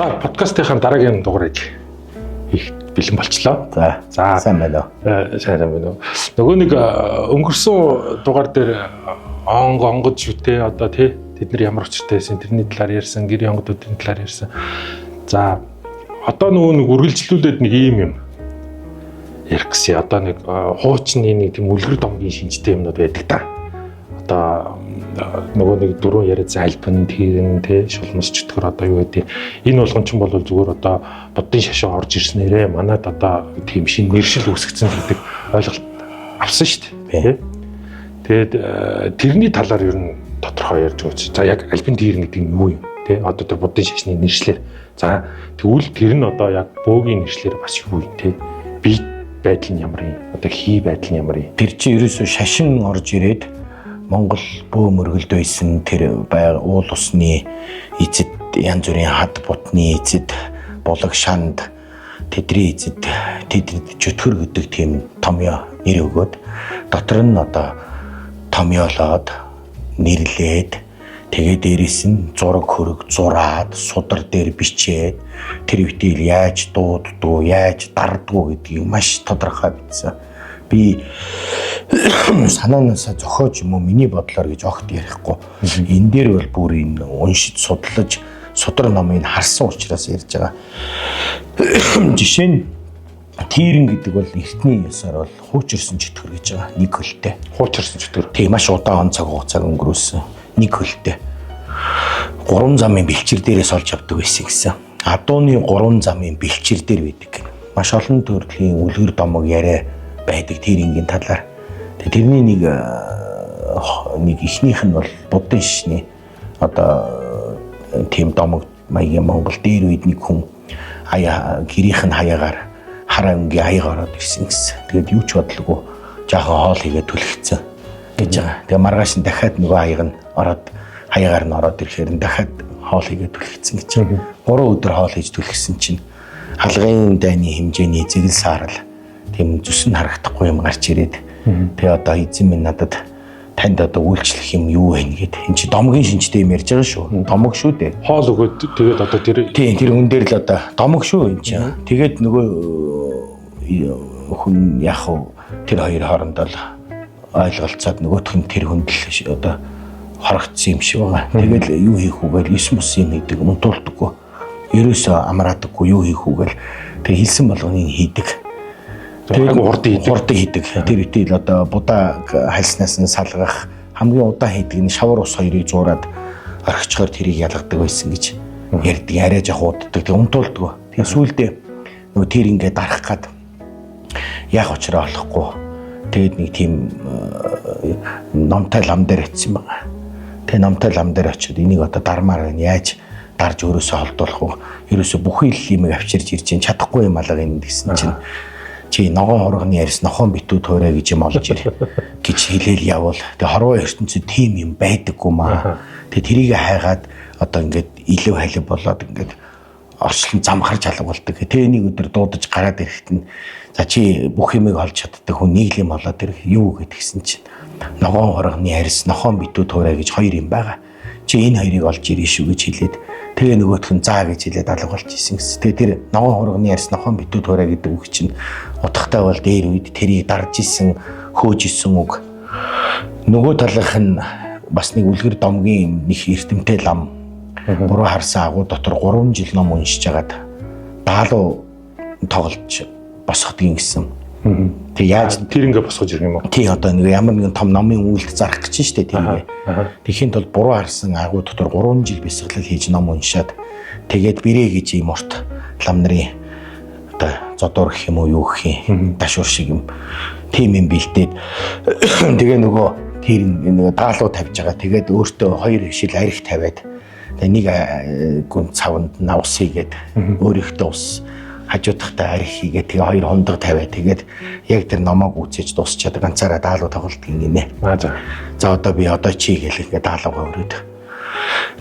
За подкастынхаа дараагийн дугаарыг их бэлэн болчлоо. За сайн байна уу? Сайн байна уу? Нөгөө нэг өнгөрсөн дугаар дээр онгод шүтээ одоо тий тэд нар ямар учиртай байсан тэрний талаар ярьсан, гэрийн онгодуудын талаар ярьсан. За одоо нөгөө нэг үргэлжлүүлээд нэг юм ярих гэсэн. Одоо нэг хуучны нэг тийм үлгэр домгийн шинжтэй юмнууд байдаг та. Одоо нөгөө нэг дөрөв яриадсан альбан тэрэн тий шулмас чөтгөр одоо юу гэдэг энэ болгон ч бол зүгээр одоо буддын шашаа орж ирснээрээ манад одоо тийм шин нэршил үүсгэсэн гэдэг ойлголт авсан шүү дээ. Тэгээд тэрний талаар ер нь тодорхой ярьж өгч. За яг альбан тэрэн гэдэг нь юу юм тий одоо тэр буддын шашны нэршлэр. За тэгвэл тэр нь одоо яг бөөгийн нэршлэр бас юу юм тий бие байдал нь ямар юм одоо хий байдал нь ямар юм. Тэр чинь ерөөсөө шашин орж ирээд Монгол бөө мөргөлд байсан тэр уул усны эзэд янз бүрийн хад бутны эзэд булаг шанд тэдний эзэд тэдэд чөтгөр гэдэг тийм томьёо нэр өгөөд дотор нь одоо томьёолоод нэрлээд тэгээ дээрээс нь зураг хөрөг зураад судар дээр бичээд тэр үетэл яаж дууддуу яаж дардгуу гэдгийг маш тодорхой бичсэн. Би санаанаасаа зохиож юм уу миний бодлоор гэж огт ярихгүй. Энэ дээр бол бүр энэ уншиж судлаж судар номыг харсан учраас ярьж байгаа. Жишээ нь Тэрэн гэдэг бол эртний ёсоор бол хуучирсан чөтгөр гэж байгаа. Нэг хөлтэй. Хуучирсан чөтгөр. Тийм маш удаан цаг хугацааг өнгөрөөсөн. Нэг хөлтэй. 3 замын бэлчээр дээрээс олж авдаг байсан гэсэн. Адууны 3 замын бэлчээр дээр байдаг. Маш олон төрлийн үлгэр домог яриа байдаг тэрэнгийн талаар. Тэрний нэг ихнийх нь бол буддын шашны одоо тийм домог маягийн Монгол дээр үед нэг хүн гэрийнх нь хаягаар хараа өнгийн хаягаар ороод ирсэн гэсэн. Тэгээд юу ч бодлоогүй жаахан хоол хийгээд түлхсэн гэж байгаа. Тэгээ маргааш нь дахиад нөгөө хаяг нь ороод хаягаар нь ороод ирэхээр дахиад хоол хийгээд түлхсэн гэж байгаа. 3 өдөр хоол хийж түлхсэн чинь халгын дайны хэмжээний зэгэл саарл тийм зүс нь харагдахгүй юм гарч ирээд тэгээ одоо эзэн минь надад танд одоо үйлчлэх юм юу вэ гэд энэ чи домгийн шинжтэй юм ярьж байгаа шүү. Домог шүү дээ. Хоол өгөөд тэгээд одоо тэр хүн дээр л одоо домог шүү энэ чи. Тэгээд нөгөө хүн яг тэр хоёр хоорондоо л ойлголцоод нөгөөх нь тэр хүнд л одоо хорогдсон юм шиг байгаа. Тэгэл юу хийх үгээр 9 мус юм хийдэг унтуулдаггүй. Ерөөсөө амраадаггүй юу хийх үгээр тэр хэлсэн болгоныг хийдэг. Тэгээд хурдан хийдэг. Тэр үтэл одоо будаа хальснаас нь салгах хамгийн удаан хийдэг нь шавар ус хоёрыг зуураад орхичгоор тэрийг ялгадаг байсан гэж ярьдаг. Арай жах уддаг. Тэг унтуулдаг. Тэгээ сүүлдээ нөгөө тэр ингээд дарах гад яг очроо олохгүй. Тэгээд нэг тийм номтой лам дээр очсон байгаа. Тэгээ номтой лам дээр очиод энийг одоо дармаар яаж дарж өөрөөсөө холдуулах вэ? Ерөөсөө бүхий л юм авчирж ирж чадахгүй юм алга энэ гэсэн чинь чи ногоон хоргоны ярьс нохон битүү туурай гэж юм олж ир гэж хэлээл явал тэгээ хорвоо ертөнцид тийм юм байдаггүй маа. Тэгээ тэрийг хайгаад одоо ингээд илэв халив болоод ингээд орчлон замхарж алга болдог. Тэгээ нэг өдөр дуудаж гараад ирэхэд нь за чи бүх юмыг олж чаддаг хүн нэг юм болоод ирэх юу гэдгсэн чинь ногоон хоргоны ярьс нохон битүү туурай гэж хоёр юм байгаа. Чи энэ хоёрыг олж ирэх шүү гэж хэлээд тэгээ нөгөөх нь заа гэж хэлээд алга болж исэн гэсэн. Тэгээ тэр ногоон хоргоны ярьс нохон битүү туурай гэдэг үг чинь утгатай бол дээр үед тэрийг дарж исэн хөөж исэн үг. Нөгөө талынх нь бас нэг үлгэр домгийн нэг эрдэмтэй лам буруу харсан агуу дотор 3 жил ном уншиж агаад даалуу тоглож босгодгийн гэсэн. Тэг яаж тэр ингээ босгож ирэх юм уу? Тий одоо нэг ямар нэгэн том номын үйлдэл зарах гэж штэ тийм ээ. Тэхийн тулд буруу харсан агуу дотор 3 жил бясалгал хийж ном уншаад тэгээд бэрээ гэж юм урт лам нарын одоо зодор гэх юм уу юу гэх юм дашуур шиг юм тийм юм бэлдээд тэгээ нөгөө тэр нэг даалуу тавьж байгаа. Тэгээд өөртөө 2 хишил арх тавиад тэгээ нэг гүн цавнд навс хийгээд өөрийнхөө ус хажуудахтай арх хийгээд тэгээ 2 хундаг тавиад тэгээд яг тэр номоог үзэж дуусчаад ганцаараа даалуу тоглолтгийн гинэ. За одоо би одоо чи гэлээ ингээд даалуугаа өрөөд.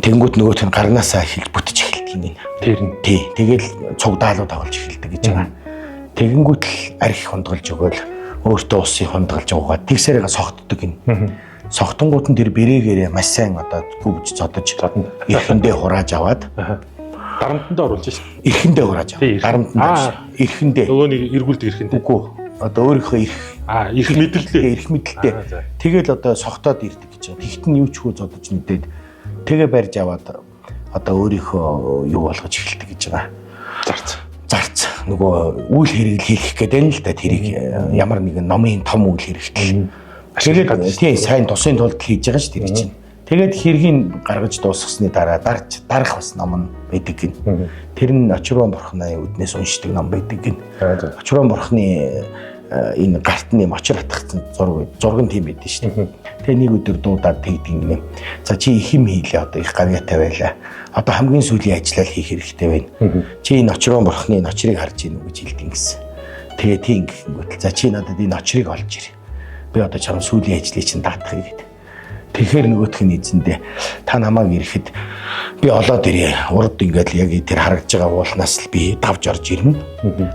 Тэнгүүд нөгөөх нь гарнаасаа эхэлж бүтэж эхэлдэг юм. Тэр нь тий. Тэгэл цуг даалуу тоглож эхэлдэг гэж байгаа. Тэгэнгүүт л арх хундагалж өгөөл өөртөө усыг хундагалж өгөөд тэгсээрээ согтдог юм. Согтонгууд нь тэр брээгээрээ маш сайн одоо гүвж зодож эрхэндээ хурааж аваад Дарамтанд оруулж шээ. Эрхэндээ урааж аваа. Дарамтанд эрхэндээ. Нөгөө нэг эргүүлдэг эрхэндээ. Үгүй. Одоо өөрийнхөө Их мэдрэлтэй. Эрх мэдлэлтэй. Тэгэл одоо согтоод ирдэг гэж байна. Тэгтэн юу ч хөө зодож мэдээд тэгээ барьж аваад одоо өөрийнхөө юу болгож эхэлдэг гэж байгаа. Зарц. Нөгөө үйл хэрэг хийх гэдэг нь л да тэрийг ямар нэгэн номын том үйл хэрэгтэй. Тэгээд тийм сайн тусын тулд хийж байгаа ш тэр чинь. Тэгээд хэргийг гаргаж дуусгасны дараа дарах бас ном байдаг гин. Тэр нь Очроо бурхны үднээс уншдаг ном байдаг гин. Очроо бурхны энэ гартны мочор хатгацсан зураг тийм байдэн шүү дээ. Тэгээ нэг өдөр дуудаад тэгдэг юм. За чи их юм хийлээ одоо их гавьяатай байлаа. Одоо хамгийн сүүлийн ажиллал хийх хэрэгтэй байна. Чи энэ очроо бурхны ночрыг харж ийн үү гэж хэлдэг гэсэн. Тэгээ тийм гэнгүүт за чи надад энэ ночрыг олж ир. Би одоо чам сүүлийн ажлыг чинь даатгая гэдэг. Тэгэхээр нөгөөх нь эзэндээ та намайг ирэхэд би олоод ирээ. Урд ингээд яг тэр харагдж байгаа уулнаас л би давж орж ирнэ.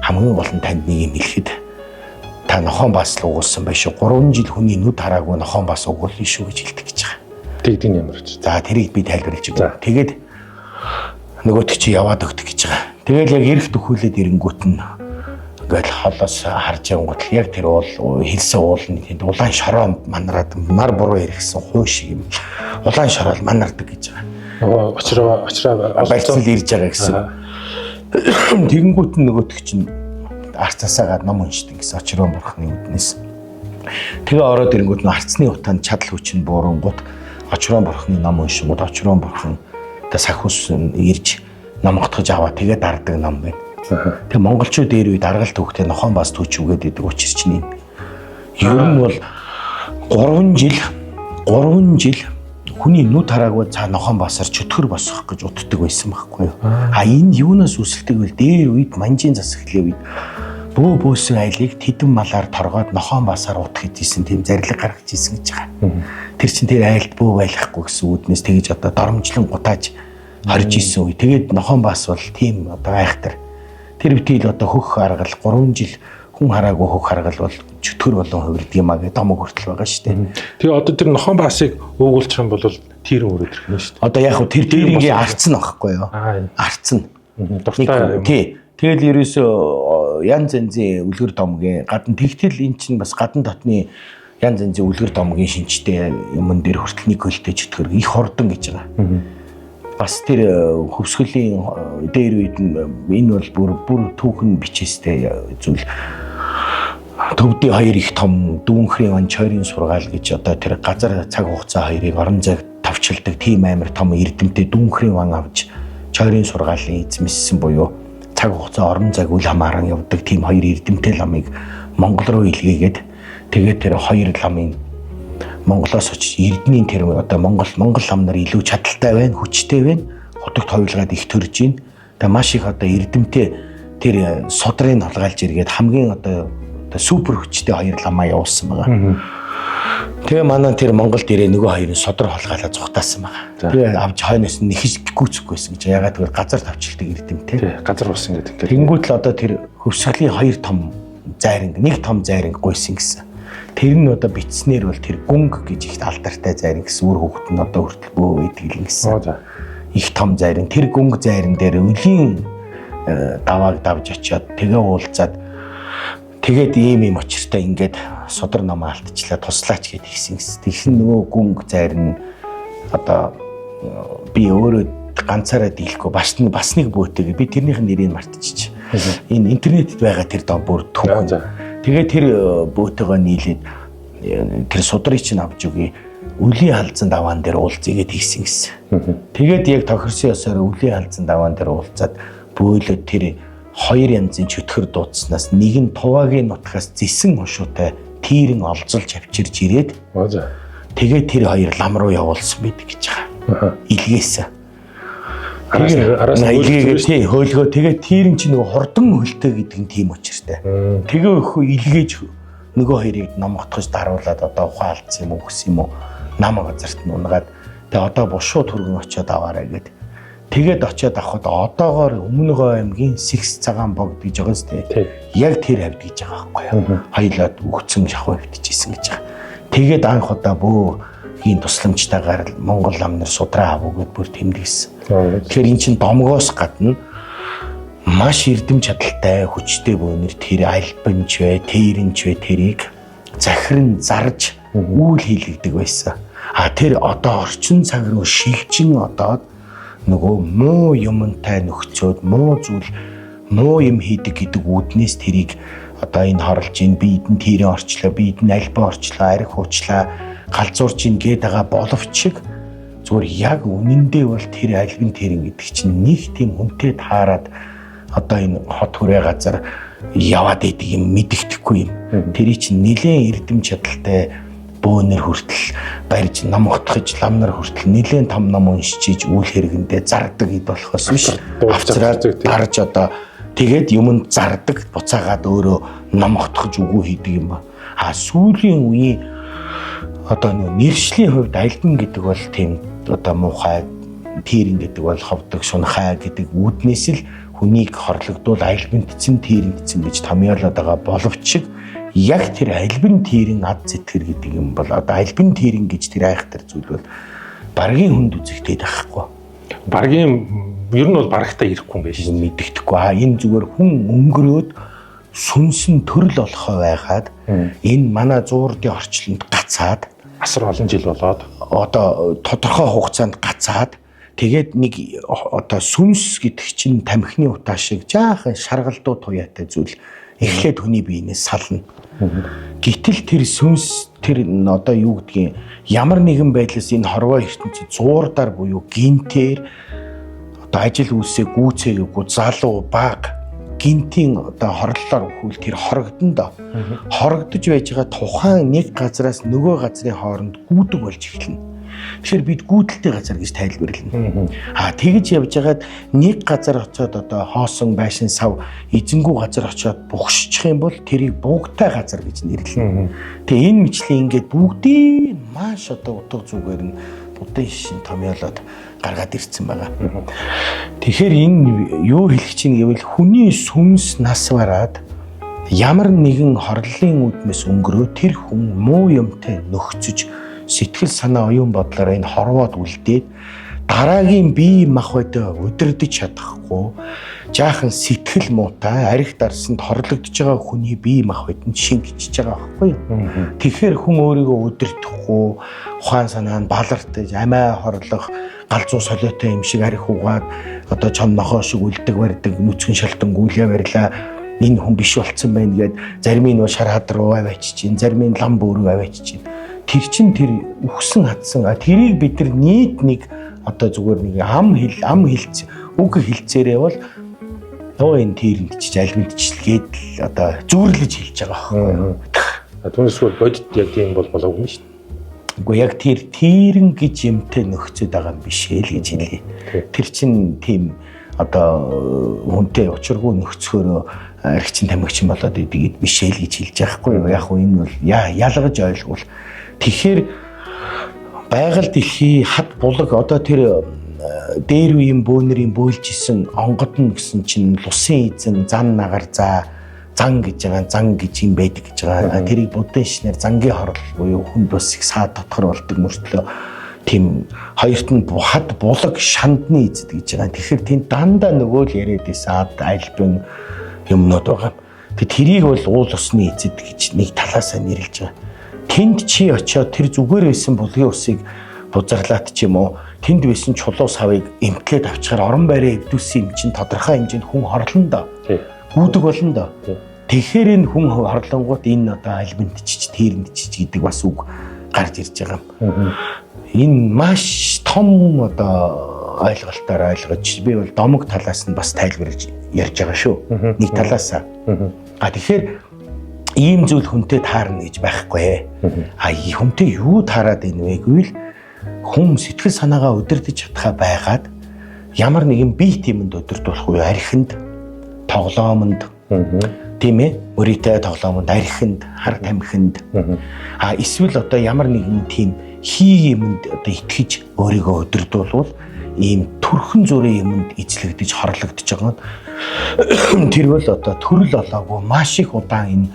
Хамгийн гол нь танд нэг юм хэлэхэд та нохон бас л угуулсан байх шүү. 3 жил хүний нүд хараагүй нохон бас угуулна шүү гэж хэлдэг гэж байгаа. Тэгдэг юм ямар ч. За тэрийг би тайлбарлаж өгье. Тэгээд нөгөөт чи яваад өгдөг гэж байгаа. Тэгэл яг эрэх төхүүлээд ирэнгүүт нь ингээл холоос харж явангууд л яг тэр уул хэлсэн уулны тэнд улаан шороо манараад нар буруу ирэхсэн хуу шиг юм. Улаан шороол манардаг гэж байгаа. Очроо байцал ирж байгаа гэсэн. Тэгэнгүүт нь нөгөөт чинь арцаасаа ном уншдаг гэсэн Очроо бурхны үднээс. Тэгээ ороод ирэнгүүт нь арцны утаанд чадал хүчин буурангууд Очроо бурхны ном уншингууд Очроо бурхан та сахиус ирж номготгож аваа тэгээ дарддаг ном байна. Тэгээ монголчууд дээр үед аргалт хөвгтэй нохон бас түүчүүгээд идэг учраас чинь юм. Ер нь бол 3 жил хүний нүд хараагүй цаа нохон басаар чөтгөр босгох гэж утдаг байсан байхгүй юу. Энэ юунаас үүсэлдэг вэ? Дээр үед манжийн засаглалын үед бөөсөн айлыг тэдэн малаар торгоод нохон басаар утах гэдгийсэн тийм зарлиг гаргаж ирсэн гэж байгаа. Тэр чинь тэр айлд бөө байлахгүй гэсэн үүднээс тэгэж одоо доромжлон гутааж хорж исэн үе. Тэгээд нохон бас бол тийм одоо айхтар. Тэр битэл одоо хөх харгал 3 жил хүн хараагүй хөх харгал бол чөтгөр болон хувирдаг юм а гэдэг домог хүртэл байгаа шүү дээ. Тэгээ одоо тэр нохон басыг уугуулчих юм бол тэр өрөөд ирэх нь шүү дээ. Одоо яг хөө тэр дээрингийн арцсан байхгүй юу? Арцсан. Дуртай юм. Тий. Тэгэл ерөөсөө янз янзын үлгэр домгийн гадна тэгтэл эн чинь бас гадна дотны янз янзын үлгэр домгийн шинжтэй юмн дээр хүртэл нэг хөлтэй чөтгөр их хурдан гэж байгаа. Бас тэр хөвсгөлийн дээр үед энэ бол бүр түүхэн бичээстэй зүйл. Төвдийн хоёр их том дүүнхрийн чойрын сургаал гэж одоо тэр газар цаг хугацаа хоёрыг орон зайг тавчилдаг тийм амар том эрдэмтэд дүүнхрийн ван авч чойрын сургаалын эзэмссэн буюу цаг хугацаа орон зайг үл хамааран явдаг тийм хоёр эрдэмтэй ламыг Монгол руу илгээгээд тэгээд тэр хоёр ламын Монголоос очиж эрдэнийн тэр одоо Монгол лам нар илүү чадaltaй байна, хүчтэй байна. Хотогт хойлгаад их төрж байна. Тэгээ маш их одоо эрдэмтэй тэр судрыг холгаалж иргээд хамгийн одоо супер хүчтэй хоёр ламаа явуулсан байгаа. Тэгээ манай тэр Монголд ирээ нөгөө хоёрын содор холгаалаа зүхтаасан байгаа. Тэгээ авч хойноос нь нэхэж гүцэхгүйсэн гэж. Ягаад гэвэл газар тавчилдаг эрдэмтэй. Газар ус ингээд. Тэнгүүт л одоо тэр хөвсгөлийн хоёр том зайринг, нэг том зайринг гуйсан гэсэн. Тэр нь одоо бичснээр бол тэр гүнг гэж их алдартай зайринг гэсэн үр хөвгт нь одоо хүртэл бөө идэг л гэсэн. Их том зайринг. Тэр гүнг зайрин дээр өлийн давааг давж очиод тэгээ уулзаад тэгээд ийм очиртай ингээд содор намаа алдчихлаа туслаач гэд ихсэн гэсэн. Тэгсэн нөгөө гүнг зайрин одоо би өөрөө ганцаараа дийлэхгүй бас нэг бөөтэйг би тэрнийх нь нэрийг мартчихчих. Энэ интернетэд байгаа тэр доо бүр түн. Тэгээ тэр бөөтэйгөө нийлээд тэр судрыг чинь авч өгье. Үлийн халзан даваан дээр уулзъя гэд хийсэн гэсэн. Тэгээд яг тохирсон ёсоор үлийн халзан даваан дээр уулзаад бөөлөд тэр хоёр янзын чөтгөр дуудснаас нэг нь туваагийн нутгаас зэсэн хушуутай тийрэн олзолж авчирж ирээд тэгээд тэр хоёр лам руу явуулсан байдаг гэж байгаа. Илгээсэн. Араас нь хөөлгөө тэгээд тийрэн чи нөгөө хурдан хөлтэй гэдэг нь тийм учиртай. Тэгээ өхөө илгээж нөгөө хоёрыг номготгож даруулаад одоо ухаан алдсан юм уу гэсэн юм уу нам газарт нь унгаад тэгээ одоо бушууд хүргэн очиод аваарай гэд. Тэгээд очиод авахд одоогоор Өмнөгөө аймгийн Сэгс цагаан богд гэж байгаа зү. Яг тэр хавьд гэж байгаа байхгүй юу. Хоёлоод өгцөн шахуу хөвтөжсэн гэж байгаа. Тэгээд анх удаа бөө хийн тусламжтайгаар Монгол ам нар судраа авуугээд бүр тэмдэгсэн. Тэгэхээр эн чинь домгоос гадна маш эрдэм чадaltaй хүчтэй бөөнөр тэр альбинч вэ, тэрэнч вэ тэрийг захиран зарж үйл хийлгдэг байсан. Тэр одоо орчин цаг руу шилжин одоод нөгөө муу юмтай нөхцөөд муу зүйл муу юм хийдэг гэдэг үүднээс тэрийг одоо энэ хорлж ийн биед нь тэрийн орчлоо, биед нь альбан орчлоо, арх уучлаа, галзуурч ийн гээд байгаа боловч зүгээр яг үнэндээ бол тэр альбин тэрэн гэдэг чинь нэг тийм хүнтэй таарад одоо энэ хот хүрээ газар яваад идэг юм мэддэхгүй юм. Тэрий чинь нэлээд эрдэм чадaltaй бөөнөр хүртэл барьж ном утгаж ламнар хүртэл нэлээд том ном уншиж үйл хэрэгэндээ зардаг ид болохоос биш. Авцраад гарч одоо тэгээд юмд зардаг буцаагаад өөрөө ном утгаж үгүй хийдэг юм ба. Сүүлийн үеийн одоо нэршлийн хувьд альбин гэдэг бол тийм одоо муухай тэрэн гэдэг бол ховдог шунхай гэдэг үүднээс л хүнийг хорлогдвол альбинтцэн тэрэнтцэн гэж томьёолоод байгаа боловч яг тэр альбин тэрэн ад зэтгэр гэдэг юм бол одоо альбин тэрэн гэж тэр айхтар зүйл бол баргийн хүнд үзэгдээд байхгүй. Баргийн ер нь бол барагтаа ирэхгүй юм байна шүү мэддэхгүй. Энэ зүгээр хүн өнгөрөөд сүнсэн төрөл болохоо байгаад энэ манай зуурдын орчлонд гацаад асар олон жил болоод одоо тодорхой хугацаанд гацаад тэгээд нэг одоо сүнс гэдэг чинь тамхины утаа шиг жаахан шаргалдуу туяатай зүйл эхлээд хүний биенээс сална. Гэтэл тэр сүнс тэр одоо юу гэдгийг ямар нэгэн байдлаас энэ хорвоо ертөнцийн зуурдаар буюу гинтээр одоо ажил үйлсээ гүйцээгээгүй залуу баг гинтийн одоо хорлолоор өгвөл тэр хорогдонд хорогдож байж байгаа тухайн нэг газараас нөгөө газрын хооронд гүйдэг болж эхэлнэ. Тэгэхээр бид гүйдэлтэй газар гэж тайлбарлана. Тэгж явж байгаад нэг газар очиод одоо хоосон байшин сав эзэнгүү газар очиод бугшчих юм бол тэрийг бугтай газар гэж нэрлэнэ. Тэгээ энэ мэтлээ ингээд бүгдийг маш одоо утга зүгээр нь будын шин томьёолоод гаргаад ирсэн байгаа. Тэгэхээр энэ юу хэлэх чинь гэвэл хүний сүнс нас бараад ямар нэгэн хорлолын үүднээс өнгөрөө тэр хүн муу юмтай нөхцөж сэтгэл санаа оюун бодлоор энэ хорвоод үлдээд дараагийн бие махбодоо удирдах чадахгүй жаахан сэтгэл муутай арх дарсанд хорлогдож байгаа хүний бие махбод нь шингэжж байгаа байхгүй юу. Тэгэхээр хүн өөрийгөө удирдахгүй ухаан санаа нь балартаж амиа хорлох галзуу солиотой юм шиг арх угаад одоо чон нохоо шиг үлдэг барьдаг нүцгэн шалтан гүйлээ барьлаа энэ хүн биш болцсон байна гэд зарим нь шархад руу аваач чинь зарим нь лам бөөрөө аваач чинь тэр чин тэр үхсэн хатсан тэрийг бид нар нийт нэг одоо зүгээр нэг ам хэлц үг хэлцээрээ бол энэ тэрнд чиж альбинтчлгээд одоо зүүрлэж хэлж байгаа байхгүй. Түүнээс бол бодит яг тийм бол болоогүй шүү дээ. Үгүй яг тэр тэрэн гэж юмтай нөхцөд байгаа юм биш ээ л гэж хэлье. Тэр чин тийм одоо хүнтэй учиргүй нөхцөөрөө архичин тамхичин болоод идэг биш ээ л гэж хэлж байгаа байхгүй. Яг хөө энэ бол ялгаж ойлгвол тэгэхээр байгаль дэлхий хад булаг одоо тэр дээр үеийн бөөнөрийн бөөлж исэн онгод нь гэсэн чинь лусын эзэн зан нагаар зан гэж байгаа зан гэж юм байдаг гэж байгаа. Тэрийг будын шинээр зангийн хорлол буюу хүнд бас их саад дотор болдог мөртлөө тийм хоёрт нь хад булаг шандны эзэд гэж байгаа. Тэгэхээр тийм дандаа нөгөө л яриад байсан альбин юмнууд байгаа. Тэрийг бол уул усны эзэд гэж нэг талаасаа нэрлэж байгаа. Тэнд чи очиод тэр зүгээр байсан булгийн усыг бузарлаад ч юм уу тэнд байсан чулуу савыг эмтлээд авчгаар орон байраа эвдүүлсэн юм чинь тодорхой хэмжээнд хүн хорлон доо. Гүйдэг болно доо. Тэгэхээр энэ хүн хорлонгууд энэ одоо альбинтчиж тэрэнтчиж гэдэг бас үг гарч ирж байгаа юм. Энэ маш том одоо ойлголтоор ойлгож би бол домог талаас нь бас тайлбарлаж ярьж байгаа шүү. Нэг талаасаа. Тэгэхээр ийм зүйл хүнтэй таарна гэж байхгүй. Хүнтэй юу таарад байна вэ гэвэл хүн сэтгэл санаагаа удирдах чадхаа байгаад ямар нэгэн бие тэмэнд удирдуулах уу архинд тоглоомонд тийм ээ өрийтэй тоглоомонд архинд хар тамхинд эсвэл одоо ямар нэгэн тийм хий юмд одоо итгэж өөрийгөө удирдуулвал ийм төрхөн зүрийн юмд эзлэгдэж хорлогдож байгаа. Тэр бол одоо төрөл олоогүй маш их удаан энэ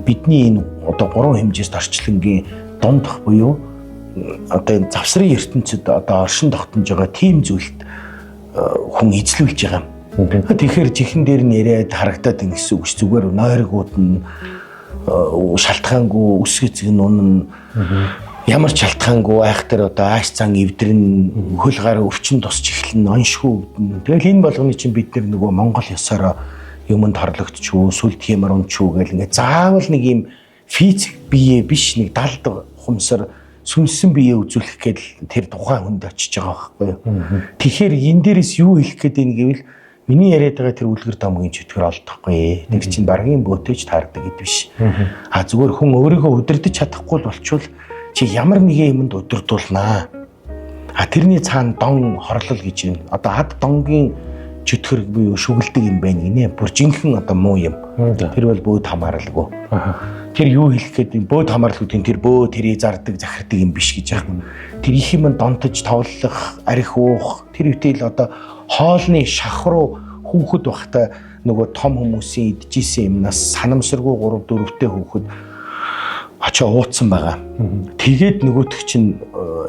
бидний энэ одоо 3 хэмжээст орчлонгийн дундх буюу одоо энэ завсрын ертөнцид одоо оршин тогтнож байгаа тийм зүйлд хүн эзлүүлж байгаа юм. Тэгэхээр чихэн дээр нь яриад харагдаад ингэсэн үг ш зүгээр нойргууд нь шалтгаангүй үсгэцэг нь унана ямар ч шалтгаангүй айхтар одоо ааш цан эвдрэн хөл гараа өвчин тусч эхлэн оншгүй өвдөн. Тэгэл энэ болгоны чинь бид нар нөгөө Монгол ёсороо юмд хорлогдчихгүй сүлд хэмэр унчгүй гэл ингээ заавал нэг юм физик бие биш нэг далд хумсар сүнсэн бие үзүүлэх гээл тэр тухайн хүнд очиж байгаа байхгүй юу. Тэгэхээр энэ дээрээс юу хэлэх гээд байна гэвэл миний яриад байгаа тэр үлгэр домгийн чөтгөр олдохгүй. Тэр чинь баргийн бөөтөж таардаг гэдэг биш. А зүгээр хүн өөрийгөө удирдах чадахгүй л болчвол чи ямар нэгэн юмд удирдуулнаа. А тэрний цаана дон хорлол гэж юм. Одоо хад донгийн чөтгөр буюу шүгэлдэг юм байна гинэ. Бүр жинхэнэ одоо муу юм. Тэр бол бөөд хамааралгүй. Тэр юу хэлэх гээд бөөд хамааралгүй тэр бөө тэрий зардаг захирдаг юм биш гэж байгаа юм. Тэр их юм донтож товлох, арх уух, тэр үтэл одоо хоолны шахруу хүүхэд байхдаа нөгөө том хүмүүсийн идчихсэн юмнаас санамсаргүй 3-4-тэй хүүхэд очоо ууцсан байгаа. Тэгээд нөгөөтг чинь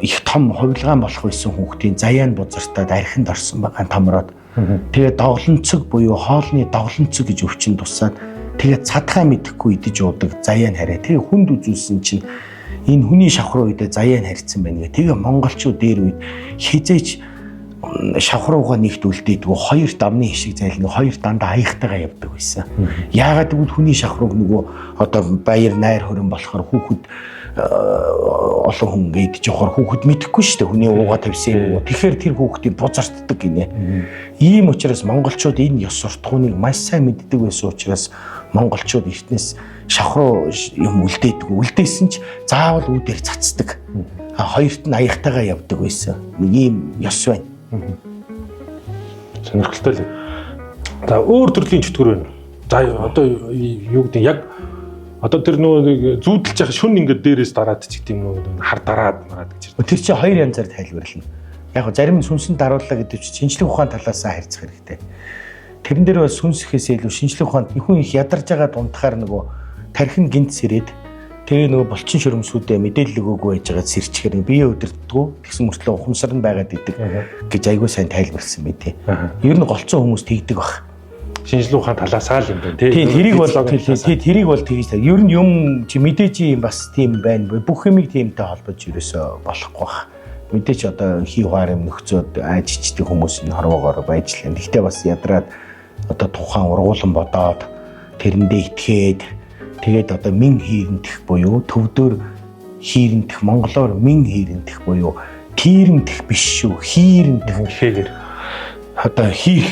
их том хувилгаан болох байсан хүүхдийн заяан бузартаад архинд орсон байгаа томроод. Тэгээд доглонцог буюу хоолны доглонцог гэж өвчин тусаад тэгээд цадхаа мэдэхгүй идэж уудаг заяан хараа. Тэгээд хүнд үзүүлсэн чинь энэ хүний шавхруу үедээ заяан харьцсан байна гэх. Тэгээ монголчууд дээр үед хизээч шавхруугаа нэгт үлдээдгүү хоёр дамны хишиг зайлны хоёр дандаа аяхтайгаа явдаг байсан. Яагаад гэвэл хүний шавхрууг нөгөө одоо баяр найр хөрөн болохоор хүүхэд олон хүн идэж явахаар хүүхэд мэдэхгүй шүү дээ. Хүний уугаа тавьсан юм уу. Тэгэхээр тэр хүүхдийн бузартдаг гинэ. Ийм учраас монголчууд энэ ёс суртахууныг маш сайн мэддэг байсан учраас монголчууд эртнээс шавхруу юм үлдээдэг. Үлдээсэн ч заавал үүдээр цацдаг. Хоёрт нь аяхтайгаа явдаг байсан. Нэг ийм ёс байна. Сонирхолтой л. За өөр төрлийн чөтгөр байна. За одоо юу гэдэг яг одоо тэр нөгөө зүүдэлж яхаа шүн ингээд дээрээс дараад ч гэдэг юм уу хар дараад мараад гэж. Тэр чинь хоёр янзаар тайлбарлана. Яг зарим нь сүнсэнд дарууллаа гэдэг чинь шинжлэх ухаан талаас харьцах хэрэгтэй. Тэрэн дээр бол сүнсэхээс илүү шинжлэх ухаанд хүн их ядарж байгаа дундахаар нөгөө тархин гинт сэрээд тэгээ нөгөө булчин шөрөмсүүдээ мэдээлэл өгөөгүй байж байгаа сэрчгээр бие өдөрддгүү тэгсэн мөртлөө ухамсар нь байгаад идэг гэж айгүй сайн тайлбарлсан мэт. Ер нь голцоо хүмүүс тэгдэг баг. Шинжлэх ухаан талаасаа л юм байна тий. Тэрийг бол тэрийг бол тэгж та. Ер нь юм чи мэдээж юм бас тийм байна. Бүх юмыг тиймтэй холбож ерөөсөө болохгүй баг. Мэдээч одоо хий хуваар юм нөхцөөд ажичдэг хүмүүс энэ хорвоогоор байж л юм. Гэхдээ бас ядраад одоо тухайн ургуулan бодоод тэрэндээ итгээд тэгээд одоо мэн хийрэнтэх буюу төвдөр хийрэнтэх монголоор мэн хийрэнтэх буюу тийрэнтэх биш шүү хийрэнтэх гэхээр одоо хийх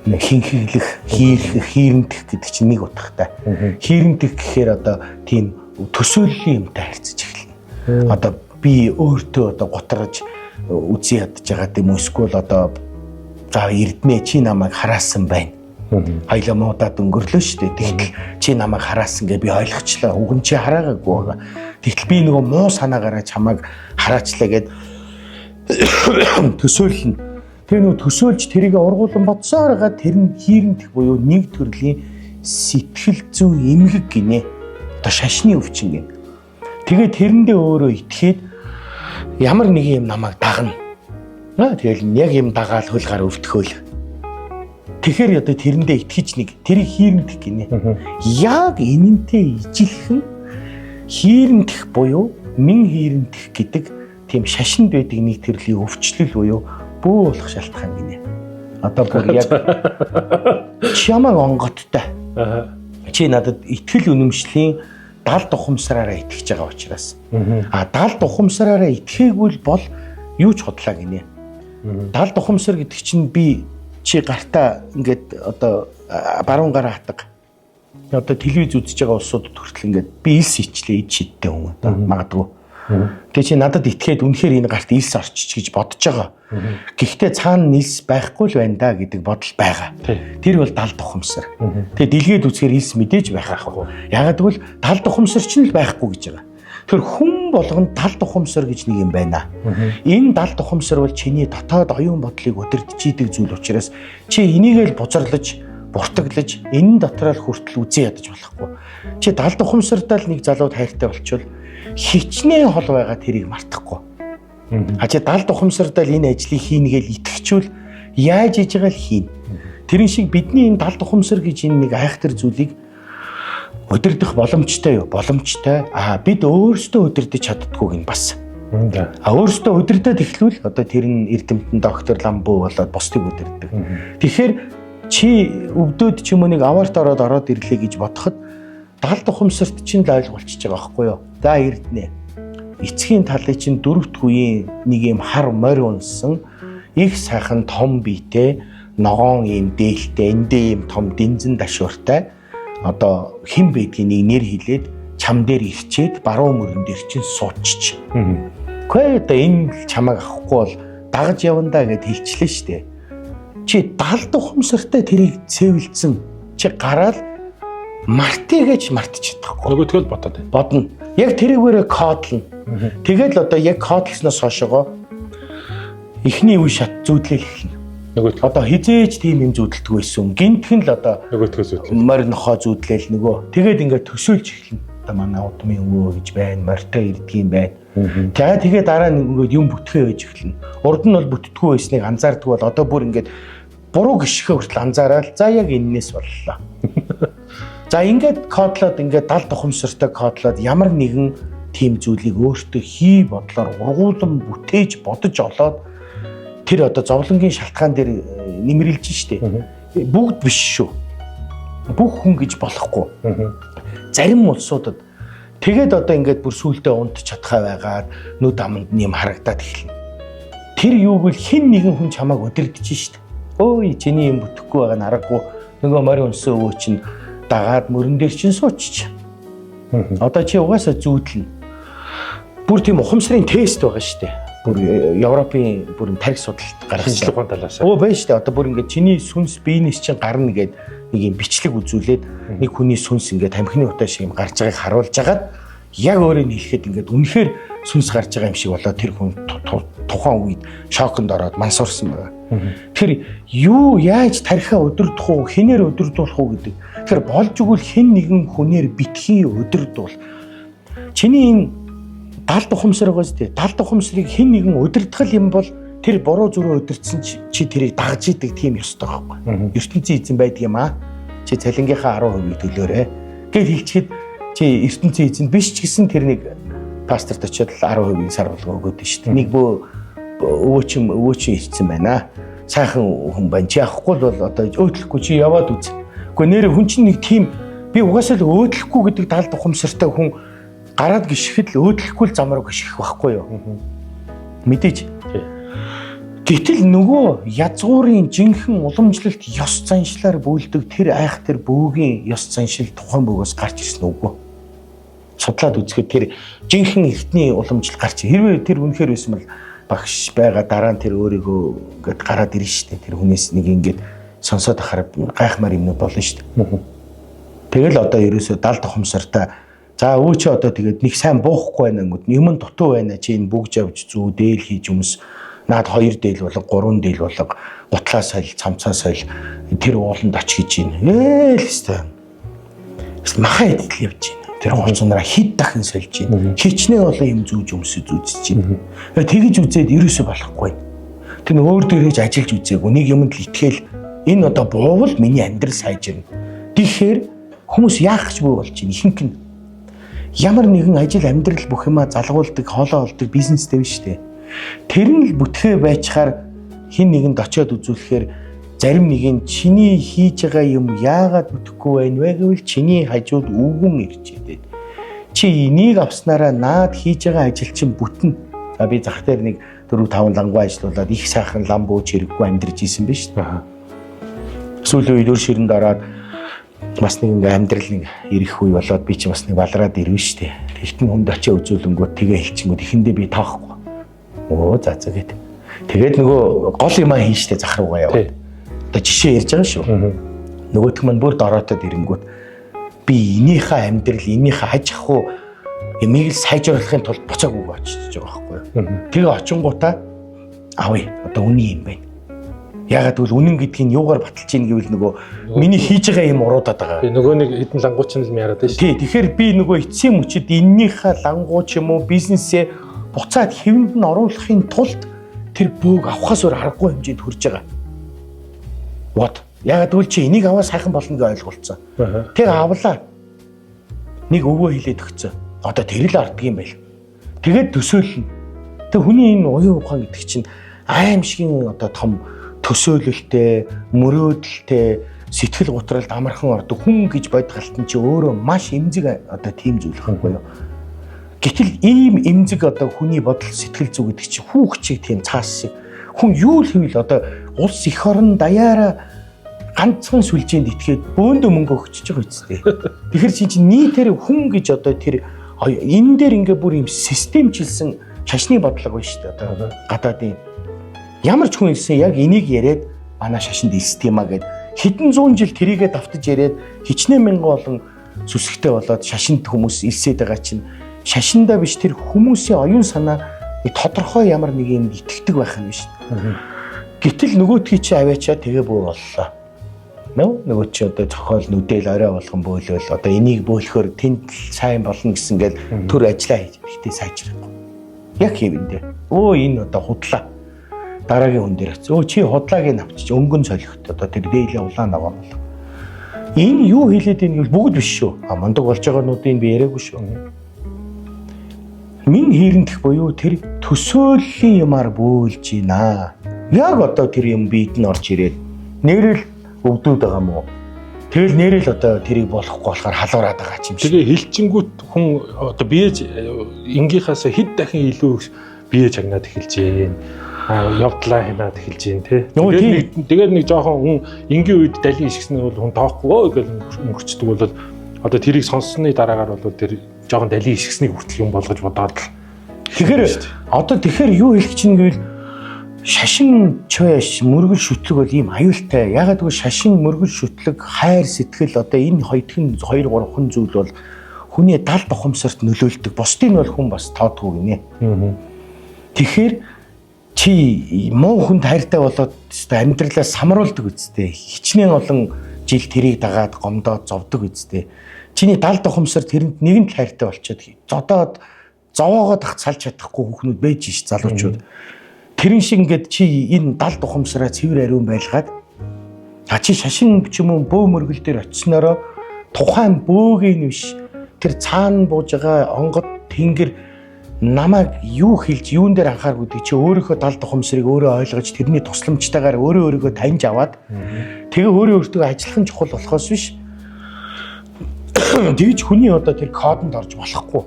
хинхиглэх хийрэнтэх гэдэг чинь нэг утгатай. Хийрэнтэх гэхээр одоо тийм төсөөллийн юмтай харьцаж эхэлнэ. Одоо би өөртөө одоо готрож үзий ядж байгаа юм эсвэл одоо за эрдэнэ чи намайг хараасан байна. Хоёлаа муудаад өнгөрлөө шүү дээ. Тэгтэл чи намайг хараасан гэ би ойлгочлаа. Уг нь чи хараагүй байгаа. Тэгтэл би нөгөө муу санаагаараа чамайг хараачлаа гэд төсөөлнө. Тэр нөгөө төсөөлж тэрийг ургуулсан бодсоороо тэр нь хийрэнтэх буюу нэг төрлийн сэтгэл зүйн эмгэг гинэ. Одоо шашны өвчин гин. Тэгээд тэрэндээ өөрөө итгээд ямар нэг юм намайг дагна. Тэгэл яг юм дагаал хөл гар өвтгөөл. Тэгэхээр одоо тэрэндээ итгэж нэг тэрийг хийрэнтэх гинэ. Яг энэнтэй ижилхэн хийрэнтэх буюу мэн хийрэнтэх гэдэг тийм шашинд байдаг нэг төрлийн өвчлөл буюу бөө болох шалтгаан гинэ. Одоо бүр яг чамаг онготтой. Чи надад итгэл үнэмшлийн далд ухамсараараа итгэж байгаа учраас. Далд ухамсараараа итгээгүүл бол юу ч хотлаа гинэ. Далд ухамсар гэдэг чинь би чи гартаа ингээд одоо баруун гараа хатаг. Одоо телевиз үзэж байгаа улсуудад хүртэл ингээд би илс ичлээ ид шидтэй хүн одоо магадгүй. Тэгээ чи надад итгээд үнэхээр энэ гарт илс орчих гэж бодож байгаа. Гэхдээ цаана илс байхгүй л байна да гэдэг бодол байгаа. Тэр бол далд ухамсар. Тэгээ дэлгээд үзэхээр илс мэдээж байх ахгүй. Ягаад гэвэл далд ухамсар ч л байхгүй гэж байгаа. Тэр хүн болгонд далд ухамсар гэж нэг юм байна. Энэ далд ухамсар бол чиний дотоод оюун бодлыг удирдах идэг зүйл учраас чи энийг л бузарлаж, буртаглаж, энэ дотроо л хүртэл үзээ ядаж болохгүй. Чи далд ухамсартаа л нэг залууд хайртай болчвол хичнээн хол байгаа тэрийг мартахгүй. Чи далд ухамсартаа л энэ ажлыг хийнгээл итгэжүүл Яаж хийж байгаа л хийн. Тэрэн шиг бидний энэ талд ухамсар гэж энэ нэг айхтар зүйлийг удирдах боломжтой юу? Боломжтой. Бид өөрсдөө удирдах чаддгүйг нь бас. Өөрсдөө удирдах эхлүүл одоо тэр нь эрдэмтэн доктор Ламбуу болоод бусдыг удирдах. Тэгэхээр чи өвдөд ч юм уу нэг аваарт ороод ирлээ гэж бодоход талд ухамсарт чинь л ойлголцож байгаа байхгүй юу? За эрдэнэ. Эцгийн талын чинь дөрөвт үеийн нэг юм хар морь унсан их сайхан том биетэй ногоон ийм дээлтэй эндээ ийм том дэнзэн дашууртай одоо хэн байдгийг нэг нэр хэлээд чам дээр ирчээд баруун мөрөн дээр чинь суучч. Гэхдээ одоо энэ чамайг авахгүй бол дагаж явандаа гэд хэлчихлээ штэ. Чи далд ухамсартай тэрийг цэвэлцэн чи гараад мартыг гэж мартчих чадахгүй. Нөгөөдгөө л бодоод байна. Бодно. Яг тэрийгээрээ кодлно. Тэгэл одоо яг кодлсноос хойшоо эхний үе шат зүүдлэл эхэлнэ. Нөгөөдгөө одоо хизээж тийм юм зүүдэлдэг байсан. Гинтхэн л одоо нөгөөдгөө зүүдлээ. Морь нохоо зүүдлээл нөгөө. Тэгээд ингээд төсөөлж эхэлнэ. Одоо манай удмын өвөө гэж байна, морьтой ирдгийм байна. Тэгээд дараа нь ингээд юм бүтгээ байж эхэлнэ. Урд нь бол бүтдгүү байсныг анзаардаг бол одоо бүр ингээд буруу гიშгөө хүртэл анзаараад за яг эннээс боллоо. За ингээд кодлоод ингээд далд ухамсартай кодлоод ямар нэгэн тийм зүйлийг өөртөө хий бодлоор ургуулсан бүтээж бодож олоод тэр одоо зовлонгийн шалтгаан дээр нэмэрлж штэ. Бүгд биш шүү. Бүх хүн гэж болохгүй. Зарим улсуудад тэгээд одоо ингээд бүр сүултээ унтж чадхаа байгаад нүд аманд нэм харагдаад эхэлнэ. Тэр юуг л хэн нэгэн хүн чамааг удирдах штэ. Ой чиний юм бүтэхгүй байгаа нь харахгүй. Нөгөө морь унсан өвөө чинь дагаад мөрөн дээр чинь суучч. Одоо чи угаасаа зүүдлэн. Бүр тийм ухамсарын тест байгаа штэ. Бүр Европын бүр тарих судалт гаргасан ухаан талаас. Байна штэ. Одоо бүр ингээд чиний сүнс биенээс чинь гарна гэд нэг юм бичлэг үзүүлээд нэг хүний сүнс ингээд тамхины утаа шиг юм гарч байгааг харуулж агаад яг өөрөөр нь хэлэхэд ингээд үнэхээр сүнс гарч байгаа юм шиг болоо тэр хүн тухайн үед шоконд ороод мансуурсан байгаа. Тэр юу яаж тарихаа өдөрдөх уу, хинээр өдөрдүүлэх уу гэдэг. Тэр болж игэл хэн нэгэн хүнээр битгий өдөрдүүл. Чиний энэ далд ухамсар байгаа зү. Далд ухамсарыг хэн нэгэн өдөрдгөл юм бол тэр буруу зүрөө өдөрцсөн чи тэрийг дагж идэг тийм ёстой байхгүй. ертөнцийн эзэн байдаг юм аа. Чи цалингийнхаа 10%-ийг төлөөрэй. Гэт хэлчихэд чи ертөнцийн эзэн биш ч гэсэн тэр нэг пасторт очиод 10%-ийг сар болгоо өгөөд шүү дээ. Нэг өвөө чинь ирсэн байна. Сайхан хүн байна. Чи авахгүй бол одоо өөдлөхгүй чи яваад үз. Гэхдээ нэр хүн чинь нэг тийм би угаасаа л өөдлөхгүй гэдэг далд ухамсартай хүн гараад гიშгэхэд л өөдлөхгүй л замраа гიშгэх байхгүй юу? Мэдээж. Гэтэл нөгөө язгуурын жинхэнэ уламжлалт ёс заншлаар бүйлдэг тэр айх тэр бөөгийн ёс заншил тухайн бөгөөс гарч ирсэн үгүй. Судлаад үзэхэд тэр жинхэнэ эртний уламжлал гарч хэрвээ тэр үнэхээр байсан бол багш байгаа дараа нь тэр өөрийгөө ингээд гараад ирнэ шүү дээ. Тэр хүнээс нэг ингээд сонсоод ахаар гайхмаар юмнууд болно шүү дээ. Тэгэл одоо ерөөсөө далд ухамсартай за өө чи одоо тэгээд нэг сайн буухгүй байна гэнэ юм дутуу байна чи энэ бүгж авч зүү дээл хийж юмс наад 2 дээл болго 3 дээл болго гутлаа соёл цамцаа соёл тэр ууланд оч гэж байна. Л өстой. Махан идэл явж байна. Тэр хонцонороо хит дахин сольж байна. Хичнээн олон юм зүүж өмсөж үзэж байна. Тэгэж үзээд ерөөсөө болохгүй. Тэр өөр дээрэж ажиллаж үзээгүй нэг юмд л итгэл энэ одоо буувал миний амьдрал сайжирна. Тэгэхээр хүмүүс яах гэж бүү болж байна ихэнх нь. Ямар нэгэн ажил амьдрал бүх юмаа залгуулдаг, хоолоо олдог бизнестэй биш үү? Тэр нь л бүтгээ байчаар хин нэгэнд очиод үзүүлэхээр зарим нэг нь чиний хийж байгаа юм яагаад бүтэхгүй байна вэ гэвэл чиний хажууд өвгөн ирчээд. Чи энийг авснараа наад хийж байгаа ажил чинь бүтнэ. За би зах дээр нэг 4-5 лангуу ажиллуулад их сайхан ламбуу чирэггүй амьдарч исэн биз дээ. Сүүлийн үед өр ширэнд ороод бас нэг ингээм амьдрал нэг ирэх үе болоод би чи бас нэг балраад ирвэ штэ. Тэгтэн хүнд очиж үзүүлэнгүүт тэгээ хэлчихэнгүүт ихэндээ би тоохгүй. Оо за гэд. Тэгээд нөгөө гол юм аа хийн штэ зах руугаа яваад. Одоо жишээ ярьж байгаа шүү. Нөгөөх нь бүр дороотод ирэнгүүт би энийхээ амьдрал, энийхээ аж ахуй ямиг л сайжруулахын тулд буцаагүй очиж байгаа байхгүй юу. Тэгээ очингуудаа авъя. Одоо үний юм байна. Ягаад гэвэл үнэн гэдгийг нь юугаар баталж ийн гэвэл нөгөө миний хийж байгаа юм уруудаад байгаа. Би нөгөө нэг хэдэн лангууч нь л яриад байна шүү. Тий, тэгэхээр би нөгөө эцсийн мөчөд эннийхээ лангуу ч юм уу бизнесээ буцаад хэвэнд нь оруулахын тулд тэр бөөг авахаас өөр аргагүй хэмжээнд хүрж байгаа. Бод. Яг тэгвэл чи энийг аваа сайхан болно гэж ойлголцсон. Тэг авлаа. Нэг өвөө хилээд өгцөө. Одоо тэрэл арддаг юм байл. Тэгээд төсөөлнө. Тэг хүний энэ уян ухаан гэдэг чинь аимшигын одоо том төсөөлөлтэй, мөрөөдөлтэй, сэтгэл готролд амархан ордог хүн гэж бодгалтан чи өөрөө маш эмзэг одоо тийм зүйл байхгүй юу. Гэтэл ийм эмзэг одоо хүний бодол сэтгэл зүй гэдэг чинь хүүхчиг тийм цаас шиг хүн юу л хийвэл одоо улс эх орн даяараа ганцхан сүлжээнд итгээд бөөндөө мөнгө өгчөж байгаа үстэй. Тэгэхээр чинь нийтээр хүн гэж одоо тэр энэ дээр ингээ бүр юм системчилсэн шашны бодлого байна шүү дээ. Одоо гадаадын ямар ч хүн ирсэн яг энийг яриад манай шашинд система гэд хэдэн зуун жил тэрийгээ давтаж яриад хичнээн мянган болон сүсгтэй болоод шашинд хүмүүс илсээд байгаа чинь шашиндаа биш тэр хүмүүсийн оюун санаа тодорхой ямар нэг юм итгэдэг байх юм биш. Гэтэл нөгөөдгий чи аваачаа тэгээ бөө боллоо. Нөгөө чи одоо цохол нүдэл орой болгон бөөлөөл одоо энийг бөөлөхөөр тэнд сайн болно гэсэнгээл төр ажиллаа хийж ихтэй сайжрахгүй. Яг хэвэндээ. Энэ одоо худлаа. Дараагийн хүн дээр хэвчээ. Чи худлааг нь авчиж өнгөн солихт одоо тэр дээлээ улаан аваа бол. Энэ юу хэлээд ийм бол бүгд биш шүү. Мундаг болж байгаануудыг би яриаггүй шүү. Мин хийрэнтэх буюу тэр төсөөллийн юмар бөөлж гинэ. Яг одоо тэр юм биед нь орж ирээд нэрэл өвдөөд байгаа мó. Тэгэл нэрэл одоо тэрийг болохгүй болохоор халуураад байгаа юм шиг. Тэгээ хилчингүүт хүн одоо биеж ингийнхаас хэд дахин илүү биеж агнаад эхэлж байна. Явдлаа хянаад эхэлж байна тий. Тэгээд нэг жоохон хүн ингийн үед далийн ишгснээ бол хүн тоохгүй гэж өнгөрчдөг бол одоо тэрийг сонссны дараагаар бол тэр жоохон далийн ишгснийг хүртэл юм болгож бодоод л. Тэгэхээр юу хэлэх чинь гэвэл шашин чойш мөргөл шүтлэг бол ийм аюултай. Ягаад гэвэл шашин мөргөл шүтлэг хайр сэтгэл одоо энэ хоёр гурван зүйл бол хүний далд ухамсарт нөлөөлдөг. Бусдыг нь бол хүн бас тоодгүй гинэ. Тэгэхээр чи муу хүнд хайртай болоод амьдралаа самруулдаг үсттэй. Хичнээн олон жил тэрийг дагаад гомдоод зовдөг үсттэй. Чиний далд ухамсар тэрэнд нэгэн л хайртай болчиход зодоод зовоогоод салж чадахгүй хүүхнүүд байж ш залуучууд. Тэрэн шиг ингээд чи энэ далд ухамсараа цэвэр ариун байлгаад чи шашин ч юм уу бөө мөргөл дээр очиснороо тухайн бөөгийн биш тэр цаана бууж байгаа онгод тэнгэр намайг юу хэлж юун дээр анхааргүй гэдэг чи өөрийнхөө далд ухамсарыг өөрөө ойлгож тэрний тусламжтайгаар өөрийгөө таньж аваад тэгээ өөртөө ажиллах нь чухал болохоос биш тэгж хүний одоо тэр кодонд орж болохгүй.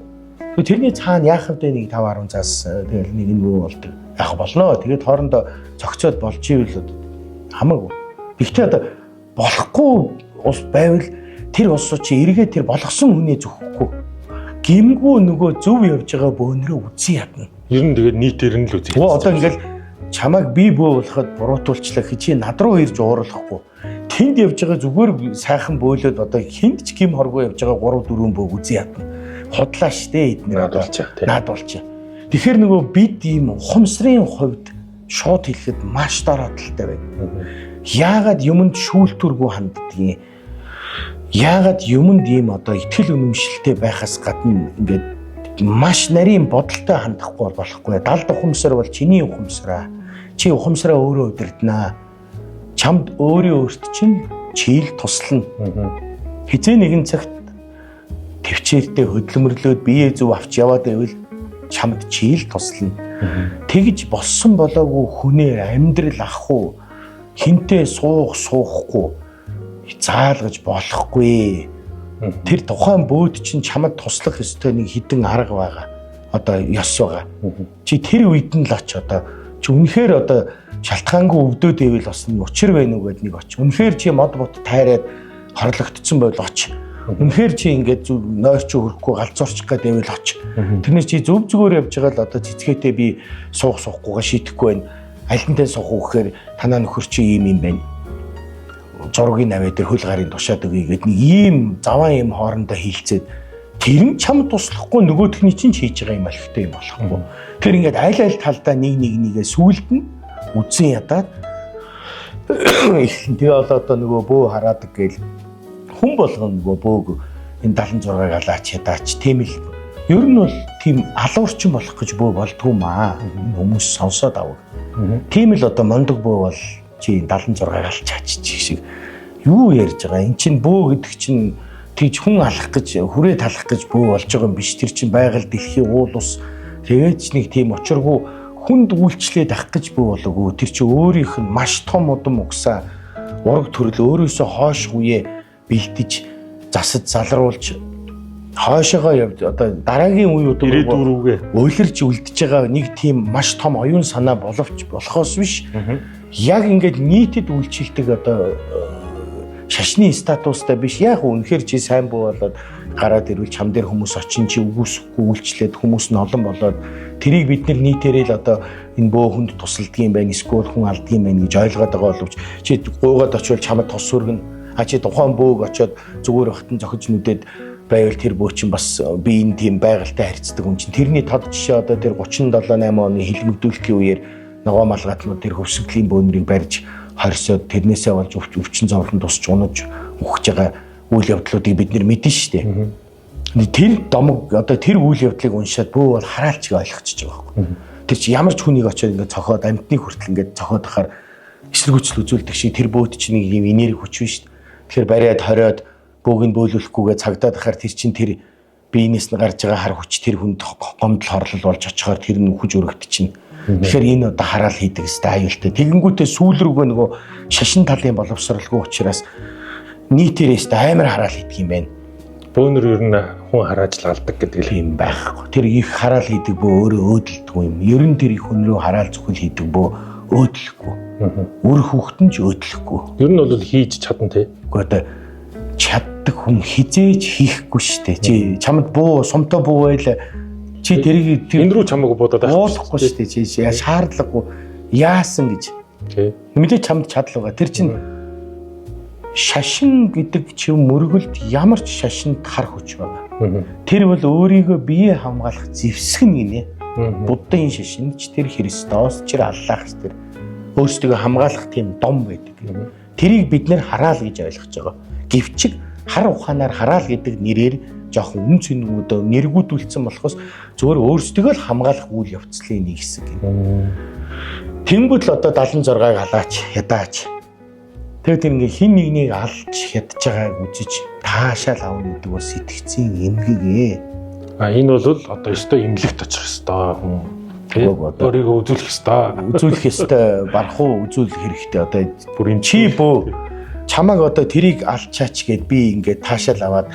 Тэрний цаана яах вэ нэг 5-10 цаас тэгэл нэг нь юу болдог. Яг болно. Тэгээд хоорондоо зохицоод болж ивэл хамаагүй. Гэхдээ одоо болохгүй ус байвал тэр ус чи эргээ тэр болгосон хүнээ зөвхөхгүй. Гимгүү нөгөө зөв явж байгаа бөөнрөө үзье ядна. Ер нь тэгээд нийтээр нь л үзье. Одоо ингээл чамайг би бөө болоход буруутуулчлаа чи над руу ирж уурлахгүй. Тэнд явж байгаа зүгээр сайхан бөөлөд одоо хинд ч гим хоргоо явж байгаа 3-4 бөөг үзье ядна. Худлаа штэ эднэр одоо наад болчих. Тэгэхээр нөгөө бид ийм ухамсарын хувьд шууд хэлэхэд маш дарааталтай байна. Яагаад юмд шүүлтүргүй ханддгийг яагаад юмд ийм одоо итгэл үнэмшилтэй байхаас гадна ингээд маш нарийн бодолтой хандахгүй болохгүй. Далд ухамсар бол чиний ухамсараа. Чи ухамсараа өөрөө удирднаа. Чамд өөрт чинь чийл туслана. Хизээ нэгэн цагт төвчээртэй хөдөлмөрлөөд бие зүв авч яваад байвал чамд чийл туслана. Тэгж болсон болоогүй хүнээр амьдрал ах уу хинтээ суухгүй заалгаж болохгүй. Тэр тухайн бөөд чинь чамд туслах ёстой нэг хідэн арга байгаа. Одоо ёс байгаа. Чи тэр үед нь л оч одоо чи үнэхээр одоо шалтгаангүй өвдөд ивэл бас нэг учир байна уу гэд нэг оч. Үнэхээр чи мод бот тайраад хорлогдсон байл оч. Үнэхээр чи ингээд зүг нойрч өрөхгүй галзуурчих гэдэг байл оч. Тэрнээс чи зөв зүгээр явж байгаа л одоо цэцгээтэй би суухгүйгээ шийдэхгүй байна. Альтантай суух гэхээр танаа нөхөр чи ийм байна. Зургийн наваа дээр хөл гарын тушаад өгье гэдэг нэг ийм заван ийм хоорондоо хилцээд тэр нь чамд туслахгүй нөгөөдхний чинь хийж байгаа юм алхтай юм болохгүй. Тэр ингээд айл талдаа нэгээ сүулдэн үзэн ядаад тэгээ одоо нөгөө бөө хараадаг гээл хүн болгоно нөгөө бөөг энэ 76-ыг алаач ядаач тийм л ер нь бол тийм алуурчин болох гэж бөө болдгоо маа хүмүүс сонсоод авах. Тийм л одоо мондог бөө бол чи 76-аар алчаач шиг юу ярьж байгаа. Эн чинь бөө гэдэг чинь тийж хүн алах гэж хүрээ талах гэж бөө болж байгаа юм биш. Тэр чинь байгаль дэлхийн уул ус тэгээд ч нэг тийм очиргүй хүнд үйлчлээд ах гэж бөө болоогүй. Тэр чинь өөрийнх нь маш том удам угсаа ураг төрөл өөрөөсөө хойш үе бэлдэж засаж залруулж хойшоогоо явж одоо дараагийн үеүүд ирээдүрүүгээ уйларч үлдэж байгаа нэг тийм маш том оюун санаа боловч болохоос биш. Яг ингээд нийтэд үйлчлдэг одоо шашны статустай биш. Яг үнэхээр чи сайн буу болоод гараад ирвэл чам дээр хүмүүс очин чи үгүйсэхгүй үйлчлээд хүмүүс нь олон болоод тэрийг бид нар нийтээрээ л одоо энэ бөө хүнд тусалдгийн байна, эсвэл хүн алдгийн байна гэж ойлгоод байгаа боловч чи гуугаад очивол чамд тус сүргэн. А чи тухайн бөөг очиод зүгээр бахтан зохиж нүдэд байвал тэр бөө чинь бас би энэ тийм байгальтай харьцдаг хүн чинь. Тэрний тод жишээ одоо тэр 37-8 оны хилмигдүүлэхийн үеэр ногоо малгатнууд тэр хөвсгөлийн бөөнрийг барьж хорсоод тэрнээсээ болж өвчин зовлон тусч унаж өгч байгаа үйл явдлуудыг бид нар мэднэ шүү дээ. Тэр домог одоо тэр үйл явдлыг уншаад бөө бол хараалч ойлгочихж байгаа байхгүй. Тэр чи ямар ч хүнийг очиод ингээд цохоод амьтны хүртэл ингээд цохоод ахаар эсэргүүцэл үзүүлдэг шиг тэр бөөд чинь нэг юм энерги хүч биш шүү дээ. Тэгэхээр бариад хориод бөөгийг бөөлүүлэхгүйгээ цагдаад ахаар тэр чинь тэр биенээс нь гарч байгаа хар хүч тэр хүнд гомдол хорлол болж очихоор тэр нь хүж өргөд чинь. Тэгэхээр энэ одоо хараал хийдэг сте аюултай. Тэгэнгүүтээ сүүл рүүгээ нөгөө шашин талын боловсралгүй учраас нийтээрээс амар хараал хийдэг юм байна. Бөөнөр ер нь хүн хараажлагалдаг гэдэг л юм байхгүй. Тэр их хараал хийдэг бөө өөрөө өөдөлдөг юм. Ер нь тэр их хүн рүү хараал зүхэл хийдэг бөө өөдлөхгүй. Үр хүүхдэн ч өөдлөхгүй. Ер нь бол хийж чадна тий. Уу одоо чаддаг хүн хизээж хийхгүй штэ. Чи чамд буу сумтай буу байл чи тэрийг энэ рүү чамаагүй бодоод уулахгүй штэ. Чи шаардлагагүй яасан гэж. Тий. Мэдээ чамд чадал байгаа. Тэр чин шашин гэдэг чинь мөргөлд ямар ч шашинд хар хүч байгаа. Тэр бол өөрийгөө бие хамгаалах зэвсэг нь гинэ. Буддын шашин ч тэр Христос ч Аллах ч тэр өөрсдөө хамгаалах тийм дом байдаг. Тэрийг бид нэр хараал гэж ойлгож байгаа. Гэвчиг хар ухаанаар хараал гэдэг нэрээр жоохон үн цэнүүд нэргүүдүүлсэн болохоос зөвөр өөрсдөө л хамгаалах үйл явцлын нэг хэсэг юм. Тэнгүүд л одоо 76-ыг халаач, ядаач. Тэгээд тэр ингээ хин нэгнийг алж ядж байгааг үзэж таашаал авна гэдэг бас сэтгцийн эмгэгээ. Энэ бол одоо өстой имлэгт очих ёстой хүн. Өөрийгөө үзүүлэх ёстой. Үзүүлэх ёстой, барах уу, үзүүлэх хэрэгтэй. Одоо бүр энэ чи бөө чамаг одоо тэрийг алчаач гэд би ингээ таашаал аваад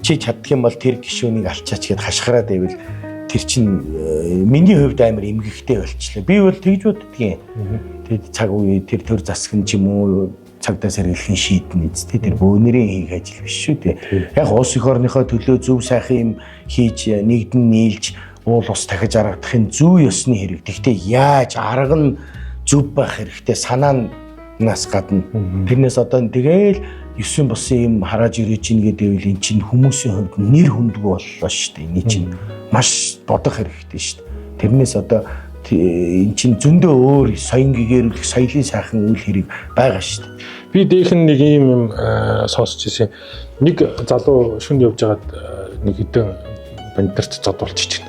чи чаддаг юм бол тэр гишүүнийг алчаач гэд хашгираад байвал тэр чин миний хувьд амар эмгэгтэй болчихлоо. Би бол тэгж боддгийн. Тэгэд цаг үе тэр төр засгэн ч юм уу цагдаа сэргийлэх шийдэн эцтэй тэр бөөнөрийн хийх ажил биш шүү дээ. Яг улс их орныхоо төлөө зөв сайхан юм хийж нэгдэн нийлж уул ус дахиж аргадахын зүй ёсны хэрэг. Гэхдээ яаж арга нь зөв байх хэрэгтэй санаа нас гадна. Тэрнээс одоо тэгээл 9 босын юм харааж ирэж ийн гэдэг үйл эн чинь хүмүүсийн хувьд нэр хүндгүй боллоо шүү дээ. Эний чинь маш бодох хэрэгтэй шүү дээ. Тэрнээс одоо эн чинь зөндөө өөр соён гэгэрүүлэх соёлын сайхан үйл хэрэг байгаа шүү дээ. Би дээхэн нэг юм сонсч ирсэн. Нэг залуу шүнд явж байгаад нэг хэдэн бандерт зодуулчих чинь.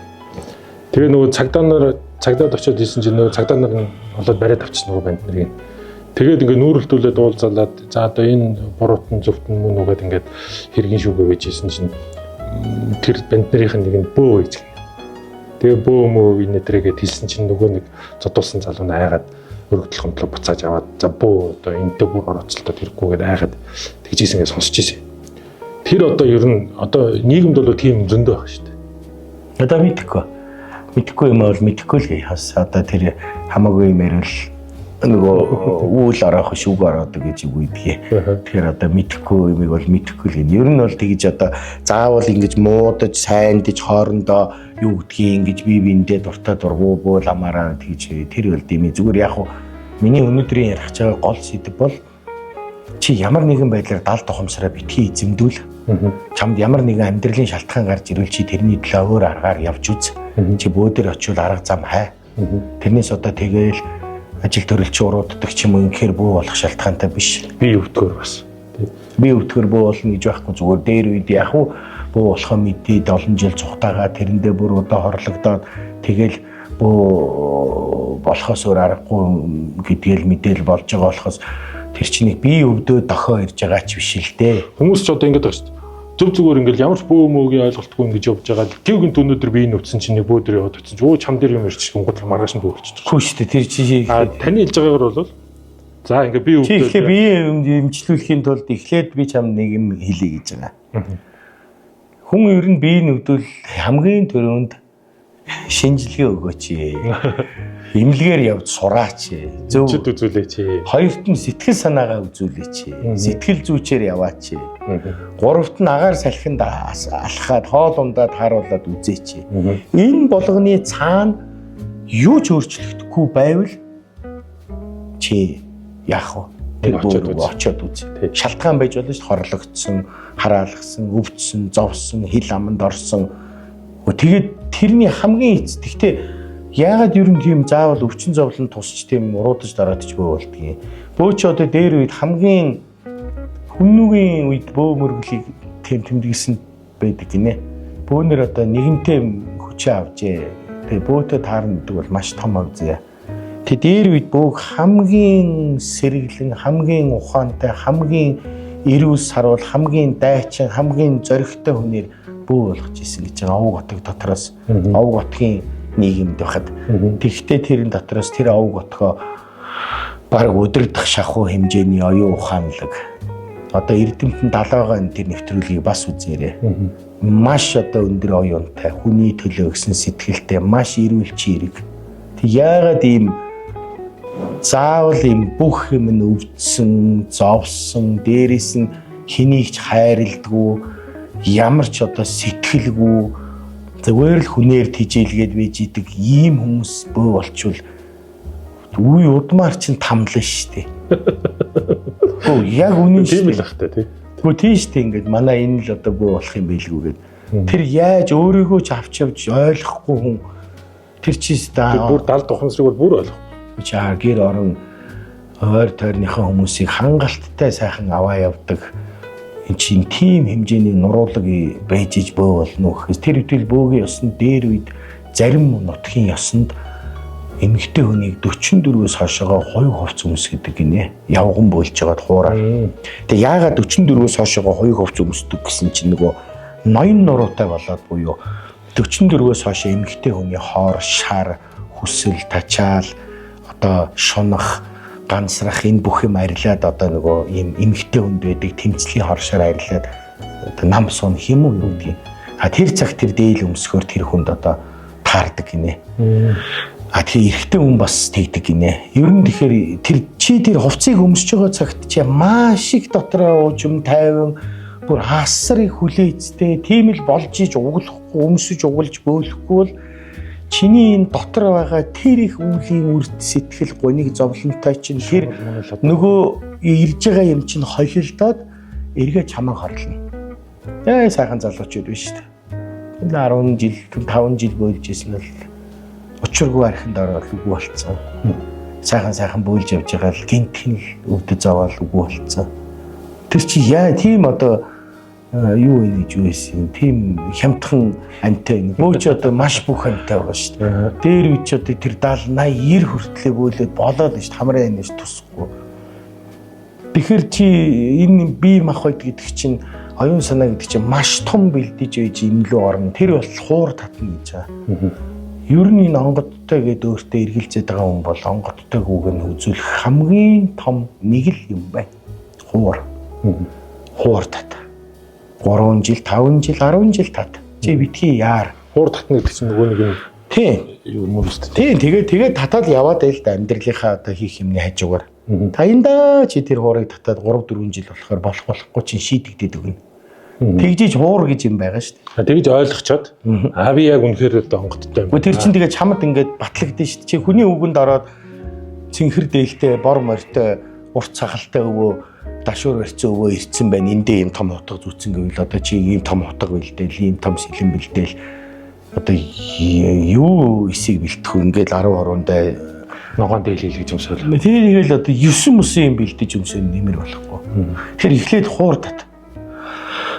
Тэгээ нөгөө цагдаад очиод хэлсэн чинь нөгөө цагдаа нар нь болоод бариад авчихсан нөгөө банд нарыг. Тэгээд ингээ нүүрэлтүүлээд уулзалаад за одоо энэ буруутан зөвтөн мөн үгээд ингээд хэргийн шүүгээ байж исэн чинь тэр банд нарын нэг нь бөө гэж. Тэгээ бөө мөө энэ төрөйгээд хэлсэн чинь нөгөө нэг зодуулсан залуу нь айгаад өргөдөл гомдлоо буцааж аваад за бөө одоо энэтэй бүр орооцолтод хэрэггүйгээд айгаад тэгж ийсэн гэж сонсч ийсэн. Тэр одоо ер нь одоо нийгэмд бол тийм зөндөө байх шүү дээ. Одоо мэдхгүй юм бол мэдхгүй л хас одоо тэр хамаагүй юм ярил нөгөө үйл ороох шүүг ороод гэж үгүйдгээ. Тэгэхээр одоо мэдхгүй юмыг бол мэдхгүй л гин. Ер нь бол тэгж одоо заавал ингэж муудаж сайндж хоорондоо юу гэдгийг ингэж бие биендээ дуртай дургуу бөөл амаараа тэгж тэр бол дими зүгээр яг миний өнөөдрийн ярих байгаа гол сэдэв бол чи ямар нэгэн байдлаар далд ухамсараа битгий эзэмдүүл. Чамд ямар нэгэн амьдралын шалтгаан гарч ирвэл чи тэрний төлөө өөр аргаар явж үз. Чи бөөдөр очивол арга зам хай. Тэрнээс одоо тэгээл ажил төрөлч урууддаг ч юм уу инхээр бөө болох шалтгаантай биш. Би өвдгөр бас. Би өвдгөр бөө болно гэж байхгүй зүгээр дээр үед яг уу бөө болохоо мэдээд олон жил цухтагаа тэрэндээ бүр удаа хорлогдоод тэгэл бөө болохоос өөр аргагүй гэдгээл мэдээл болж байгаа болохоос тэр чинь бие өвдөө дохоо ирж байгаа ч биш л дээ. Хүмүүс ч одоо ингэж байгаа шүү дээ. Зөв зүгээр ингээл ямар ч бөө мөөгийн ойлголтгүй ингэж явж байгаа л гівгэнт өнөөдөр бие нөвцөн чинь нэг бөөдөр яваад утсан чи өө чам дээр юм ирчих гонгод маргааш нь бөөрч. Хөө шүү дээ. Тэр чинь таны хэлж байгаагаар бол за ингээ би өвдөө. Тэгэхээр бие эмчлүүлэхийн тулд эхлээд би чам нэг юм хэлье гэж байгаа. Хүн ер нь бие нөвдөл хамгийн түрүүнд шинжилгээ өгөөч. Имлэгээр явж сураач. Зөв үзүүлээч. Хоёрт нь сэтгэл санаагаа үзүүлээч. Сэтгэл зүйчээр яваач. Гуравт нь агаар салхинд алхаад хоол ундаад харуулад үзээч. Энэ болгоны цаана юу ч өөрчлөгдөхгүй байвал чи яах вэ? Тэр очиод үз. Шалтгаан байж болно шүү дээ. Хорлогдсон, хараалгсан, өвдсөн, зовсон, хил аманд орсон. Тэгээд тэрний хамгийн эцэст гэхдээ яагаад ер нь тийм заавал өвчин зовлон тусч тийм уруудаж дараадч бөө болдгийг. Бөө ч одоо дээр үед хамгийн хүннүүгийн үед бөө мөргөлийг тийм тэмдэглэсэн байдаг гинэ. Бөөнөр одоо нэгэнтээ хүчээ авчээ. Тэгээ бөөтэй таарна гэдэг бол маш том авзээ. Тэгээ дээр үед бөөг хамгийн сэргэлэн, хамгийн ухаантай, хамгийн эрүүл сарвал, хамгийн дайчин, хамгийн зоригтой хүнээр бөө болгож исэн гэж байгаа. Овг отог дотроос овг отгийн нийгэмд байхад тэгтээ тэрэн дотроос тэр овг отгоо баг өдөрдох шахуу хэмжээний оюун ухаанлаг одоо эрдэмтэн далайгаа тэр нэвтрүүлгийг бас үзээрэй. Маш одоо өндөр оюунтай хүний төлөө гэсэн сэтгэлтэй маш эрүүл чирэг. Тэг яагаад ийм заавал ийм бүх юм нь өвдсөн, зовсон, дээрээс нь хэнийг ч хайрладгүй ямар ч одоо сэтгэлгүй зүгээр л хүнээр тижээлгээд байж идэг ийм хүмүүс бөө болчвол үе удмаар чинь тамлан штэ. Оо яг үнэн шүү. Тийм л ахтай тий. Тэгвэл тийм штэ ингээд манай энэ л одоо бөө болох юм байлгүйгээд тэр яаж өөрийгөө ч авч явж ойлгохгүй хүн тэр чийс даа бүр 70 тухамсрыг бол бүр ойлгохгүй. Чаа гэр орон ойр тойрныхаа хүмүүсийг хангалттай сайхан аваа явдаг. Энд чинь тийм хэмжээний нуруулаг байж иж бөө болно гэхээс тэр үтэл бөөгийн ёсонд дээр үед зарим нутгийн ёсонд эмэгтэй хүнийг 44-өөс хойшоогоо хоёр хувц өмсгдөг гинэ. Явган бөөлж байгаад хуураар. Тэгээ яагаад 44-өөс хойшоогоо хоёр хувц өмсдөг гэсэн чинь нөгөө ноён нуруутай болоод буюу 44-өөс хойш эмэгтэй хүний хоор, шар, хүсэл, тачаал одоо шунах ганцрах энэ бүх юм арилаад одоо нөгөө ийм эмгтэй хүнд байдаг тэмцлийн хоршоор арилаад одоо нам суун хэм үү юу гэдгийг. Тэр цаг тэр дээл өмсгөр тэр хүнд одоо таардаг гинэ. Тэр эрэгтэй хүн бас тэгдэг гинэ. Ер нь тэгэхээр тэр хувцсыг өмсөж байгаа цагт чи маш их дотроо уужим тайван бүр хасрыг хүлээцтэй тийм л болж иж углахгүй өмсөж угалж бөөлөхгүй бол чиний энэ дотор байгаа тэр их үеийн үрд сэтгэл гоник зовлонтой чинь тэр нөгөө ирж байгаа юм чинь холилдоод эргээ чамаа хорлно. Сайхан залуучууд биш үү? 10 жил, 5 жил бөөлж ирсэн л учиргүй архинд ороод үгүй болцсон. Сайхан бөөлж явж байгаа л гинтхэн л өвдөж заваал үгүй болцсон. Тэр чи яа тийм одоо юу вэ гэж юусэн тийм хямдхан антай бөөч одоо маш бүх антай байгаа шүү дээ. Дээр үуч одоо тэр 70 80 90 хүртлээ бөөлөд болоод шүү дээ. Хамраа инеж тусахгүй. Тэгэхээр чи энэ бие махбод гэдэг чинь оюун санаа гэдэг чинь маш том бэлдэж байж имлүү орно. Тэр бол хуур татна гэж байгаа. Ер нь энэ онгодтой гэдэг өөртөө эргэлзээд байгаа хүн бол онгодтой гүг нь үзүүлэх хамгийн том нэг л юм байна. Хуур тат. 3 жил, 5 жил, 10 жил тат. Чи битгий яар. Хуур татна гэдэг чинь нөгөө нэг юм. Тийм. Юм уу шүү дээ. Тийм. Тэгээд татаад яваад байл да амьдралынхаа одоо хийх юмны хажуугаар. Таяндаа чи тэр хуурыг татаад 3 4 жил болохоор болохгүй чинь шийдэгдээд өгнө. Тэгжиж хуур гэж юм байгаа шүү дээ. Тэгж ойлгочоод би яг үнэхээр одоо онгодтой юм. Тэр чинь тэгээ чамд ингээд батлагдсан шүү дээ. Чи хүний үгэнд ороод цэнхэр дээлтэй, бор морьтой, урт цахалтай өвөө дашуур барьцсан өвөө ирцэн байна. Эндээ ийм том утга зүүцэн гэвэл одоо чи ийм том утга бэлдээл, ийм том сэлэн бэлдээл одоо юу эсийг бэлтэх вэ? Ингээд 10 оруундаа ногоон дээл хийж өмсөөл. Тэргээл одоо 9 мөсөн юм бэлдэж өмсөө нэмэр болохгүй. Тэгэхээр эхлээд хуур тат.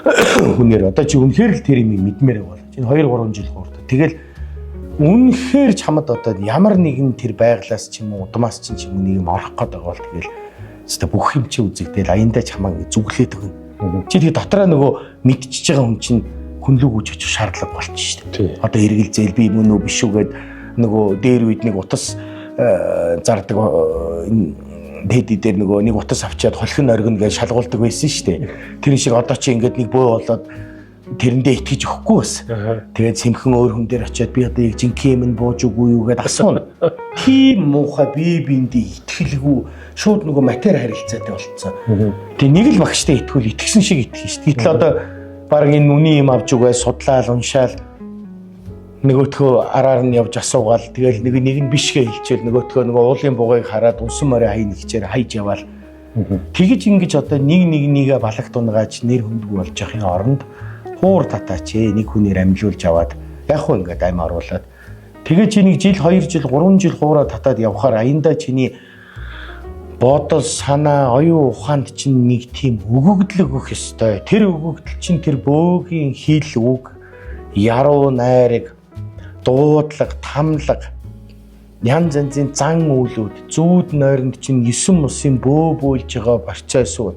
Хүнээр одоо чи үнэхээр л тэр юм мэдмээр байгаа. Чи 2 3 жил хууртаа. Тэгэл үнэхээр чамд одоо ямар нэгэн тэр байглаас ч юм уу удмаас ч юм уу нэг юм орох гээд байгаа бол тэгэл өстө бүх юм чи үзэгдэл аяндаа чамаа зүглээд өгнө. Чи тэгээ дотроо нөгөө мэдчихэж байгаа хүн чинь хүнлүүг үжиж шаардлага болчих шүү дээ. Одоо эргэл зээл би мөн үү биш үгээд нөгөө дээр үед нэг утас зардаг дэд дээр нөгөө нэг утас авчиад холхин оргино гэж шалгуулдаг байсан шүү дээ. Тэр шиг одоо чи ингээд нэг бөө болоод тэрэндээ итгэж өгөхгүй бас. Тэгээд сэмхэн өөр хүн дээр очиад би одоо яг жинхэнэ юм бууж үгүй юу гэдээ асууна. Тийм муухай бие биендээ итгэлгүй шууд нөгөө матер харилцаатай болцсон. Тэгээ нэг л багштай итгүүл итгэсэн шиг итгэн шүү дээ. Гэтэл одоо баг энэ үний юм авч үгээ судлаал уншаал нөгөөтгөө араар нь явж асуугаал тэгэл нэг нь бишгээ хэлчихэл нөгөөтгөө нөгөө уулын бугыг хараад унсан морой хай нэгчээр хайж яваал. Тэгэж ингэж одоо нэгээ балагт унгааж нэр хүндгүй болж явахын оронд хуур татаач нэг хүнээр амжуулж аваад яг хөө ингээд ам оруулаад тэгээ чи нэг жил 2 жил 3 жил хуураа татаад явхаар аяндаа чиний бодол санаа оюун ухаанд чинь нэг тийм өгөгдлөг өгөх ёстой. Тэр өгөгдөл чинь тэр бөөгийн хил үг яруу найраг дуудлага тамлага янз янзын зан үйлүүд зүүд нойронд чинь 9 мосын бөө бөөлж байгаа барцаасууд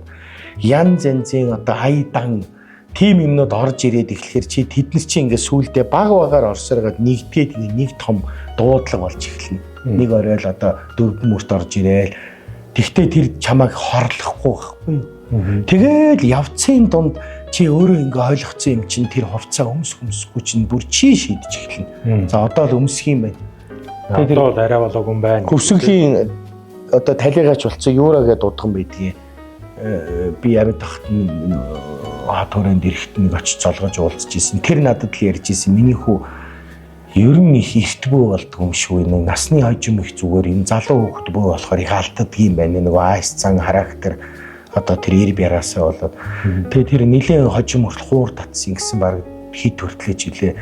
янз янзын одоо хайдан тим юмнууд орж ирээд эхлэхээр чи тэднэр чи ингээд сүулдэ баг багаар орсоргаад нэгдгээд нэг том дуудлага болж эхэлнэ. Нэг орой л одоо 4 мөрт орж ирээл. Тэгтээ тэр чамайг хорлохгүй байхгүй юу? Тэгэл явцын дунд чи өөрөө ингээ ойлгоцсон юм чинь тэр хувцаа өмсөхгүй чинь бүр чи шийдэж эхэлнэ. За одоо л өмсөх юм байна. Тэгээд бол арай болоогүй юм байна. Хөвсгөлийн одоо талигаач болцсон юураа гэдэг дуудхан байдгийг би амьд тахт хатууранд эрэхт нэг очиж цолгож уулзж ирсэн. Тэр надад л ярьж ирсэн. Миний хүү ер нь их эртбөө болдго юм шүү. Нэг насны хожим их зүгээр юм залуу хөвгт бөө болохоор их алддаг юм байна. Нөгөө айс цан характер одоо тэр эр бяраасаа болоод тэгээ тэр нэлээд хожим хүртэл хуур татсан гэсэн баг хит хүртлэж илээ.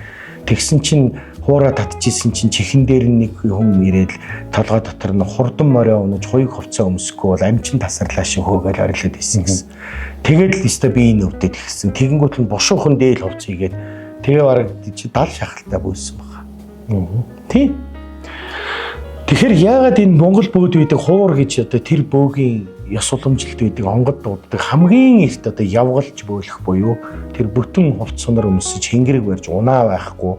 Тэгсэн чинь хуураа татчихсэн чинь чихэн дээр нэг хүн ирээд толгой дотор нь хурдан морой унаж хоёуг хувцас өмсөхгүй бол амчин тасарлаа шиг хөөгөл орилоод исэн гэсэн. Тэгээд л өстө би энэ өвдөд ихсэн. Тэгэнгүүт нь бушуухан дээл хувцас хийгээд тэгээ бараг чи 70 шахалтай бөөсөн баха. Тийм. Тэгэхээр яагаад энэ Монгол бөөд байдаг хуур гэж одоо тэр бөөгийн ёс уламжилт байдаг онгод дууддаг хамгийн ихт одоо явгалж бөөлөх буюу тэр бүтэн хувцас сунар өмсөж хингэрэг барьж унаа байхгүй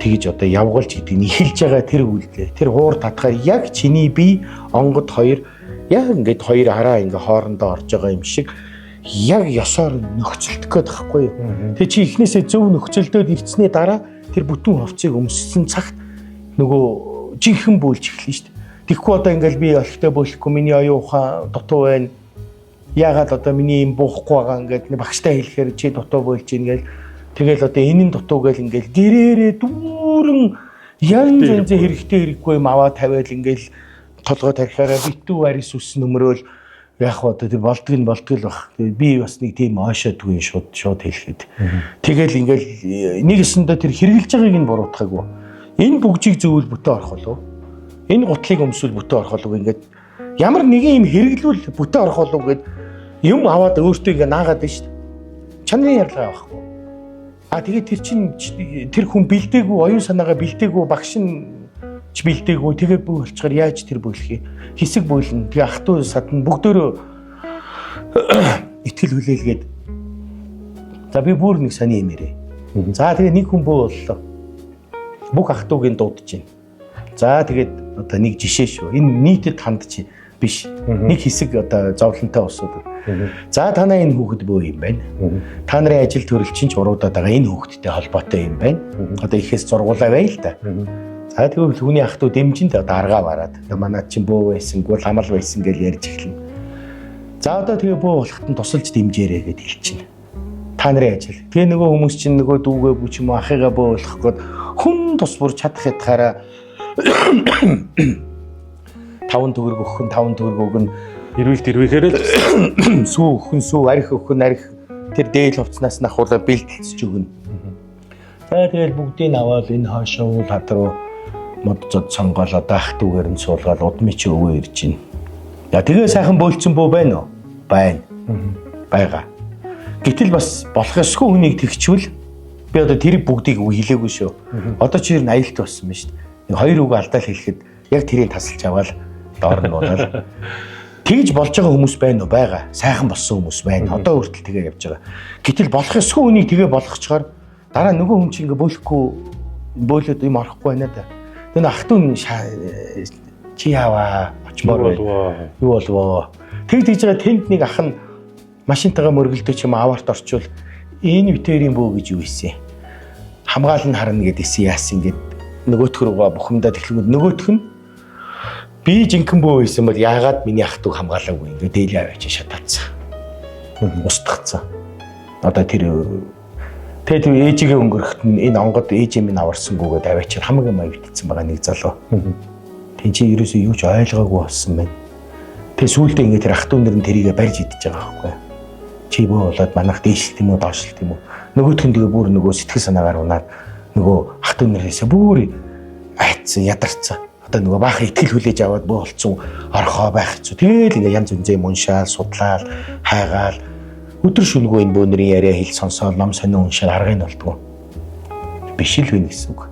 тэгэж одоо явгалж идэг ихэлж байгаа тэр үйлдэл тэр хуур татгаар яг чиний бие онгод хоёр яг ингээд хоёр хараа ингээ хоорондоо орж байгаа юм шиг яг ёсоор нөхцөлдөх гээд байхгүй юу. Тэгээ чи эхнээсээ зөв нөхцөлдөөд ирцний дараа тэр бүтэн хувцсыг өмссөн цагт нөгөө жинхэнэ бөөлж эхэлнэ шүү дээ. Тэгэхгүй одоо ингээл би олхтой бөөлөхгүй миний оюун ухаан дутуу байна. Яагаад одоо миний юм буухгүй байгаа ингээд багштай хэлэхээр чи дутуу бөөлж ийн гээл тэгэл одоо энийн дутуу гээл ингээл гэрээрээ дүүрэн янз янзын хэрэгтэй хэрэггүй юм аваа тавиал ингээл толгой тархиараа битүү арис ус нөмрөөл яг одоо тэр болдг нь баг. Би бас нэг тийм ойшоодгүй шууд хэлэхэд. Тэгэл ингээл нэг өсөндөө тэр хэрглэж байгааг нь буруутгаагүй. Энэ бүгжийг зөвүүл бүтэн орох болов. Энэ гутлыг өмсвөл бүтэн орох болов ингээд ямар нэгэн юм хэрэглүүл бүтэн орох болов гэд юм аваад өөртөө ингээ наагаад байна шүү дээ. Чанарын ярилгаа байхгүй. Тэгээд тэр чин тэр хүн бэлдээгүй оюун санаагаа бэлдээгүй багш нь ч бэлдээгүй тэгээ бүү болчихоор яаж тэр бөөлөх юм? Хэсэг бөөлнө. Тэгээ ах トゥ садна бүгдөө итгэл хүлээлгээд за би бүр нэг сони юм ярэ. За тэгээ нэг хүн бөө боллоо. Бүх ах トゥ гийн дуудаж байна. За тэгээд одоо нэг жишээ шүү. Энэ нийтэд хандчих биш. Нэг хэсэг одоо зовлонтой усууд. За танаа энэ хүүхэд бөө юм байна. Та нарын ажил төрөл чинь ч уруудаад байгаа энэ хүүхэдтэй холбоотой юм байна. Одоо ихээс зургуулаа бай л да. За тэгвэл хүний ах トゥ дэмжинд одоо аргаа бараад манад чинь бөө байсангүй ламал байсан гэж ярьж эхэлнэ. За одоо тэгээ бөө болоход нь тусалж дэмжээрэй гэж хэлчихнэ. Та нарын ажил. Тэгээ нөгөө хүмүүс чинь нөгөө дүүгээ бүч юм ахыгаа бөө болох гээд хүн тус бүр чадах ятгаараа 5 төгрөг өгөх нь 5 төгрөг өгнө. Ирвэл тэрвэхээр л сүү өгөх, сүү арих өгөх нь арих тэр дээл хувцснаас нахуулаа бэлтэлцэж өгнө. За тэгэл бүгдийг аваад энэ хаашаа уул хат руу модцод сонгоолоо даах дүүгээр нь суулгаад удмын чи өвөө ирж байна. За тэгээ сайхан бөөлцөн бөө байна уу? Байна. Бага. Гэтэл бас болох ёсгүй хүнийг тэгчвэл Би одоо тэрийг бүгдийг хэлээгүй шүү. Одоо чи ер нь аюулт болсон байна шүү дээ. Хоёр үг алдаал хэлэхэд яг тэрийг тасалж аваад доор нь болоод тэгж болж байгаа хүмүүс байна уу? Байгаа. Сайхан болсон хүмүүс байна. Одоо хүртэл тэгээ явж байгаа. Гэтэл болох ёсгүй үнийг тэгээ болгочоор дараа нөгөө хүн чинь ингээ бөөлөд юм орохгүй байна да. Тэгээ ах トゥ чи яваа очмоор байна. Юу болвоо. Тэгж байгаа тэнд нэг ах нь машинтайгаа мөргөлдөө ч юм аварт орчвол энэ битэрийн бөө гэж юу ийсэн. Хамгаалал нь харна гэдээсэн яасан гэд нөгөөх рүүгээ бухимдаад эхлэнгүүд нөгөөх нь би жинхэнэ бөө ийсэн бол яагаад миний ах トゥ хамгаалаагүй ингээ дээлээ аваач шатаацсан. Устгацсан. Одоо тэр ээжигээ өнгөрөхт нь энэ онгод ээжээ минь аварсангүйгээд аваачаар хамгийн маяг битсэн байгаа нэг залуу. Тин чи ерөөсөө юу ч ойлгоогүй болсон байна. Тэгээ сүүлдээ ингээ тэр ах トゥ нэр нь тэрийгэ барьж идэж байгаа байхгүй. Чи бөө болоод манайх дээшлт юм уу доошлт юм уу. Нөгөөх нь тэгээ бүр нөгөө сэтгэл санаагаар унаад нөгөө ах トゥ нэрээсээ бүр айцсан ядарсан. Одоо нөгөө баахан итгэл хүлээж аваад бөө болцсон орхоо байх хэцүү. Тэгээл ингээ янз янзээ уншаал, судлаал, хайгаал өдөр шөнөгүй энэ бөөнөрийн яриа хэл сонсоод ном сонио уншаад аргыг нь болтгоо. Биш л вэ гэсэн үг.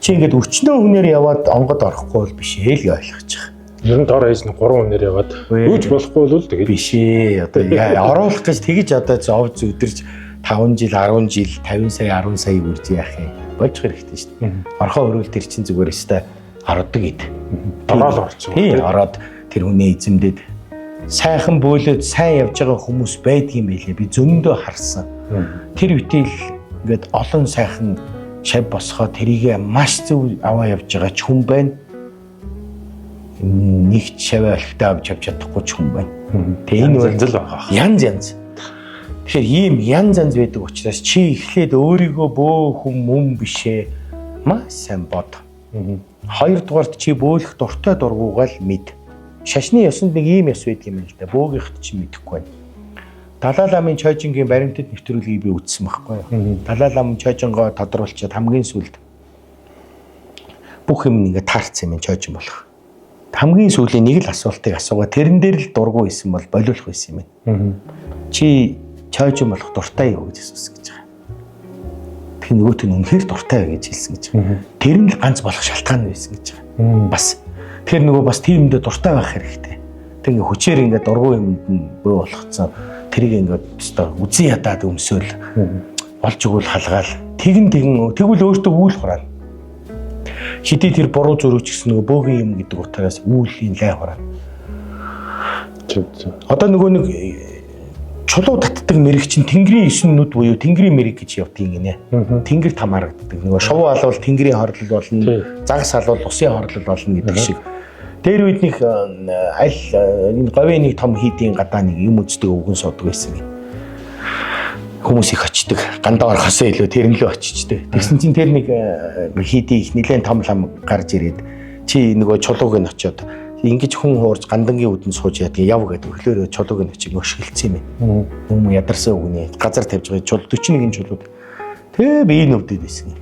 Чи ингээд өчнөө хүнээр яваад онгод орохгүй бол биш ээ л ойлгож байгаа. Ер нь дор ээж нь 3 хүнээр яваад юуч болохгүй бол тэгээд биш ээ. Одоо оруулах гэж тэгж одоо зов өдөрж 5 жил, 10 жил, 50 сая, 10 сая үрж яах юм. Болж хэрэгтэй шүү дээ. Орхоо өрөөл тэр чинь зүгээр өстэй ордог ид. дорол орчих. Тий, ороод тэр хүнээ эзэмдээд сайхан бөөлөд сайн явж байгаа хүмүүс байдгийн байлээ. Би зөндөө харсан. Тэр үтэл ингээд олон сайхан шав босгоо тэрийг маш зөв аваа явж байгаа ч хүн байна. Нэг шаваа алхтаа авч чадахгүй ч хүн байна. Тэгээ энэ янз л байгаа. Янз. Тэгэхээр ийм янз байдаг учраас чи эхлээд өөрийгөө бөө хүн мөн бишээ маш сайн бод. Хоёрдугаарт чи бөөлөх дуртай дургуугаал мэд. Шашны ёсонд нэг ийм ёс байдаг юм л да. Бөөгийнхт чи мэдэхгүй байна. Далай ламын чойжингийн баримтад нэвтрүүлгийг би үзсэн байхгүй юу? Далай лам чойжингоо тодруулчиад хамгийн сүүлд бүх юм ингээ таарсан юм чойжин болох. Хамгийн сүүлийн нэг л асуултыг асуугаа тэрэн дээр л дургу исэн бол болиулах байсан юм. Чи чойжин болох дуртай юу гэж асуусан гэж байгаа. Тэр нөгөөт нь үнэхээр дуртай гэж хэлсэн гэж байгаа. Тэр нь л ганц болох шалтгаан байсан гэж байгаа. Бас тэр нөгөө бас тиймдээ дуртай байх хэрэгтэй. Тэг ингээ хүчээр ингээ дургу юмд нь бөө болгоцсон. Тэрийг ингээ өстой үзэн ядаад өмсөөл болж өгвөл халгаал. Тэгвэл өөртөө үйл хураана. Хэдий тэр буруу зөрүүч гэсэн нөгөө бөөгийн юм гэдэг утгаараас үүлийн лай хураана. Одоо нөгөө нэг чулуу татдаг мэрэг чинь тэнгэрийн 9 нүд буюу тэнгэрийн мэрэг гэж явдгийг гинэ. Тэнгэрт хамаардаг. Нөгөө шувуу алвал тэнгэрийн хорлол болно, загас алвал усын хорлол болно гэдэг шиг. Тэр үед нэг аль энэ говийн нэг том хийдийн гадаа нэг юм үздэг өвгөн суудаг байсан юм. Хүмүүс их очдөг. Гандаа орохосоо илүү тэр нь л очижтэй. Тэгсэн чинь тэр нэг хийдийн их нэлээд том лам гарч ирээд чи нөгөө чулууг нь очиод ингэж хүн хуурж гандангийн үдэнд сууж яадаг яв гэдэг өглөөрөө чулууг нь очиж өшгөлцсөн юм. Хүмүүс ядарсан үгний газар тавьж байгаа чул 41 чулууд. Тэ би энэ өвдөд байсан юм.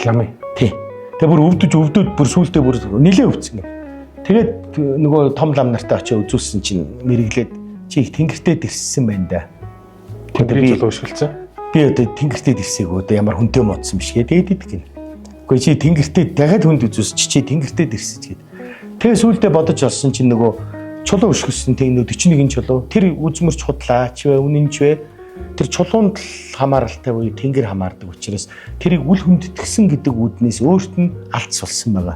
Ламын. Тий. Тэ бүр өвдөд бүр сүултээ бүр нилээ өвцсөн юм. Тэгээд нөгөө том лам нартай очиж үзүүлсэн чинь мэрэглээд чи их тэнгэртэй дэрссэн байна да. Тэнгэрийн чулуу өшгөлцсөн. Би одоо тэнгэртэй дэрсээгөө одоо ямар хүнтэй модсон биш гэдэг идэг гин. Гэхдээ чи тэнгэртэй дахиад хүнд үзүүлж чи тэнгэртэй дэрсэж гээд. Тэгээ сүултээ бодож олсон чинь нөгөө чулуу өшгөлсөн тэг 41 чулуу тэр үзмэрч худлаач вэ үнэнч вэ тэр чулуунд хамааралтай буюу тэнгэр хамаардаг учраас тэрийг үл хүндэтгсэн гэдэг үднээс өөрт нь алдс болсон байгаа.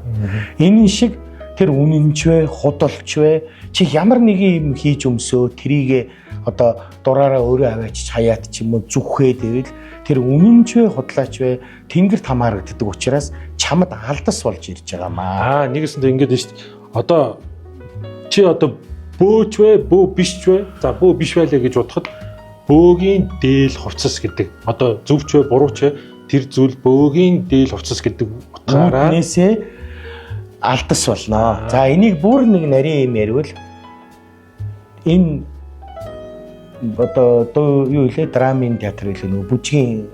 Энэ шиг тэр үнэнч вэ худалч вэ чи ямар нэг юм хийж өмсөө тэрийг одоо дураараа өөрөө аваач хаяат ч юм уу зүхээд ивэл тэр үнэнч вэ худлаач вэ тэнгэрт хамаарагддаг учраас чамд алдас болж ирж байгаамаа. Нэгэсэндээ ингэж байна шүү дээ. Одоо чи одоо бөөч вэ бөө биш ч вэ? За бөө биш байлаа гэж бодоход бөөгийн дээл хувцас гэдэг. Одоо зөвч вэ бурууч вэ? Тэр зүйл бөөгийн дээл хувцас гэдэг утгаараа нээсээ алдас болно. За энийг бүр нэг нарийн юм ярил энэ одоо юу илээ драмын театр илээ нөгөө бүжгийн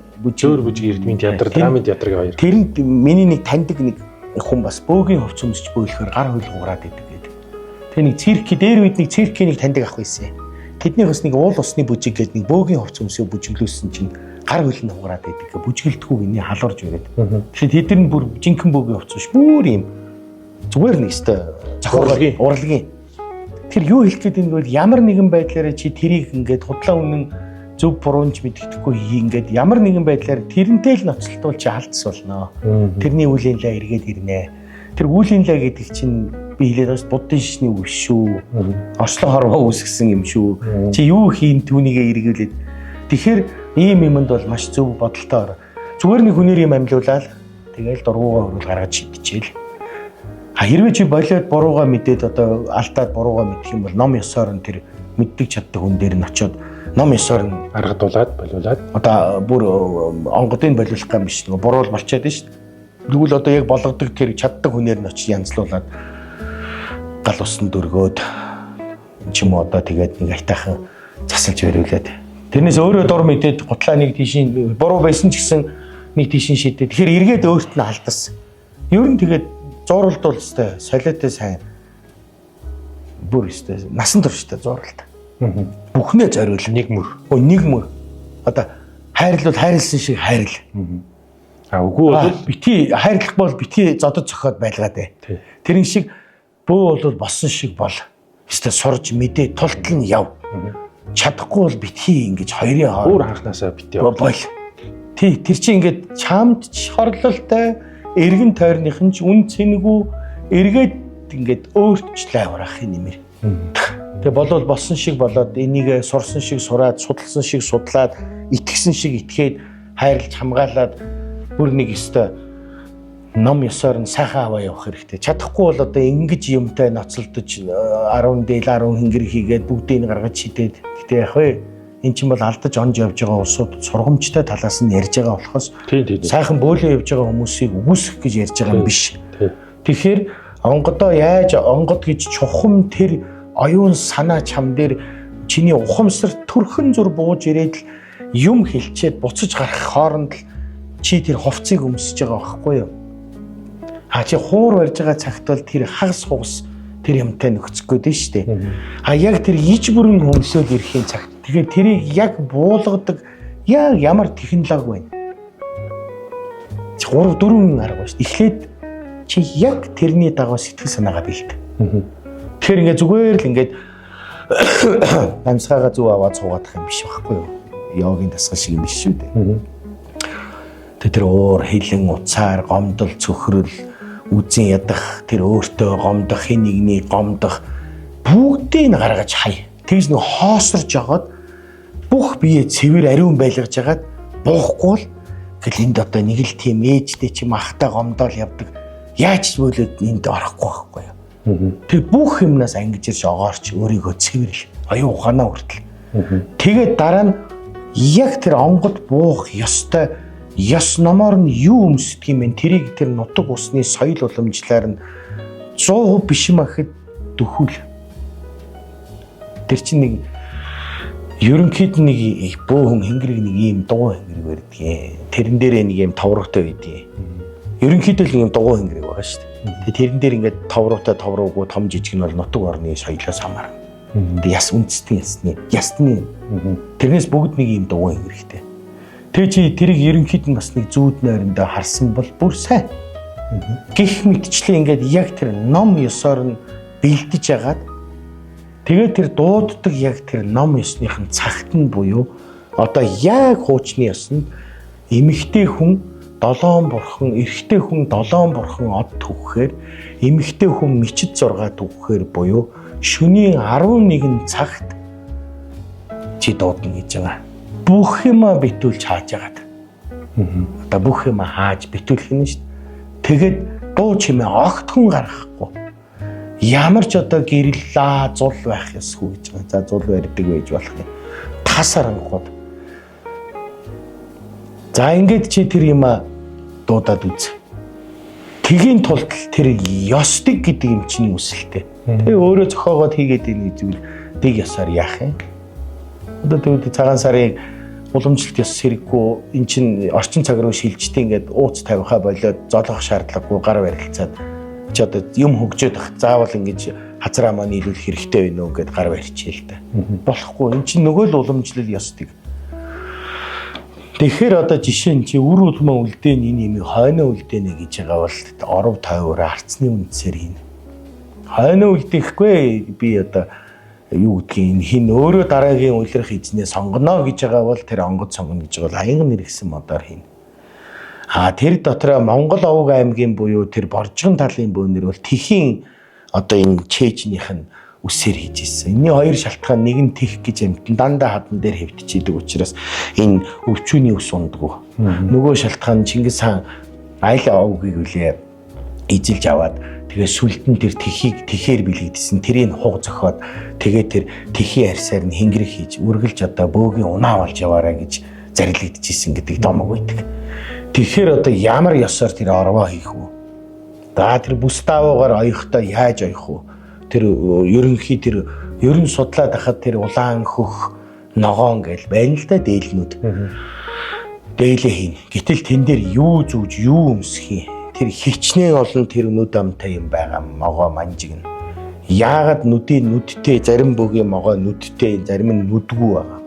эрдмийн театр драмын театр гэх хоёр. Тэрэнд миний нэг таньдаг нэг хүн бас бөөгийн хувц өмсөж бөөлөхөр гар хөл хугараад идэг гэдэг. Тэгээ нэг цирк дээр үед нэг циркийн нэг таньдаг ах байсан. тэднийхээс нэг уул усны бүжиг гэдэг нэг бөөгийн хувц өмсөө бүжиглүүлсэн чинь гар хөлн хугараад байдаг. Бүжиглдэггүй миний халуурж ирээд. Тэгэхээр тэд нар бүр жинхэнэ бөөгийн хувц биш бүр юм зүгээр нэг өстой зохиолын урлагийн. Тэр юу хэлэх гээд байгааг бол ямар нэгэн байдлаараа чи тэрийг ингээд худлаа үнэн зөв бурууч мэддэхгүй ингээд ямар нэгэн байдлаар тэрнтэй л ноцтолтуул чи алдс болно. Тэрний үлийн лаа эргээд ирнэ. Тэр үлийн лаа гэдэг чинь би хэлээд бас буддын шишний үс шүү. Орчлон хорвоо үүсгэсэн юм шүү. Чи юу хийн түүнийгээ эргүүлээд. Тэгэхээр ийм юмд бол маш зөв бодолтой. Зүгээр нэг хүнээр юм амьлуулаад тэгээл дургуугаа хөрвөл гаргаж шидчихээл. Хэрвээ чи болоод буруугаа мэдээд одоо алдаад буруугаа мэдэх юм бол ном ёсоор нь тэр мэддэг чаддаг хүн дээр нь очиод ном ёсоор нь аргадуулаад болиулаад одоо бүр онгодыг болиулах юм биш нөгөө буруул болчиход нь шүү дээ. Тэгвэл одоо яг болгодог тэр чаддаг хүнээр нь очиж янзлуулаад гал усанд өргөөд ч юм уу одоо тэгээд нэг айтайхан засалж бариулаад тэрнээс өөрөө дур мэдээд гутлаа нэг тийшин буруу байсан ч гэсэн нэг тийшин шийдээ. Тэгэхээр эргээд өөрт нь алдсан. Ер нь тэгээд зууралдуул өстэй солиотой сайн бүр өстэй насан турштай зууралт. Бүхнээ зориул нэг мөр. Нэг мөр. Одоо хайрлал хайрлсан шиг хайрл. Үгүй бол бити хайрлах бол бити зодод зохиод байлгаад бай. Тэрэн шиг бөө бол болсон шиг бол өстэй сурж мэдээ тултал нь яв. Чадахгүй бол бити ингэж хоёрын өөр анханасаа бити бол. Тэр чинь ингээд чамд хорлолтой эргэн тойрныхын ч үн цэнэгүү эргээд ингээд өөрчлөө аврахын нэмэр. Тэгээ болоод болсон шиг болоод энийг сурсан шиг сураад, судалсан шиг судлаад, итгэсэн шиг итгээд хайрлж хамгаалаад бүр нэг өстой ном ёсоор нь сайхан аваа явах хэрэгтэй. Чадахгүй бол одоо ингэж юмтай ноцолдож 10 дээл 10 хингэр хийгээд бүгдийг гаргаж шидээд гэтээ яг вэ эн чинь бол алдаж онж явж байгаа улсууд сургамжтай талаас нь ярьж байгаа болохоос сайхан бөөлөө явж байгаа хүмүүсийг үгүйсэх гэж ярьж байгаа юм биш. Тэгэхээр онгодоо яаж онгод гэж чухам тэр оюун санаа чам дээр чиний ухамсар төрхөн зур бууж ирээд л юм хэлчихэд буцаж гарах хооронд л чи тэр хувцсыг өмсөж байгаа байхгүй юу? Чи хуур барьж байгаа цагт бол тэр хагас хугас тэр юмтай нөхцөх гээд нь шүү дээ. Яг тэр иж бүрэн хөмсөд ирэхийн цагт тэгээд тэрийг яг буулгадаг яг ямар технологи байна. 3 4 арга байна шүү дээ. Эхлээд чи яг тэрний дагуу сэтгэл санаагаа бэлд. Тэгэхээр ингээд зүгээр л ингээд амьсгаагаа зүг аваад суугаадах юм биш байхгүй юу? Йогийн дасгал шиг юм биш шүү дээ. Тэр уур хилэн уцаар гомдол цөхрөл үзэн ядах тэр өөртөө гомдох хин нэгний гомдох бүгдийг гаргаж хай. Тэгж нэг хоосорж жагаад бүх бие цэвэр ариун байлгаж жагаад буухгүй л гэл энд одоо нэг л тийм ээжтэй чи махтай гомдол явдаг. Яаж болоод энд орохгүй байхгүй юу? Тэр бүх юмнаас ангиж ирж огоорч өөрийгөө цэвэрл аюу ухаанаа хүртэл. Тэгээд дараа нь яг тэр онгод буух ёстой ёс номоор нь юу өмсдөг юм бэ? Тэрийг тэр нутаг усны соёл уламжлалаар нь 100% биш юм ахэд дөхүүл. Тэр чинь нэг ерөнхийд нэг бөөхөн хэнгэрэг нэг ийм дугуй хэнгэрэг байдаг. Тэрэн дээрээ нэг ийм товрогтой байдгийг. Ерөнхийдөө л ийм дугуй хэнгэрэг байгаа шүү дээ. Тэгээ тэрэн дээр ингээд товрогтой товроогүй том жижиг нь бол нутаг орны соёлоос хамаарна. Тэгээ яс үндэстэн ясны. Тэрнээс бүгд нэг ийм дугуй хэнгэрэгтэй. Тэгээ чи тэрийг ерөнхийд нь бас нэг зүүд нойрондоо харсан бол бүр сайн. Гэх мэтчлээ ингээд яг тэр ном ёсоор нь бэлдэж агаад тэгээ тэр дууддаг яг тэр ном ёсныхын цагт нь буюу одоо яг хуучны ёсонд эмэгтэй хүн 7 бурхан, эрэгтэй хүн 7 бурхан од төгөхээр эмэгтэй хүн мичид 6 төгөхээр буюу шөнийн 11 цагт чи дуудана гэж байгаа. Бүх юма битүүлж хааж яагаад. Одоо бүх юма хааж битүүлэх нь шүү дээ. Тэгээд дуу чимээ огтхон гаргахгүй. Ямар ч одоо гэрэллаа зул байх ёсгүй гэж байгаа. За зул барьдаг байж болох юм. Тасарангууд. За ингээд чи тэр юма дуудаад үз. Тэгийн тулд тэр ёсдаг гэдэг юм чинь үсэлтэй. Тэгээ өөрөө зохиогоод хийгээд ийн зүйл дэг ёсоор яах юм? Одоо тэгвэл цагаан сарын уламжлалт ёс хэрэггүй эн чин орчин цаг руу шилждэг ингээд ууц тавихаа болоод золох шаардлагагүй гар барилцаад чи одоо юм хөгжөөд ах заавал ингэж хазраа маань нийлүүлэх хэрэгтэй байна уу гэд гар барьчихъя л да. Болохгүй. Эн чинь нөгөө л уламжлал ёсдаг. Тэгэхээр одоо жишээ нь чи үр улмаа үлдээн энэ юм хойноо үлдээнэ гэж байгаа бол оров тойвоор арцны үндсээр хийнэ. Хойноо үлдээхгүй би одоо юу гэдгийг хин өөрөө дараагийн улирах эзнээ сонгоно гэж байгаа бол тэр онгод сонгоно гэж бол аян нэргсэн модоор хийнэ. Тэр дотроо Монгол Овг аймгийн буюу тэр Боржгон талын бөөнөр бол тэхийн одоо энэ чэжнийх нь үсээр хийж ирсэн. Энийн хоёр шалтгаан нэг нь тех гэж амтан дандаа хадан дээр хэвтчихийдэг учраас энэ өвчүүний ус ундаггүй. Нөгөө шалтгаан Чингис хаан айл овгийг үлээ эзэлж аваад тэгээ сүлдэн тэр техийг тэхээр бэлэгдсэн тэрийг хуг зохиод тэгээ тэр тэхийн арьсаар нь хингэрэг хийж үргэлж одоо бөөгийн унаа болж яваарай гэж зарилэгдэжсэн гэдэг домог байдаг. Тэгэхээр одоо ямар ёсоор тэр орвоо хийх вэ? Тэр бүставуугаар оёхдоо яаж оёх вэ? Тэр ерөнхий тэр ерөн судлаад ахад тэр улаан хөх ногоон гэл байна л да дээлнүүд. Дээлээ хийн. Гэтэл тэн дээр юу зүүж юу өмсөх юм? Тэр хичнээн олон тэр нүд амтай юм байгаа могоо манжигна. Яагаад нүдтэй зарим бөгийн могоо нүдтэй зарим нь нүдгүй байгаа.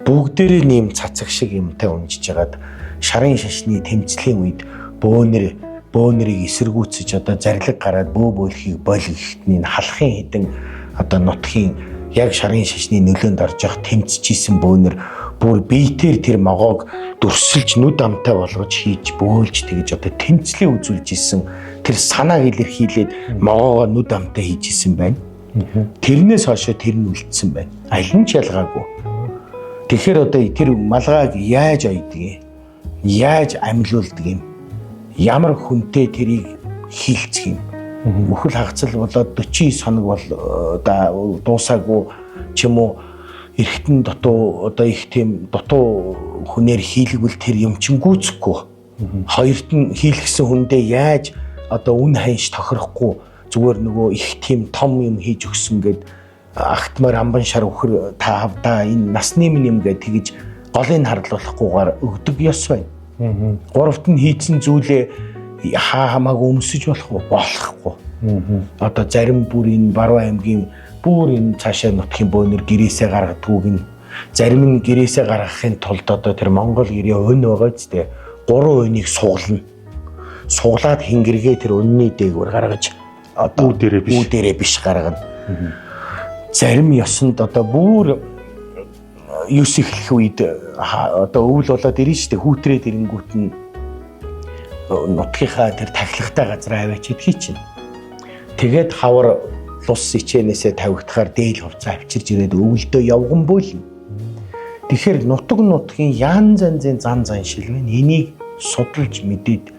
Бүгдээрээ нэм цацаг шиг юмтай унжиж хагаад шарын шашны тэмцлийн үед бөөнөрийг эсэргүүцэж одоо зарлиг гараад бөөлхийг болгохтны халахын хэдэн одоо нутгийн яг шарын шашны нөлөөнд орж явах тэмцэжсэн бөөнөр бүр биетээр тэр могоог дүрсэлж нүд амтай болгож хийж бөөлж тэгж одоо тэмцлийг үзүүлж исэн тэр санааг илэрхийлээд могоогоо нүд амтай хийж исэн байна. Тэрнээс хойш тэр нь үлдсэн байна. Аль нь ч ялгаагүй. Тэгэхээр одоо тэр малгайг яаж ойдөг юм? Яаж амьлуулдаг юм? Ямар хүнтэй тэрийг хилцэх юм? Мөхөл хагацл болоод 49 хоног бол дуусаагүй ч юм уу эргэтэн дутуу одоо их тийм дутуу хүнээр хийлгвэл тэр юм чин гүйцэхгүй. Хоёрт нь хийлгсэн хүндээ яаж одоо үн ханьш тохирохгүй зүгээр нөгөө их тийм том юм хийж өгсөн гэд агтмаар амбан шар өхөр та энэ насны минь юм гэд тэгж голыг харлуулахгүйгээр өгдөг ёс байна. Гуравт нь хийцэн зүйлээ хамаагүй өмсөж болохгүй. Одоо зарим бүр энэ Баруун аймгийн бүр энэ цаашаа нутгийн бөөнөр гэрээсээ гаргадгүйг нь зарим нь гэрээсээ гаргахын тулд одоо тэр Монгол гэрээ өн байгаа ч тийм 3 өнийг суглана. Суглаад хингэргээ тэр өнний дээгүүр гаргаж одоо үүдэрээ биш гаргана. Зарим ёсонд одоо бүр юус эхлэх үед одоо өвөл болоод ирнэ шүү дээ хүүтрээд ирэнгүүт нь нутгийнхаа тэр тахилгатай газар аваач идэх чинь. Тэгээд хавар лус ичээнээсээ тавигдахаар дээл хувцас авчирж ирээд өвөлдөө явган бөөлнө. Тэгэхээр нутгийн янз янзын зан заншил байна. Энийг судалж мэдээд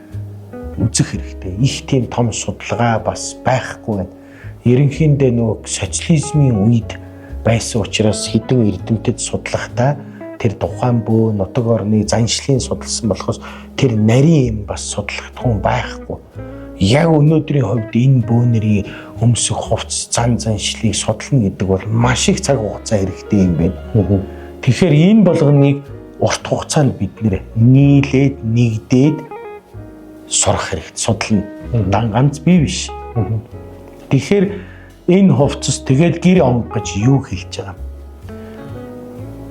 үзэх хэрэгтэй. Их тийм том судалгаа бас байхгүй байна. Ерөнхийдөө нөгөө социализмын үед байсан учраас хэдэн эрдэмтэд судлахдаа тэр тухайн бөө нутаг орны заншлын судалсан болохоос тэр нарийн юм бас судлахдаггүй байхгүй. Яг өнөөдрийн хувьд энэ бөөнөрийн өмсөх хувцас зан заншлыг судлах гэдэг бол маш их цаг хугацаа хэрэгтэй юм байна. Тэгэхээр энэ болгоныг урт хугацаанд бид нэр нийлээд нэгдээд сурах хэрэгтэй, судлана. Ганц бий биш. Тэгэхээр энэ хувцас тэгэл гэр онгож юу хэлж байгаа юм?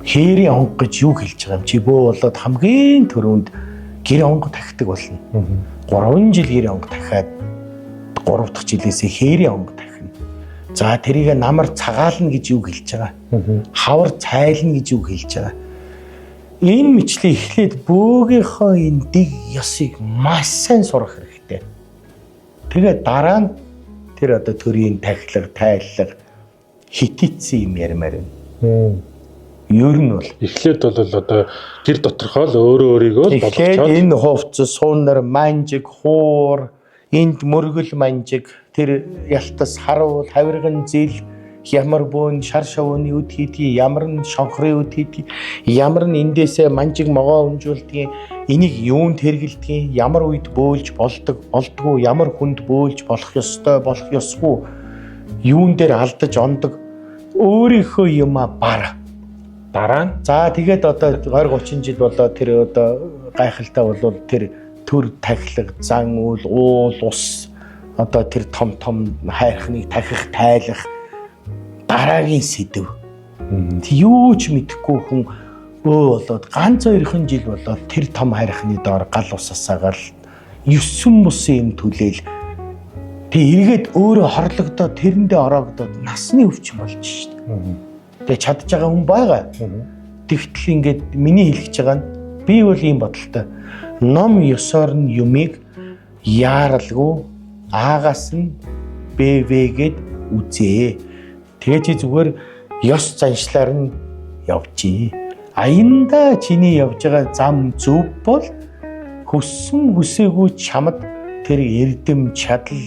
Хээрийн онго гэж юу хэлж байгаа юм? Чи бөө болоод хамгийн түрүүнд гэр онго тахдаг болно. 3 жил гэр онго тахиад 3 дахь жилээсээ хээрийн онго тахина. За тэрийг намар цагаална гэж юу хэлж байгаа? Хавар цайлна гэж юу хэлж байгаа? Энэ мэтлээ эхлээд бөөгийнхөө энэ дэг ёсыг маш сайн сурах хэрэгтэй. Тэгээд дараа нь тэр одоо төрийн тахилга, тайллага хитэтсэн юм ярмаар байна. Ер нь бол эхлээд бол одоо гэр доторхоо л өөрөө өөрийгөө болгочоод энэ хувцас, суунар, манжиг, хуур, энд мөргөл манжиг, тэр ялтас, харуул, хавирган зил, ямар бөөн шар шавууны үд хийдгийг, ямар нь шонхрын үд хийдгийг, ямар нь эндээсээ манжиг могоо өмжүүлдгийг, энийг юунд хэрэгэлдгийг, ямар үед бөөлж болдгоо, ямар хүнд бөөлж болох ёстой, болох ёсгүй, юун дээр алдаж ондог өөрийнхөө юма бар. Дараа нь за тэгээд одоо 20-30 жил болоо тэр одоо гайхалтай болвол тэр төр тахилга, зан үйл, уул, ус одоо тэр том хайрхныг тахих, тайлах дараагийн сэдв. Юу ч мэдэхгүй хүн болоод ганц 2 жил болоод тэр том хайрхны доор гал усасаагаал 9 бусын юм түлээл тэг эргээд өөрөө хорлогдоод тэрэндээ ороогдоод насны өвчин болж шít. Тэгээ чадж байгаа хүн байгаа. Тэгтэл ингээд миний хэлж байгаа нь би бол ийм бодолтой. Ном ёсоор нь юмыг яаралгүй аагаас нь бэвэгээд үзээ. Тэгээ чи зүгээр ёс заншлаар нь явжээ. Аянда чиний явж байгаа зам зөв бол хүссэн хүсээгүй чамд тэр эрдэм чадал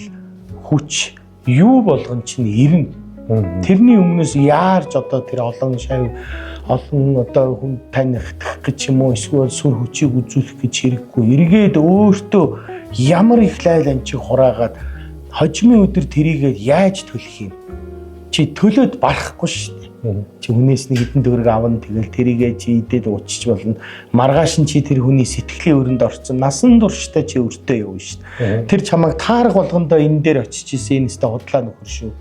хүч юу болгон чинь ирнэ. Тэрний өмнөөс яарч одоо тэр олон шав олон одоо хүн таних гэж юм уу эсвэл сүр хүчийг үзүүлэх гэж хэрэггүй. Эргээд өөртөө ямар их лайланчиг хураагаад хожимын өдөр тэрийгээ яаж төлөх юм? Чи төлөөд барахгүй шүү дээ. Чи хүнээс нэг хэдэн төгрөг авна тэгэл тэрийгээ чи идээд уучиж болно. Маргааш нь чи тэр хүний сэтгэлийн өрөнд орсон. Насан туршдаа чи өртөө явна шүү дээ. Тэр чамайг таарах болгондоо энэ дээр очиж исэн энэ өстө худлаа нөхөр шүү.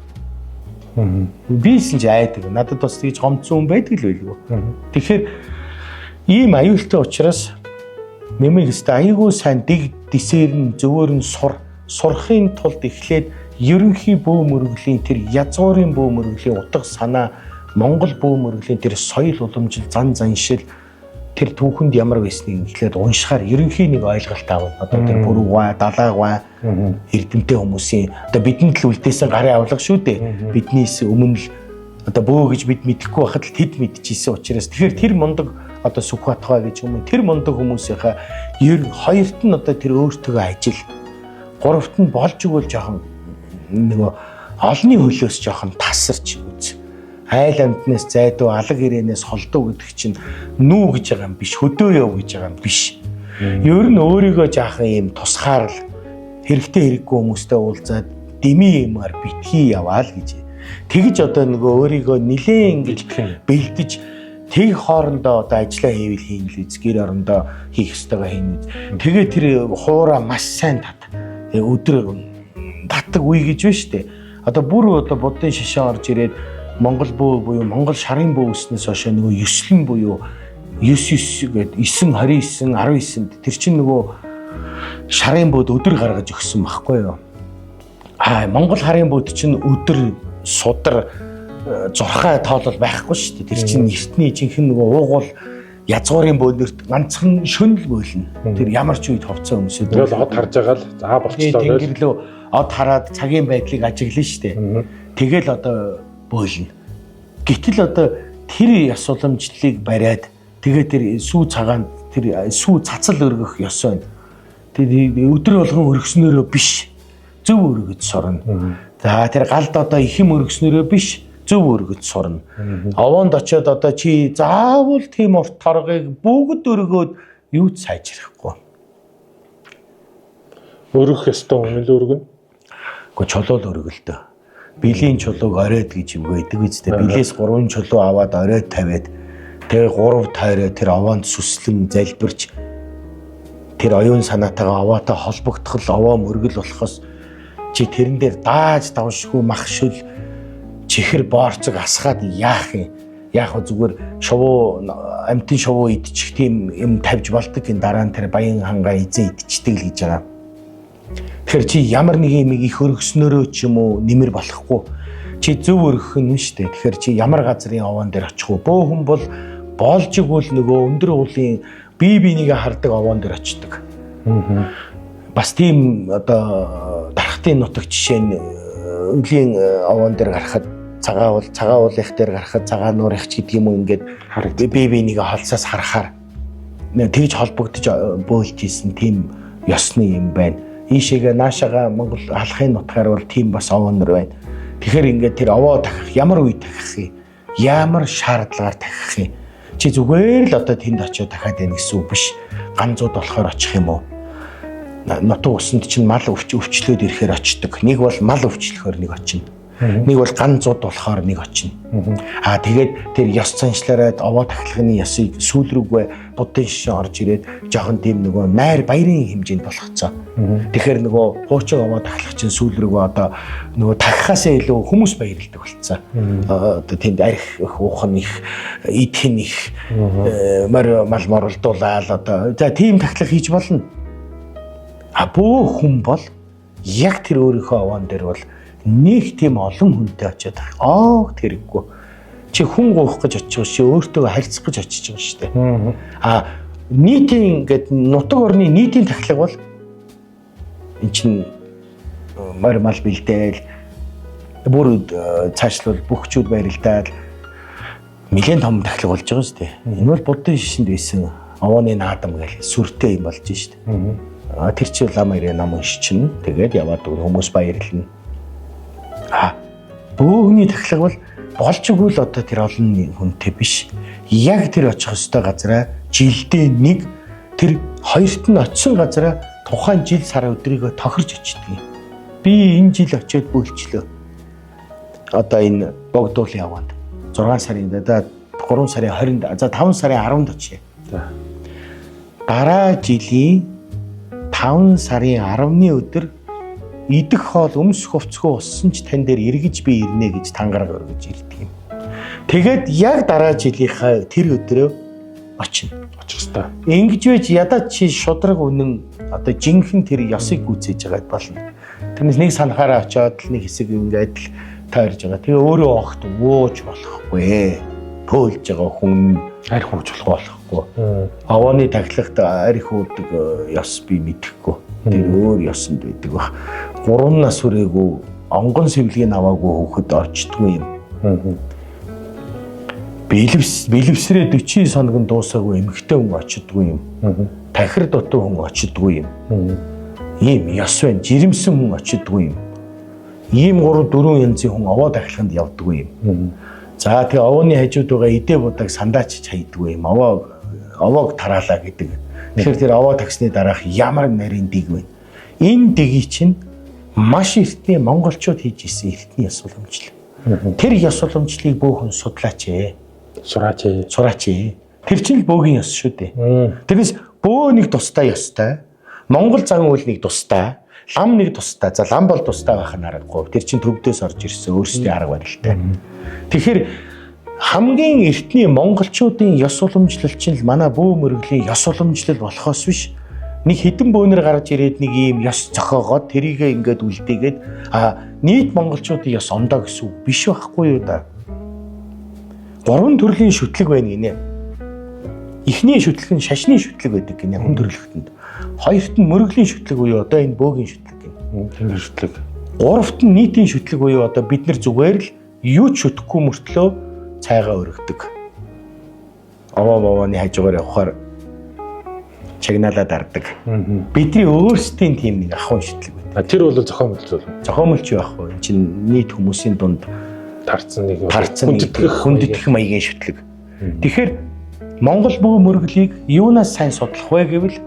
Бийсэн ч айдаг. Надад бас тийж гомцсон хүн байдаг л байлгүй. Тэгэхээр ийм аюултай учраас нэмийг өстө айгүй сайн дэг дисээр нь зөвөр нь сурахын тулд эхлээд ерөнхий бөө мөргөлийн тэр язгуурын бөө мөргөлийн утга санаа Монгол бөө мөргөлийн тэр соёл уламжил зан заншил тэр түүхэнд ямар байсныг эхлээд уншихаар ерөнхий нэг ойлголт авна. Одоо тэр бүрүүгай, далаагай, эрдэмтэй хүмүүсийн одоо бидэнд л үлдээсэн гарын авлага шүү дээ. Биднээс өмнө л одоо бөө гэж бид мэдэхгүй байхад л тэд мэдчихсэн учраас тэгэхээр тэр мундаг одоо Сүхбаатгай гэж юм. Тэр мундаг хүмүүсийнхаа хоёрт нь одоо тэр өөртөө ажил, гуравт нь болж өгвөл жоохон нөгөө олонний хөлөөс жоохон тасарч үз. Айл амьтнаас зайдуу алга ирээнээс холдоо гэдэг чинь нүү гэж байгаа юм биш, хөдөө яв гэж байгаа юм биш. Ер нь өөрийгөө жаахан юм тусгаар л хэрэгтэй хэрэггүй хүмүүстэй уулзаад дими юмар битгий яваал гэж. Тэгж одоо нөгөө өөрийгөө нилээн ингэж бэлдэж тэг хоорондоо одоо ажиллаа хийвэл хийн л үз, гэр орондоо хийх ёстойгоо хийн үз. Тэгээ тэр хуураа маш сайн өдөр татдаг үе гэж байна шүү дээ. Одоо бүр одоо будын шашаа орж ирээд Монгол бөө буюу Монгол шарын бөө өснөөс хойш нөгөө 9 буюу 99 гээд 9 29 19 тэр чинь нөгөө шарын бөөд өдөр гаргаж өгсөн байхгүй юу? Монгол харын бөөд чинь өдөр судар зурхай тоолол байхгүй шүү дээ. Тэр чинь эртний жинхэнэ нөгөө уугуул язгуурын бөөнөрт ганцхан шөнөл бөөлнө. Тэр ямар ч үед ховцсон хүмүүсээ тэгэл од харж байгаа л за болчихлоо гэж. Тэнгэрлөө од хараад цагийн байдлыг ажиглана шүү дээ. Тэгэл одоо бөөлнө. Гэтэл одоо тэр ёс уламжлалыг бариад тэгээ тэр сүү цагаанд тэр сүү цацал өргөх ёс байна. Тэр өдөр болгон өргөснөрөө биш. Зөв өргөж сурна. За тэр галд одоо их юм өргөснөрөө биш. Зөв өргөж сурна. Овоонд очиод одоо чи заавал тийм урт торгыг бүгд өргөөд юу ч сайжрахгүй. Өргөх ёстой юм л өргөн. Гэхдээ чулуул өргөлдөө. Билийн чулууг оройд гэж юм байдаг үстэй. Билээс 3 чулуу аваад оройд тавиад тэгээ 3 тойроо тэр овоонд сүслэн залбирч тэр оюун санаатайгаа овоотой холбогдох л овоо мөргөл болохоос чи тэрэн дээр дааж давшгүй махшил чихэр боорцог асгаад яах юм? Яг зүгээр шувуу амтын шувуу идчих тийм юм тавьж болдог энэ дараа нь тэр баян хангаа эзэн идчихдэг л гэж байгаа. Тэгэхээр чи ямар нэг юм их өргөснөрөө ч юм уу нэмэр болохгүй. Чи зөв өргөх нь шүү дээ. Тэгэхээр чи ямар газрын овоон дээр очих вэ? Бөө хүн бол болж игвэл нөгөө өндөр уулын бие бинийгээ хардаг овоон дээр очдог. Бас тийм одоо дархтын нутаг жишээ нь өлийн овоон дээр гарахад цагаан уулынх дээр гарахад цагаан нуурынх ч гэдэг юм уу ингээд бие бинийгээ холцоос харахаар тэгж холбогдож бөөлж ийсэн тийм ёсны юм байна. Ийшээгээ наашаага Монгол алхахын нутгаар бол тийм бас овоонор байна. Тэгэхээр ингээд тэр овоо тахих ямар үе тахих юм? Ямар шаардлагаар тахих юм? Чи зүгээр л одоо тэнд очиод дахиад байна гэсэн үг биш. Ганцууд болохоор очих юм уу? Нутаг усанд чинь мал өвчлөөд ирэхээр очдог. Нэг бол мал өвчлөхөөр нэг очино. Нэг бол ган зуд болохоор нэг очино. Тэгээд тэр ёс заншлаараа овоо тахилгын ёсыг сүүл рүүгээ будын шишин орж ирээд жоохон тийм нөгөө найр баярын хэмжээнд болгоцсон. Тэгэхээр нөгөө хуучин овоо тахилгач чинь сүүл рүүгээ одоо нөгөө тахихаасаа илүү хүмүүс баярлдаг болцсон. Одоо тэнд арх уухан их, идэх их, мал морлдуулаад одоо за тийм тахилга хийж болно. Бөө хүн бол яг тэр өөрийнхөө овоон дээр бол нэг тийм олон хүнтэй очиод хэрэггүй. Чи хүн гоох гэж очих чи өөртөө харьцах гэж очиж байгаа шүү дээ. Нийтийн ингээд нутаг орны нийтийн тахилга бол эн чинь мал бэлдээл бүр цаашлал бүхчүүд байралдаад нэлээд том тахилга болж байгаа шүү дээ. Энэ бол будын шишинд байсан овооны наадам гэж сүртэй юм болж шүү дээ. Тэр чинь лам ирээ нам уншчихна. Тэгээд яваад хүмүүс баярлна. Бөөний тахилга бол болж игэл одоо тэр олон хүнтэй биш. Яг тэр очих ёстой газараа жилдээ нэг тэр хоёрт нь очисон газараа тухайн жил сар өдрийгөө тохирж очдөг юм. Би энэ жил очиод бөөлчлөө. Одоо энэ богдуулын яванд 6 сарын даа 3 сарын 20-нд за 5 сарын 10-нд очие. Дараа жилийн 5 сарын 10-ны өдөр идэх хоол өмсөх хувцгүй уссан ч тань дээр эргэж би ирнэ гэж тангараг өргөж ирдэг юм. Тэгээд яг дараа жилийнхаа тэр өдрөө очино. Очих ёстой. Ингэж байж ядаа чи шудраг үнэн одоо жинхэнэ тэр ёсыг гүйцээж байгаад болно. Тэрнээс нэг санахаараа очиод нэг хэсэг ингээд л тойрж байгаа. Тэгээ өөрөө огт ууж болохгүй. Пөөлж байгаа хүн арх ууж болохгүй. Овооны тахилгад арх уудаг ёс би мэдэхгүй. Тэр өөр ёсонд байдаг баг. 3 нас хүрээгүй онгон сэвлэгийг аваагүй хүүхэд очдгүй юм. Бэлэвсрээ 40 хоног дуусаагүй эмэгтэй хүн очдгүй юм. Тахир дутуу хүн очдгүй юм. Ийм ёс байна. Жирэмсэн хүн очдгүй юм. Ийм 3-4 янзын хүн овоо тахилганд явдаггүй юм. За тэгээ овооны хажууд байгаа эдээ будаг сандаачж хайдаггүй юм. Овоог тараалаа гэдэг. Тэгэхээр тэр овоо таксны дараах ямар нарийн дэг вэ? Энэ дэгийг чинь маш эртний монголчууд хийж исэн эртний ёс уламжлал. Тэр ёс уламжлалыг бөөхөн судлаач ээ. Сураач ээ. Тэр чинь л бөөгийн ёс шүү дээ. Тэрнээс бөө нэг тустай ёстой. Монгол зан үйл нэг тустай. Лам нэг тустай. За лам бол тустай байх нь аргагүй. Тэр чинь төвдөөс орж ирсэн өөрсдийн арга барилтай. Тэгэхээр хамгийн эртний монголчуудын ёс уламжлал чинь манай бөө мөрөглийн ёс уламжлал болохоос биш. Нэг хідэн бөөнөр гарч ирээд нэг ийм ёс зохиогоод тэрийгээ ингээд үлдээгээд нийт монголчуудын ёс ондоо гэсэн үг биш байхгүй юу да. 3 төрлийн шүтлэг байна гинэ. Эхний шүтлэг нь шашны шүтлэг байдаг гинэ хүн төрлөختөнд. Хоёрт нь мөрөглийн шүтлэг буюу одоо энэ бөөгийн шүтлэг гинэ. Тэнгэр шүтлэг. Гуравт нь нийтийн шүтлэг буюу одоо бид нар зүгээр л юу ч шүтгэхгүй мөртлөө цайгаа өргөдөг. Овооны хажуугаар явахаар чагнаалаад ардаг. Бидний өөрсдийн тийм нэг ахуйн шүтлэг байна. Тэр бол зохиомжтой бол. Зохиомжтой байх уу? Энэ чинь нийт хүмүүсийн дунд тарцсан нэг хүндэтгэх маягийн шүтлэг. Тэгэхээр Монгол бөө мөрөглийг юунаас сайн судлах вэ гэвэл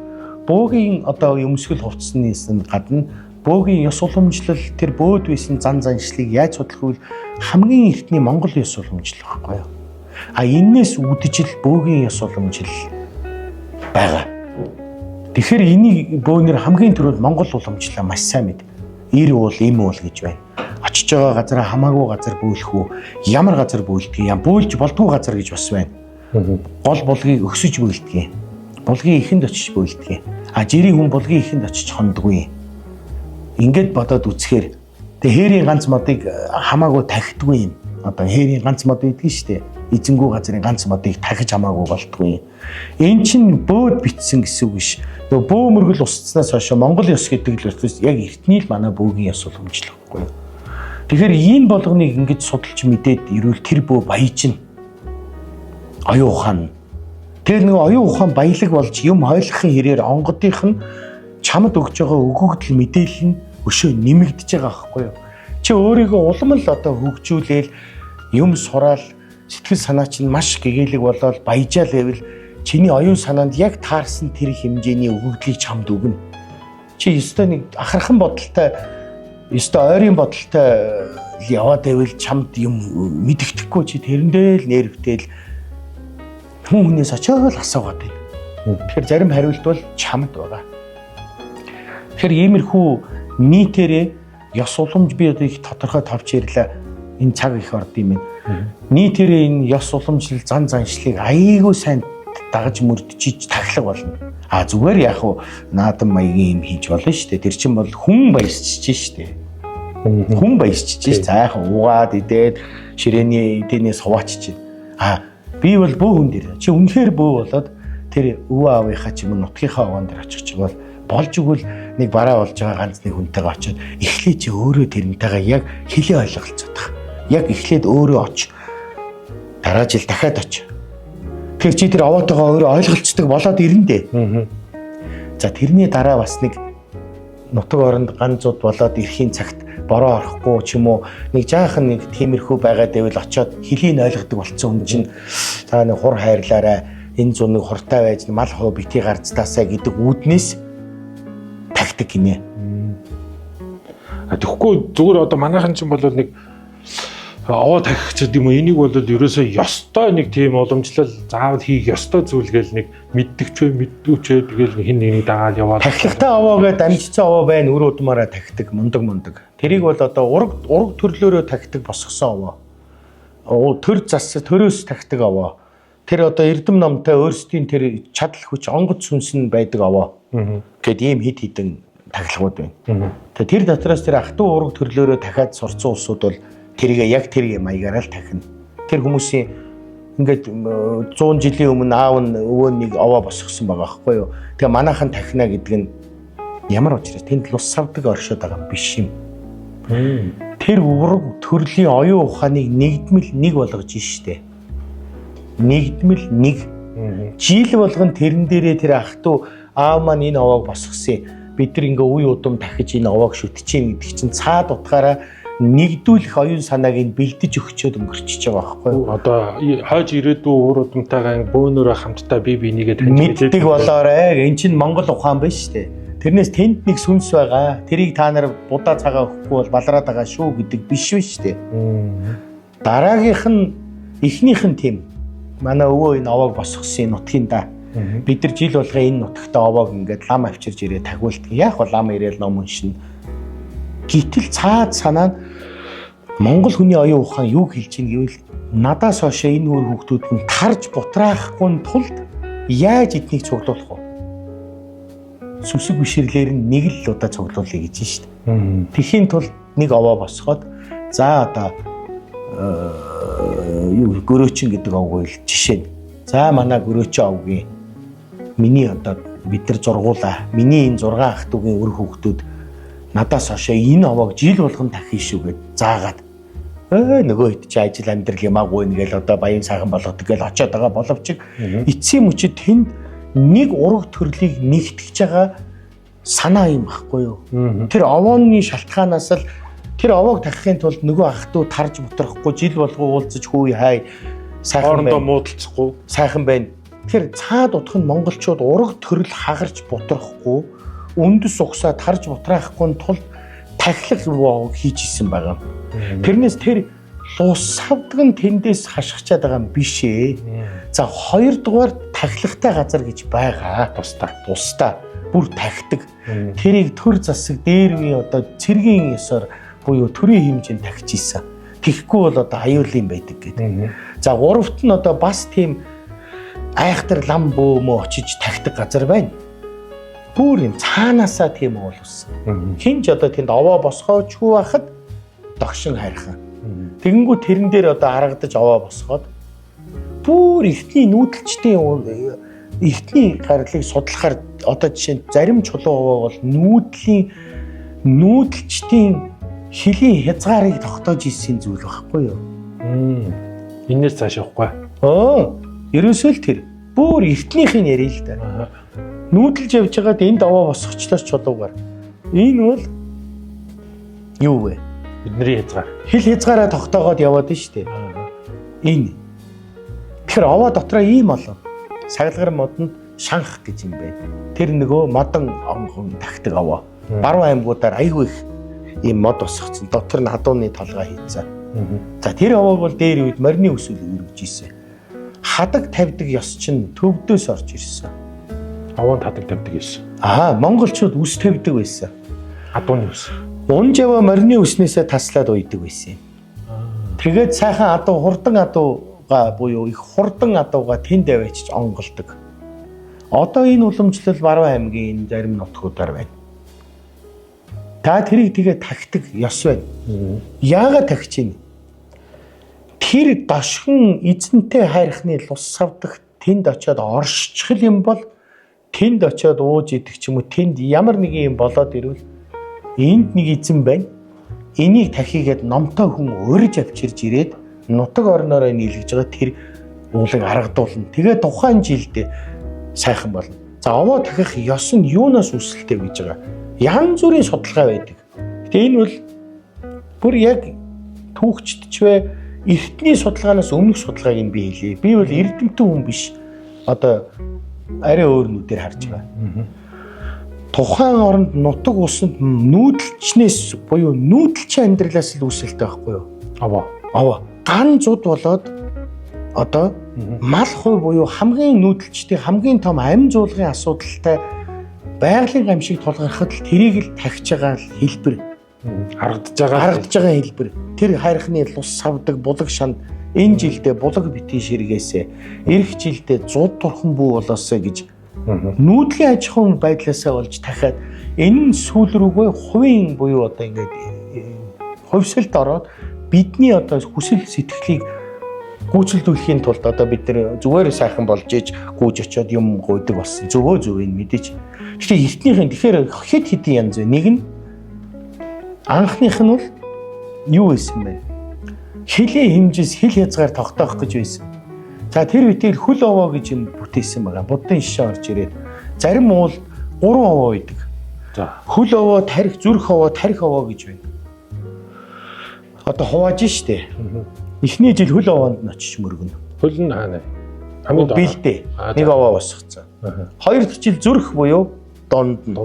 бөөгийн одоо өмсгөл хувцснаас гадна бөөгийн ёс уламжлал тэр бөөд байсан зан заншлыг яаж судлах вэ? Хамгийн эртний Монгол ёс уламжлал байхгүй юу? Энээс үдчил бөөгийн ёс уламжлал байгаа. Тэгэхээр энийг бөөнөр хамгийн түрүүнд Монгол уламжлалаа маш сайн мэд. Ир уул, им уул гэж байна. Очиж байгаа газараа хамаагүй газар бөөлөх үү? Ямар газар бөөлдөг юм? Бөөлж болдгүй газар гэж бас байна. Гол булгийг өксөж бөөлдөг юм. Булгийн ихэнд очиж бөөлдөг юм. Жирийн хүн булгийн ихэнд очиж хондгүй юм. Ингээд бодоод үзэхээр тэгээ хээрийн ганц модыг хамаагүй тахидгүй юм. Одоо хээрийн ганц мод идэх шүү дээ. Эзэнгүү газрын ганц модыг тахиж хамаагүй болтгүй юм. Эн чинь бөөд битсэн гэсэн үг биш. Нөгөө бөө мөргөл усцснаас хойш Монгол ёс гэдэг л бас яг эртний л манай бөөгийн ёс уламжлал байхгүй юу. Тэгэхээр энэ болгоныг ингэж судалж мэдээд ирвэл тэр бөө баяжна. Оюун ухаан. Тэр нөгөө оюун ухаан баялаг болж юм хойлохын хэрээр онгодынх нь чамд өгж байгаа өгөгдөл мэдээлэл нь өшөө нэмэгдэж байгаа байхгүй юу. Чи өөрийгөө улам л одоо хөгжүүлээл юм сураал сэтгэл санаа чинь маш гэгээлэг болоод баяжаал байвал чиний оюун санаанд яг таарсан тэр хэмжээний өгөгдлийг чамд өгнө. Чи ёстой нэг ахархан бодолтой, ёстой ойрын бодолтой яваад байвал чамд юм мэддэхгүй чи тэрэндээ л нервтэй л хүнээс очиод асуугаад байна. Тэгэхээр зарим хариулт бол чамд байгаа. Тэгэхээр иймэрхүү нийтээрээ ёс уламж би одоо их тодорхой товч ярьлаа. Энэ цаг их орд юм байна. Нийтээрээ энэ ёс уламжлал зан заншлыг аяйгуу сайн дагаж мөрдөж таглах болно. Зүгээр яг уу наадам маягийн юм хийж болно шүү дээ. Тэр чинь бол хүн баясчиж шүү дээ. Хүн баясчиж шүү. За яг уугаад идээд ширээний эдэнээс хуваачиж. Би бол бөө хүн дээр. Чи үнэхээр бөө болоод тэр өвөө аавынхаа ч юм уу нутгийнхаа овоон дээр очих ч бол болж игэл нэг бараа болж байгаа ганц нэг хүнтэйгээ очиод эхлээ чи өөрөө тэрнтэйгээ яг хэлээ ойлголцоод тах. Яг эхлээд өөрөө оч. Дараа жил дахиад оч. Тэр чи тэр овоотойгоо өөрөө ойлголцдог болоод ирнэ дээ. За тэрний дараа бас нэг нутаг оронд ганцуд болоод ирэхийн цагт бороо орохгүй ч юм уу нэг жаахан нэг тиймэрхүү байгаад байвал очиод хэлийг ойлгодог болсон хүн чинь за нэг хур хайрлаарай энэ зун нэг хуртай байж мал хуу бити гарцтаасаа гэдэг үүднээс тактик гинэ. Тэгэхгүй зүгээр одоо манайхан чинь бол нэг овоо тахихчд юм уу энийг бол ерөөсөө ёстой нэг тийм уламжлал заавал хийх ёстой зүйл гээл нэг мэддэгч мэддүүч тэгэл хин нэг дагаал яваад тахилгатай овоо гэдэг амжицсан овоо байна өр удмаараа тахдаг мундаг тэрийг бол одоо ураг төрлөөрөө тахдаг босгосон овоо төр зас төрөөс тахдаг овоо тэр одоо эрдэм номтой өөрсдийн тэр чадал хүч онгоц сүнс нь байдаг овоо гэд ийм хид хідэн тахилгууд байна. Тэгээ тэр дотроос тэр ах トゥ ураг төрлөөрөө дахиад сурцсан улсууд бол тэрийг яг тэр маягаараа л тахина. Тэр хүмүүсийн ингээд 100 жилийн өмнө аав нь өвөө нэг овоо босгосон байгаа байхгүй юу. Тэгээ манайхан тахина гэдэг нь ямар учраас тэнд лус савдаг оршоод байгаа юм биш юм. Тэр ураг төрлийн оюун ухааныг нэгдмэл нэг болгож штэ. Нэгдмэл нэг. Жил болгон тэрэн дээрээ тэр ах トゥ аав маань энэ овоог босгосон. Бид нар ингээ үе удам дахиж энэ овоог шүтчихээн гэдэг чинь цаад утгаараа нэгдүүлэх оюун санааг нь бэлдэж өгчөөд өнгөрчихөж байгаа байхгүй юу? Одоо хойж ирээдүй уур удамтайгаа бөөнөрөө хамтдаа бие бинийгээ таньж мэддэг болоорой. Эн чинь Монгол ухаан байна шүү дээ. Тэрнээс тэнд нэг сүнс байгаа. Тэрийг та нар будаа цагаа өгөхгүй бол балраад байгаа шүү гэдэг биш шүү дээ. Дараагийнх нь эхнийх нь тийм. Манай өвөө энэ овоог босгосон нутгийн да. Бид нар жил болгоо энэ нутагтаа овоог ингээд лам авчирж ирээ тагуулдаг. Яг бол лам ирээл ном уншина. Гэтэл цаад санаа нь Монгол хүний оюун ухаан юу хэлж ийн гэвэл надаас хойш энэ үр хүүхдүүд нь тарж бутраахгүй тулд яаж эднийг цуглуулах вэ? Сүсэг бишрлэр нь нэг л удаа цуглуулъя гэж шүү дээ. Тэхийн тулд нэг овоо босгоод за одоо юу гөрөөчин гэдэг овгүй л жишээ нь. За манай гөрөөчин овгийн миний одоо бид нар зургуулаа. Миний энэ 6 ах トゥ угийн үр хүүхдүүд надаас хойш энэ овоог жил болгон тахих шүү гэд заагаад нөгөө хэд чи ажил амьдрал ямаагүй нэгэл одоо баян сайхан болгодог гэл очиод байгаа боловч эцсийн мөчид тэнд нэг ураг төрлийг нэгтгэж байгаа санаа юм байхгүй юу. Тэр овооны шалтгаанаас л тэр овоог тахихын тулд нөгөө ах トゥ тарж бутрахгүй жил болгоо уулзаж хүү хай сайхан байна. Муудалцахгүй сайхан байна. Тэр цаад утга нь монголчууд ураг төрөл хагарч бутрахгүй үндэс угсаа тарж бутраахгүй тулд тахилга хийж исэн байгаа. Тэрнээс тэр лус савдаг нь тэндээс хашгичаад байгаа юм биш ээ. За хоёрдугаар тахилгатай газар гэж байгаа. Тусдаа бүр тахидаг. Тэрийг төр засаг дээр үе одоо цэргийн ёсоор буюу төрийн хэмжээнд тахиж исэн. Тэгэхгүй бол одоо аюулын байдаг гэдэг. За гуравт нь одоо бас тийм айхтар лам бөөмө очиж тахидаг газар байна. Бүр юм цаанаасаа тийм уулсан. Хинж одоо тэнд овоо босгоочгүй байхад догшин хайрхан. Тэгэнгүү тэрэн дээр одоо харагдаж овоо босгоод бүр ихний нүүдэлчдийн ихний гарлыг судлахаар одоо жишээ нь зарим чулуу овоо бол нүүдэлчдийн хилийн хязгаарыг тогтоож исэн зүйл байхгүй юу? Энээс цааш явахгүй. Ерөөсөө л тэр бүр ихнийхийг ярил л да. Нүүдэлж явж байгаад энд овоо босгочлооч чулуугаар. Энэ бол юу вэ? Бидний хязгаар. Хил хязгаараа тогтоогоод яваад нь шүү дээ. Энэ. Тэгэхээр овоо дотроо ийм болов. Сагалгар модонд шанх гэж юм байна. Тэр нөгөө модон онгон тахдаг овоо. Баруун аймагуудаар айгүй их ийм мод босгоцсон. Дотор нь хадууны толгой хийцэн. За тэр овоог бол дээр үед морины өсвөл өргөж ийсэн. Хадаг тавьдаг ёс чинь төвдөөс орж ирсэн. Овоонд хадаг тавьдаг байсан. Монголчууд үс тавьдаг байсан. Адууны ус. Унжава морины өснөөсөө таслаад уйдаг байсан. Тэгээд сайхан адуу хурдан адууга буюу их хурдан адууга тэнд аваачиж онголдог. Одоо энэ уламжлал Баруун аймгийн зарим нутгуудаар байна. Та тэрийг тэгээ тахдаг ёс байна. Яагаад тахиж юм? Тэр дошхон эзэнтэй хайрхны лус савдах тэнд очиод оршчих юм бол тэнд очиод ууж идэх ч юм уу тэнд ямар нэг юм болоод ирвэл энд нэг эзэн байна. Энийг тахигээд номтой хүн өрж авчирж ирээд нутаг орноороо нийлгэж байгаа тэр уулыг аргадуулна. Тэгээ тухайн жилд сайхан болно. За овоо тахих ёс нь юунаас үүсэлтэй гэж байгаа. Янз бүрийн судалгаа байдаг. Гэтэ энэ бол бүр яг түүхчдч вэ эртний судалгаанаас өмнөх судалгааг нь би хэлье. Би бол эрдэмтэн хүн биш. Одоо арай өөр нүдээр харж байгаа. Тухайн оронд нутаг усанд нүүдэлчнээс буюу нүүдэлчин амьдралаас л үүсэлтэй байхгүй юу? Овоо. Ган зуд болоод одоо мал хуй буюу хамгийн нүүдэлчтэй хамгийн том амь зуулгын асуудалтай байгалийн гамшиг тулгархад л тэрийг л тахиж байгаа хэлбэр харагдаж байгаа хэлбэр. Тэр хайрхны лус савдаг булаг шанд энэ жилдээ булаг битгий ширгээсэ эх жилдээ зуд турхан бүү болоосоо гэж нүүдлийн аж ахуйн байдлаасаа болж дахиад энэ нь сүүл рүүгээ хувийн буюу одоо ингээд хувьсэлд ороод бидний одоо хүсэл сэтгэлийг гүйцэлдүүлэхийн тулд одоо бид нэр зүгээр сайхан болж иж гүйж очиод юм гойдаг болсон. Зөв энэ мэдээж. Гэхдээ эртнийхэн тэгэхээр хэд хэдэн янз вэ? Нэг нь анхных нь бол юу байсан бэ? Хилийн хэмжээс хил хязгаар тогтоох гэж байсан. За тэр үедээ хөл овоо гэж юм бүтээсэн байгаа. Буддын шишээ орж ирээд зарим уул 3 овоо байдаг. За хөл овоо, тарих, зүрх овоо, тарих овоо гэж байна. Одоо хувааж штэ. Эхний жил хөл овоонд нь очиж мөргөнө. Хөл нь хаана? Хамгийн бэлдээ. Нэг овоо босгоцсон. Хоёр дахь жил зүрх буюу донд нь.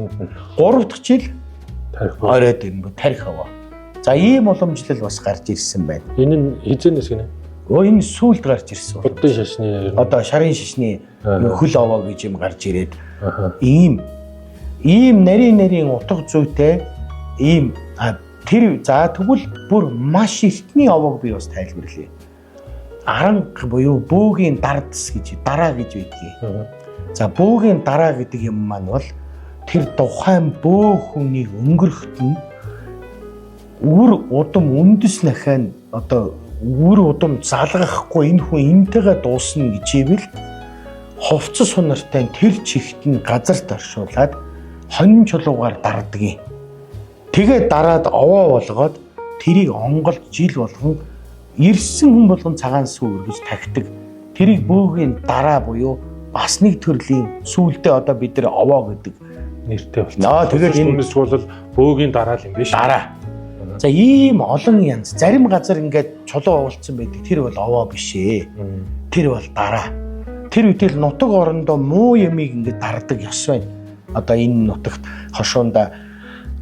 Гурав дахь жил тарих ороод ирнэ. Тарих овоо. За ийм уламжлал бас гарч ирсэн байна. Энэ нь хизэнээс гинэ? Энэ сүүлд гарч ирсэн. Буддын шашны одоо шарын шишний хөл овоо гэж юм гарч ирээд ийм нарийн утга зүйтэй ийм тэр за тэгвэл бүр маш эртний овоог би бас тайлбарлая. Аранга буюу бөөгийн дардс гэж дараа гэж байдгийг. За бөөгийн дараа гэдэг юм маань бол тэр тухайн бөөх хүнийг өнгөрөхт нь үр удам үндэс нахаа одоо үр удам залгахгүй энэ хүн энтэйгээ дуусна гэж ивэл хувцас сунартай тэр чихт нь газарт оршуулад хонин чулуугаар дардгийг. Тэгээд дараад овоо болгоод тэрийг онголж жил болгон ирсэн хүн болгон цагаан сүү өргөж тагтдаг. Тэрийг бөөгийн дараа буюу бас нэг төрлийн сүүлдээ одоо бид нэр овоо гэдэг нэртэй болсон. Тэгээд энэ бол бөөгийн дараа л юм биш. Дараа. За ийм олон янз зарим газар ингээд чулуу уулцсан байдаг. Тэр бол овоо биш ээ. Тэр бол дараа. Тэр үедээ нутаг орондоо муу ямиг ингээд дардаг ёс байна. Одоо энэ нутагт хошуунда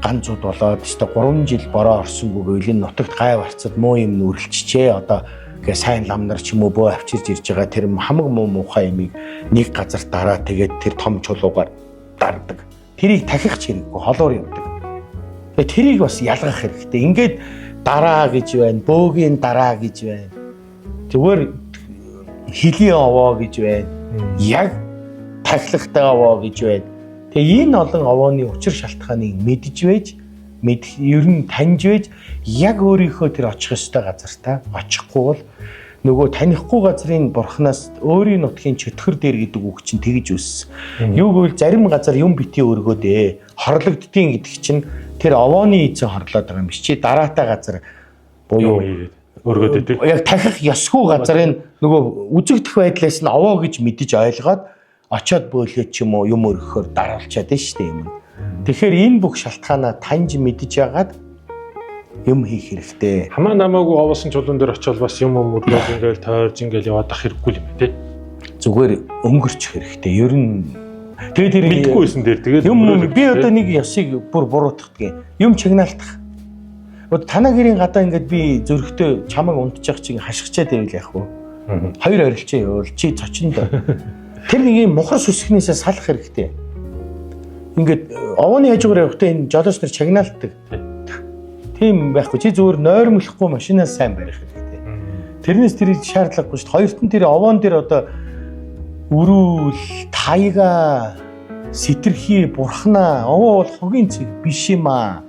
ганцуд болоод өстө 3 жил бороо орсонгүй гэвэл энэ нутагт гай барцад муу юм нүрэлчжээ. Одоо ингээ сайн лам нар ч юм уу бөө авчирж ирж байгаа тэр хамаг муу муухай ямиг нэг газар дараа тэгээд тэр том чулуугаар дардаг. Тэрийг тахих хэрэггүй холоор явдаг. Тэгээ тэрийг бас ялгах хэрэгтэй. Ингээд дараа гэж байна, бөөгийн дараа гэж байна. Зүгээр хилийн овоо гэж байна. Яг тахилгатай овоо гэж байна. Тэгээ энэ олон овооны учир шалтгааныг мэдж вэж, ер нь таньж вэж, яг өөрийнхөө тэр очих ёстой газартаа очихгүй бол нөгөө танихгүй газрын бурхнаас өөрийн нутгийн чөтгөр дээр гэдэг үг чинь тэгж үссэн. Юу гэвэл зарим газар юм битгий өргөөдөө хорлогддгийн гэдэг чинь тэр овооны эзэн хорлоод байгаа юм биш чи дараатай газар буюу өргөөд идэг. Яг тахих ёсгүй газрын нөгөө үзэгдэх байдлаас нь овоо гэж мэдэж ойлгоод очоод бөөлөөд ч юм уу юм өргөхөөр дараалчаад байна шүү дээ юм. Тэгэхээр энэ бүх шалтгаанаа таньж мэдэж яагаад юм хийх хэрэгтэй. Хамаа намаагүй овоосон чулуун дээр очиод бас юм өргөөд ингээл тойрж ингээл яваад ах хэрэггүй юм тий. Зүгээр өнгөрчих хэрэгтэй. Ер нь тэгээд тэр мэдгүйсэн дээр тэгээд юм би одоо нэг ёсыг бүр буруутгах юм чагнаалтах. Танаа гэрийн гадаа ингээд би зөрөгтэй чамайг унтчих чинь хашгичаад байвал яах вэ? Хоёр арилчаа явуул чи цочинд. Тэр нэг юм мухар сүсгнээсээ салах хэрэгтэй. Ингээд овооны хажуугаар явахдаа энэ жолооч нар чагнаалтдаг. Тийм байхгүй. Чи зүгээр нойрмолохгүй машинаас сайн барих хэрэгтэй. Тэрнээс тэр шаардлагагүй шүү дээ. Хоёрт нь тэр овоон дээр одоо өрүүл, таяга, сэтэрхий, бурхнаа, овоо бол хогийн цэг биш юм аа.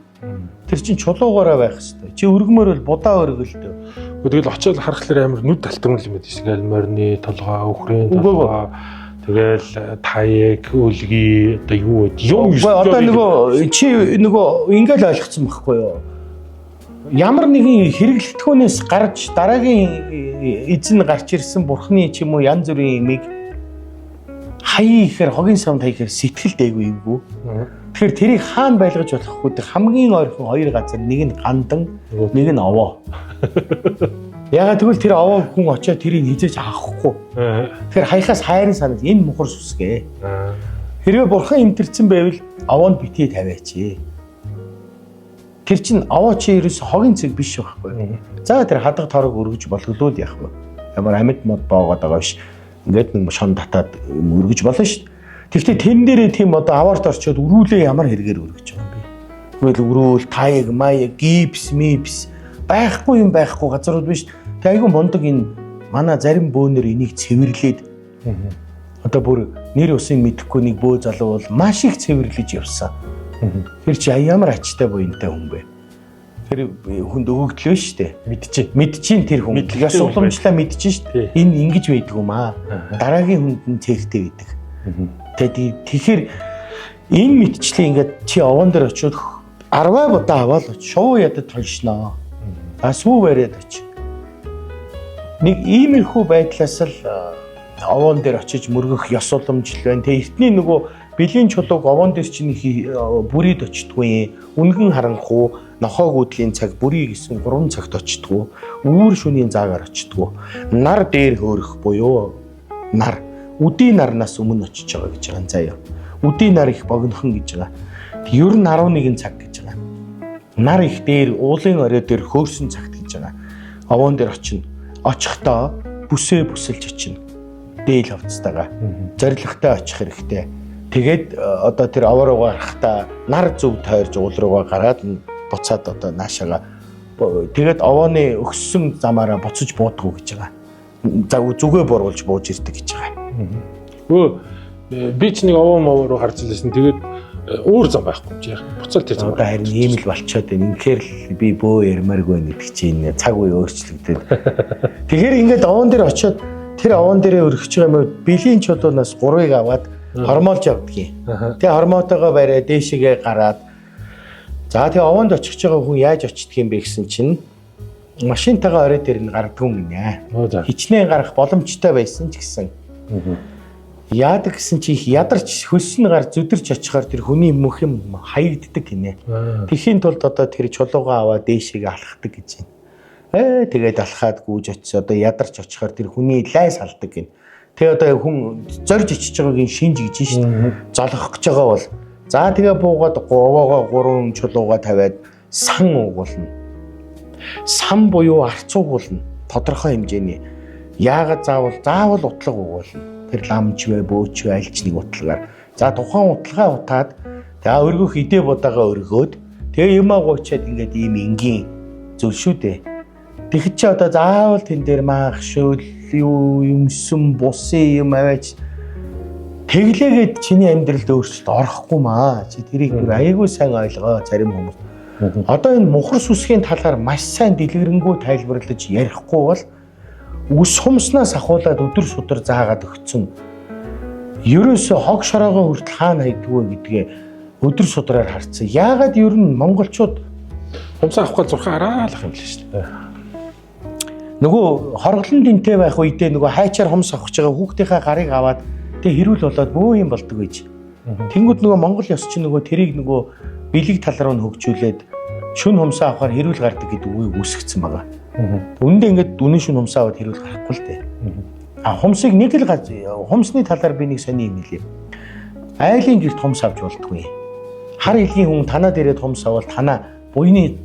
Тэр чинь чулуугаараа байх хэрэгтэй. Чи өргөмөр бол будаа өргөлдөө. Тэгэл очиод харахаар амар нүд талтгнал юм байдаг. Тэгэл морины толгой, өхрийн толгой, тэгэл таяг, үлгий одоо юу юм одоо нөгөө чи нөгөө ингээл ойлгоцсон байхгүй юу? Ямар нэгэн хэрэглэгдэхүүнээс гарч дараагийн эзэн гарч ирсэн бурхны ч юм уу янз бүрийн имийг хаяа ихээр хогийн савд хаягаар сэтгэл дэйгүй юмгүй. Тэгэхээр тэрийг хаана байлгаж болохгүй хамгийн ойрхон хоёр газар нэг нь гандан нэг нь овоо. Ягаад гэвэл тэр овоо хүн очиод тэрийг хизээж авахгүй. Тэгэхээр хаяхаас хайрын санал энэ мухар сүсгээ. Хэрвээ бурхан имтэрсэн байвал овоонд битгий тавиач. Тэр чин овоо чи ерөөс хогийн цэг биш байхгүй. За тэр хадаг торог өргөж болголоо л яах вэ? Ямар амьд мод боогоод байгаа биш. Ингээд нэг шон татаад өргөж болно шүү дээ. Тэгвэл тэн дээрээ тийм одоо аваарт орчоод өрүүлээ ямар хэрэгээр өргөж байгаа юм бэ? Тэгвэл өрөөл, таяг, маяг, гипс, мипс байхгүй юм байхгүй газрууд биш. Тэг айгүй мундаг энэ манай зарим бөөнөр энийг цэвэрлээд одоо бүр нэр усын мэдэхгүй нэг бөө залуу бол маш их цэвэрлэж явсан. Тэр чи ямар ачтай буянтай хүн бэ? Тэр хүнд өгөгдлөө шүү дээ. Мэдчихин тэр хүн. Яс уламжлаа мэдчихин шүү дээ. Энэ ингэж байдаг юм аа. Дараагийн хүнд нь цэгтэй байдаг. Тэгэхээр энэ мэдчлээ ингээд чи овоон дээр очиод 10 будаа аваад шуу ядад толшноо. Асуу бариад оч. Нэг иймэрхүү байдлаас л овоон дээр очиж мөргөх ёс уламжлал байна. Тэгээ эртний нөгөө бэлгийн чулууг овоон дээр чинь бүрийд очтгүй. Үнгэн харанхуу нохоог үдлийн цаг бүрий гэсэн 3 цагт очтгүй. Үүр шөнийн заагаар очтгүй. Нар дээр хөөрөх буюу нар үдийн нарнаас өмнө очиж байгаа гэж байгаа заяа. Үдийн нар их богинохон гэж байгаа. Ер нь 11 цаг гэж байгаа. Нар их дээр уулын орой дээр хөөрсөн цагт гэж байгаа. Овоон дээр очино. Очихдоо бүсээ бүсэлж очино. Дээл хавцтайгаа. Зоригтой очих хэрэгтэй. Тэгээд одоо тэр овоо руугаа харахтаа нар зөв тойрж уул руугаа гараад буцаад одоо наашаага тэгээд овооны өгсөн замаараа буцаж буудгуу гэж байгаа. За зүгээ боруулж бууж ирдэг гэж байгаа. Би ч нэг овоо мовоо руу харж лээсэн. Тэгээд өөр зам байхгүй юм чи яах. Буцаал тэр зам. Одоо харин ийм л болчоод байна. Үнэхээр л би бөө ярмааргүй гэдэг чинь цаг үе өөрчлөгдөд. Тэгэхээр ингээд овоон дээр очиод тэр овоон дээрээ өргөж байгаа юм бэлгийн чулуунаас 3-ыг аваад хормоолж явдгийг. Тэгээ хормоотойгоо бариа дээшгээ гараад за тэгээ овоонд очих байгаа хүн яаж очдөг юм бэ гэсэн чинь машинтайгаа орой дээр нь гардгүй юм нэ. Хичнээн гарах боломжтой байсан ч гэсэн. Яадаг гэсэн чи их ядарч хөлсөн гар зүдэрч очихоор тэр хүний мөх юм хаягддаг гинэ. Тэхийн тулд одоо тэр чулуугаа аваад дээшгээ алхахдаг гэж байна. Тэгээд алхаад гүйж очиж одоо ядарч очихоор тэр хүний лайс алдаг гин. Тэгээ одоо хүн зорж очиж байгааг шинж гэж шин. Золгох гэж байгаа бол за тэгээ буугаад овоогоо 3 чулууга тавиад сан угуулна. Сан буюу арцуугуулна. Тодорхой хэмжээний. Яагаад заавал утлаг угуулна. Тэр ламж вэ, бөөч вэ, альч нэг утлагаар. За тухайн утлагаа утаад тэгээ өргөх идэ будаага өргөөд тэгээ юмаа гуйчаад ингээд ийм энгийн зүйл шүү дээ. Тэгэхэд чи одоо заавал тэн дээр маах шөл юу юмсэн бусын юм аваач тэглээгээд чиний амьдралд өөрчлөлт орохгүй маа. Чи тэрийг аягүй сайн ойлгоо зарим хүмүүс. Одоо энэ мухар сүсгийн талаар маш сайн дэлгэрэнгүй тайлбарлаж ярихгүй бол үс хумснаас ахуулаад өдөр судар заагаад өгцөн. Ерөөсө хог шороогоо хүртэл хаана хайдгүй гэдгээ өдөр судраар харцсан. Яагаад ер нь монголчууд хумсаа авах гал зурхаа араалах юм л шүү дээ. Нөгөө хорглон дэнтэй байх үедээ нөгөө хайчаар хумс авах гэж байгаа хүүхдийнхээ гарыг аваад тэг хэрүүл болоод бөө юм болдог гэж. Тэнгүүд нөгөө монгол ёс чинь нөгөө тэрийг нөгөө бэлэг тал руу нь хөгжүүлээд шүн хумсаа авахаар хэрүүл гардаг гэдэг үгийг үүсгэсэн байгаа. Үүндээ ингээд үнэн шүн хумсаа аваад хэрүүл гарахгүй л дээ. Хумсыг нэг л хумсны талаар би нэг сони юм хэлээ. Айлын гэрт хумс авч болдгүй. Хар илгийн хүн танаа дээрээ хумс авал танаа буйны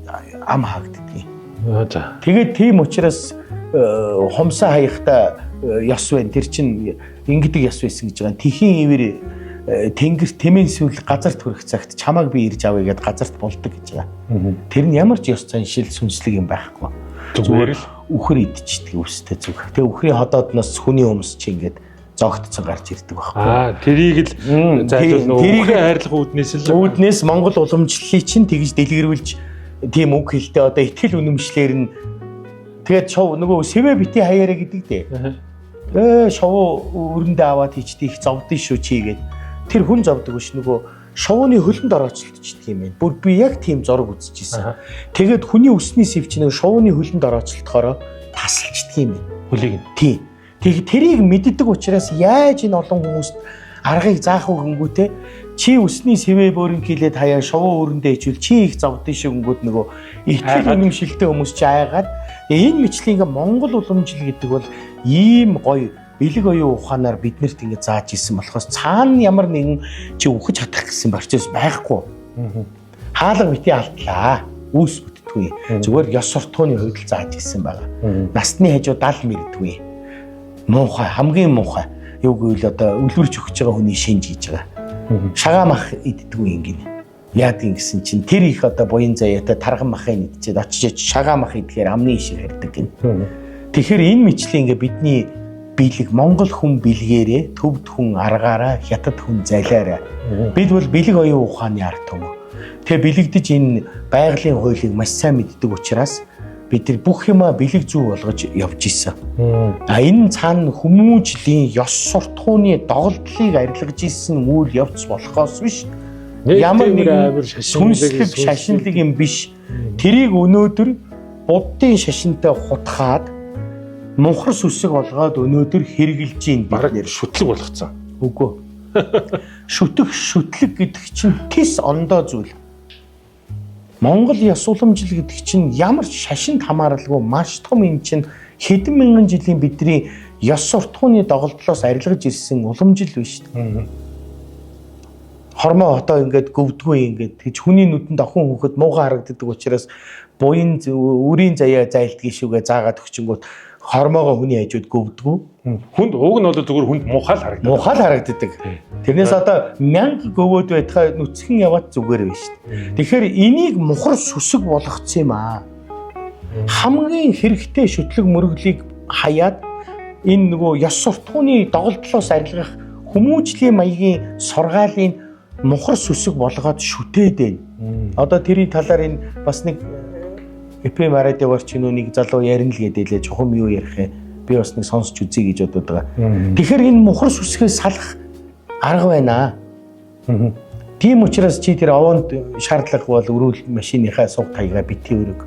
ам хаагддаг. За. Тэгээд тийм учраас хумсаа хаяхта ёс байна. Тэр чинь ингэдэг ёс байсан гэж байгаа. Тэхийн ивэр тэнгэр тэмэн сүл газарт хүрэх цагт чамааг би ирж авъя гэд газарт болдог гэж байгаа. Тэр нь ямар ч ёс заншил сүнслэг юм байхгүй. Зүгээр л үхэр идчихдэг өвстэй зүг. Тэгээ үхрийн ходоодноос хүний өмс чи ингээд зогтцсон гарч ирдэг байхгүй. Тэрийг л зайлуул нөгөө хайрлах үүднээс Монгол уламжлалыг чинь тэгж дэлгэрүүлж тийм үг хэлтэй одоо итгэл үнэмшлэр нь тэгээд шов нөгөө сэвэ бити хаяараа гэдэг дээ. Шов өрөндөө аваад хийчтэй их зовдсон шүү чи гээд тэр хүн зовдөг биш нөгөө шовны хөлөнд орооцолтчдаг юм байна. Бүр би яг тийм зураг үзчихсэн. Тэгээд хүний өсний сэв чинь шовны хөлөнд орооцолтохороо тасалчдаг юм байна. Хөлийг нь. Тийм. Тэгээд тэрийг мэддэг учраас яаж энэ олон хүмүүст аргыг заах вэ гингүүтээ чи өсний сэвэ бөөрн хилээд хаяа шов өрөндөө ичвэл чи их зовдсон шүү гингүүд нөгөө итгэл үнэмшилтэй хүмүүс чи айгаад энэ мэтлийг Монгол уламжил гэдэг бол ийм гоё бэлэг оюун ухаанаар биднэрт ингэ зааж исэн болохоос цаана ямар нэгэн чи ухаж чадах гэсэн процесс байхгүй. Хаалга бити алдлаа. Үүс бүтдгүй. Зүгээр ёс суртахууны хувьд зааж исэн байгаа. Насны хажуу 70 мэрдгүй. Муухай хамгийн муухай. Юу гэвэл одоо үлвэрч өгч байгаа хүний шинж хийж байгаа. Шагаа мах иддэггүй ингэнэ. Яадаг гэсэн чинь тэр их одоо буян заяатай тарган махыг идчихэд очиж шагаа мах идэхээр амны ишиг хардаг гин. Тэгэхээр энэ мэтлээ ингээ бидний бэлэг Монгол хүн бэлгээрээ төвд хүн аргаараа хятад хүн залиараа бид бол бэлэг оюун ухааны ард түмэн. Тэгээ бэлэгдэж энэ байгалийн хуулийг маш сайн мэддэг учраас бид нар бүх юмаа бэлэг зүй болгож явж исэн. Энэ цаана хүмүүжлийн ёс суртахууны доголдлыг арилгаж исэн үйл явц болохоос биш. Ямар нэгэн сүнслэг шашинлаг юм биш. Тэрийг өнөөдөр буддын шашинтай хутгаад мунхар сүсэг болгоод өнөөдөр хэрэгжилж ийн бараг шүтлэг болгоцсон. Үгүй. Шүтлэг гэдэг чинь тис ондоо зүйл. Монгол ёс уламжил гэдэг чинь ямар ч шашинд хамааралгүй маш том юм чинь хэдэн мянган жилийн бидний ёс суртахууны доголдлоос арилгаж ирсэн уламжил биш шүү дээ. Хормоо одоо ингээд гөвдгөө ингээд тэгж хүний нүдэнд охин хүүхэд муухай харагддаг учраас буян үрийн заяа зайлдгийг шүүгээ заагаад өгчингүүт хормоогоо хүний хажууд гөвдгөө. Хүнд уг нь бол зүгээр хүнд муухай л харагддаг. Муухай л харагддаг. Тэрнээс одоо 1000 гөвөөд байтхаа нүцгэн яваад зүгээр байна шүү дээ. Тэгэхээр энийг мухар сүсэг болгоцсон юм аа. Хамгийн хэрэгтэй шүтлэг мөрөглийг хаяад энэ нөгөө ёс суртахууны доголдлоос арилгах хүмүүжлийн маягийн сургаалын мухар сүсэг болгоод шүтээд байна. Одоо тэрийн талаар энэ бас нэг эпэм радиогоор ч нэг залуу ярина л гэдэлээ чухам юу ярих вэ? Би бас нэг сонсч үзье гэж бодод байгаа. Тэгэхээр энэ мухар сүсгээс салах арга байна. Тийм учраас чи тэр овоонд шаардлагагүй бол өрүүл машиныхаа суг таяга битгий өрөг.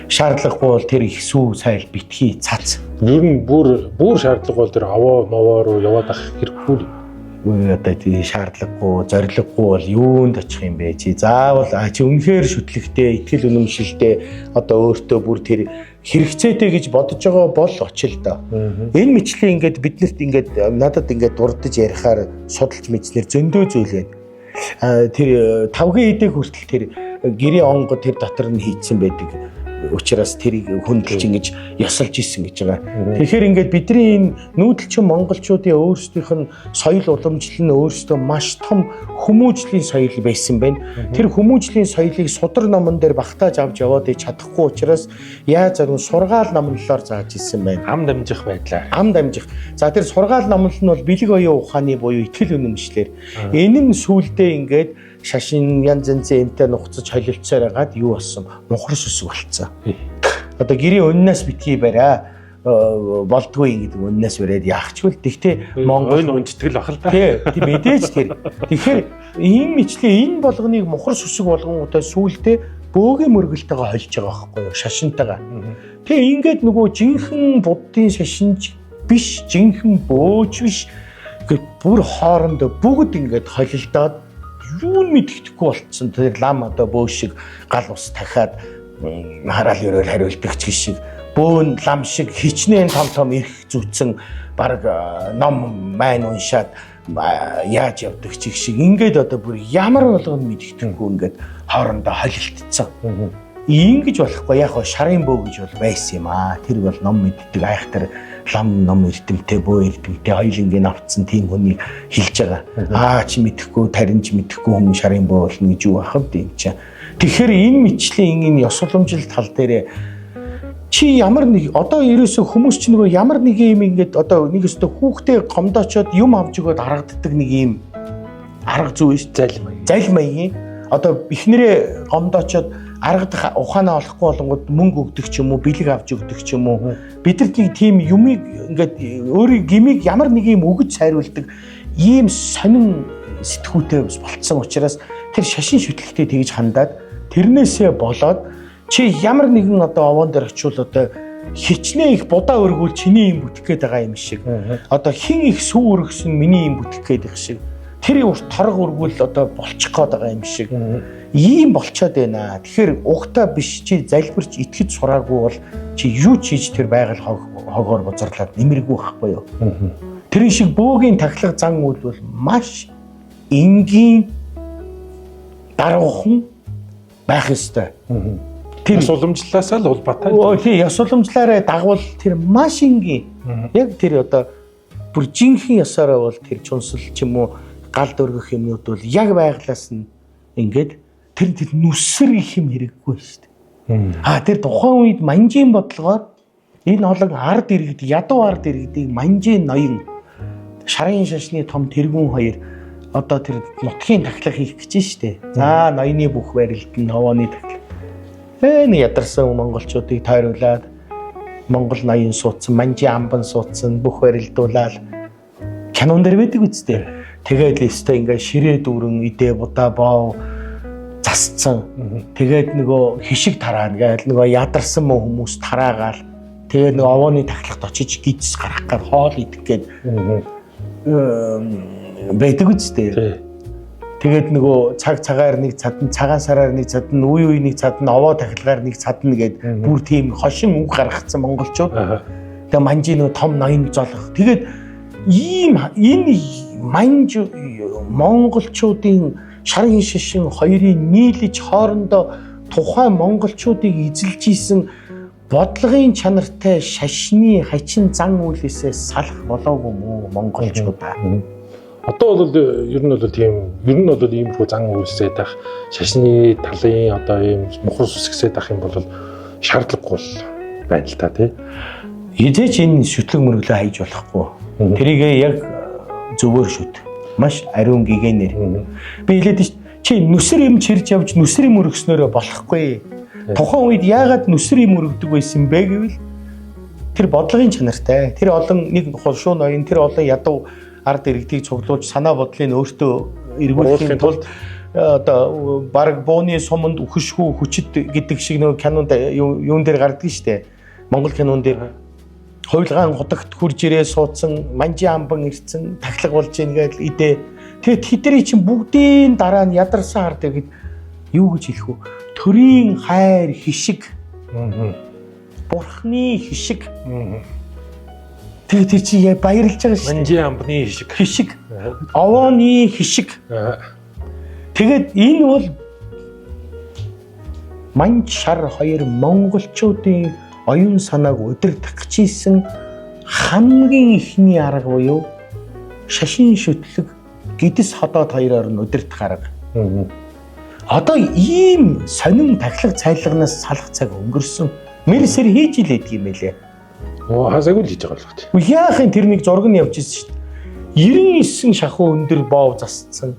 Шаардлагагүй бол тэр их сүү сайл битгий цац. Ер нь бүр шаардлага бол тэр овоо мовоо руу яваад ах хэрэггүй. Одоо тий шаардлагагүй, зориггүй бол юунд очих юм бэ? Чи заавал чи үнэхээр шүтлэгтэй, итгэл үнэмшилтэй одоо өөртөө бүр тэр хэрэгцээтэй гэж бодож байгаа бол очил доо. Энэ мэтлээ ингээд биднэрт ингээд надад ингээд дурдж ярихаар судалж мэдснээр зөндөө зүйл байна. Тэр тавгийн эдэг хүртэл тэр гэрийн онго тэр дотор нь хийцэн байдаг. Учраас тэрийг хөндлөж ингэж ясалж исэн гэж байгаа. Тэгэхээр ингээд бидний энэ нүүдэлчин монголчуудын өөрсдийнх нь соёл уламжлал нь өөрсдөө маш том хүмүүжлийн соёл байсан байна. Тэр хүмүүжлийн соёлыг судар номон дээр багтааж авч яваад чадахгүй учраас яаж зарим сургаал номлолоор зааж исэн байна. Ам дамжих байдлаа. Ам дамжих. За тэр сургаал номлол нь бол бэлэг оюун ухааны буюу итгэл үнэмшлэр. Энэ нь сүулдэ ингээд шашин янз янзын энтэй нухацж холилцоор хагаад юу болсон? Мухар сүсэг болцсон. Одоо гэрийн өннөөс битгий бариа болдгүй гэдэг өннөөс бариад яах ч вэ? Тэгтээ Монгол үндэтгэл бах л да. Тийм мэдээж тэр. Тэгэхээр ийм мэтлээ энэ болгоныг мухар сүсэг болгонгуудаа сүултээ бөөгийн мөргөлтэйгээ холж байгаа байхгүй юу? Шашинтайгаа. Тэгээ ингээд нөгөө жинхэнэ буддын шашинч биш, жинхэнэ бөөж биш. Ингээд бүр хоорондоо бүгд ингээд холилдоод юун мэддэхгүй болцсон. Тэр лам одоо бөөж шиг гал ус дахиад хараал өрөөл хариулдаг ч шиг бөөн лам шиг хичнээн том том ирэх зүтсэн баг ном майн уншаад яаж явдаг чиг шиг ингээд одоо бүр ямар болгоно мэддэхгүй ингээд хоорондоо холилдсон. Ингэж болохгүй яг хоо шарын бөө гэж бол байсан юм аа. Тэр бол ном мэддэг айхтар лам ном эрдэмтэй бөө эрдэмтэй хоёулынгийн авцсан тийм хүний хэлж байгаа. Чи мэдэхгүй таринж мэдэхгүй хүн шарын бөө болно гэж юу ахав тийм ч. Тэгэхээр энэ мэтчлийн энэ ёс уламжлалт тал дээр чи ямар нэг одоо ерөөсө хүмүүс ч нөгөө ямар нэг юм ингээд одоо нэг өстө хүүхдээ гомдоочоод юм авч өгөөд харагддаг нэг юм арга зүй ш залмаягийн одоо ихнэрээ гомдоочоод аргадах ухаанаа олохгүй болонгод мөнгө өгдөг ч юм уу бэлэг авч өгдөг ч юм уу бидэрт нэг тийм юмыг ингээд өөрийн гмиг ямар нэг юм өгөж сайруулдаг ийм сонин сэтгүүтэй болцсон учраас тэр шашин шүтлэгтэй тэгж хандаад тэрнээсээ болоод чи ямар нэгэн одоо овоон дээр очивол одоо хичнээн их будаа өргүүл чиний юм бүтэх гээд байгаа юм шиг одоо хин их сүү өргөсөн миний юм бүтэх гээд их шиг тэр урт торг өргүүл одоо болчих гээд байгаа юм шиг ийм болчоод байна. Тэгэхээр угтаа биш чи залбирч итгэж сураагүй бол чи юу ч хийж тэр байгаль хогоор бозрлаад нэмэргүй байхгүй юу. Тэрэн шиг бөөгийн тахлах зан үйл бол маш энгийн даруухан байх ёстой. Тэр ёс уламжлалаасаа л улбатай. Тийм ёс уламжлаараа дагвал тэр маш энгийн. Яг тэр одоо бүр жинхэнэ ёсороо бол тэр чунсал ч юм уу галд өргөх юмнууд бол яг байглаас нь ингээд тэр нүсэр их юм хэрэггүй шүү дээ. Тэр тухайн үед манжийн бодлогоор энэ олон ард иргэд ядуу ард иргэдийг манжийн ноён шарын шашны том тэргүүн хоёр одоо тэр нутгийн тахлах хийх гэж штэ. За ноёны бүх барилд нь овооны тахлах. Нэг ядарсан монголчуудыг тойруулаад монгол ноён суудсан, манжийн амбан суудсан, бүх барилдуулаад кинон дээр байдаг үстэй. Тэгээд л өстой ингээ ширээ дүүрэн идэ будаа боо засцсан. Тэгээд нөгөө хишиг тараана гээл нөгөө ядарсан мөн хүмүүс тараагаал. Тэгээд нөгөө овооны тахлахт очиж гидс гарах гад хоол идэх гээд байдаг үстэй. Тэгээд нөгөө цагаар нэг цадна, цагаан сараар нэг цадна, үе нэг цадна, овоо тахилгаар нэг цадна гээд бүр тийм хошин үг гаргацсан монголчууд. Тэгээд манжийн нөгөө том ноён золох. Тэгээд ийм энэ манж монголчуудын шарын шишин хоёрын нийлж хоорондоо тухайн монголчуудыг эзэлж исэн бодлогын чанартай шашны хачин зан үйлээсээ салах болоогүй мүү монголчуудаа. Одоо бол ер нь бол тийм иймэрхүү зан үйлсээд байх шашны талын одоо ийм мухар сүсгсээд байх юм бол шаардлагагүй байна л та тий. Эзэж энэ шүтлэг мөрөглөө хайж болохгүй. Тэрийгээ яг зөвөр шүт. Маш ариун гэгэнээр. Би хэлээд чи нүсэр юм чирж явж нүсэр юм өргснөөрөө болохгүй. Тухайн үед яагаад нүсэр юм өргөдөг байсан бэ гэвэл тэр бодлогын чанартай. Тэр олон нэг хулшуу ноён тэр олон ядуу ард иргэдийг цуглуулж санаа бодлыг өөртөө эргүүлэхийн тулд одоо баг бууны суманд үхшгүй хүчит гэдэг шиг нэг кинонд юун дээр гардаг штэ. Монгол кинон дээр хуйлгаан худагт хурж ирээ суудсан манжийн амбан ирсэн тахлаг болж ийн гэдэл идэ. Тэгээд тэдний чинь бүгдийн дараа нь ядарсан ард иргэд юу гэж хэлэх вэ? Төрийн хайр хишиг. Бурхны хишиг. Тэгээд чи яа баярлж байгаа шүү. Манжийн амбны хишиг. Овооны хишиг. Тэгээд энэ бол манж шар хоёр монголчуудын оюун санааг удирдах гэжсэн хамгийн ихний арга буюу шашин шүтлэг гидс ходоод хоёроор нь удирдах арга. Одоо ийм сонин тахлах цайлагнаас салах цаг өнгөрсөн. Мэрсэр хийж илээдэг юм байлээ. Хасаагүй л хийж байгаа л байна. Яахын тэр нэг зураг нь явж ирсэн шүү дээ. 99 шахуу өндөр боов засцсан.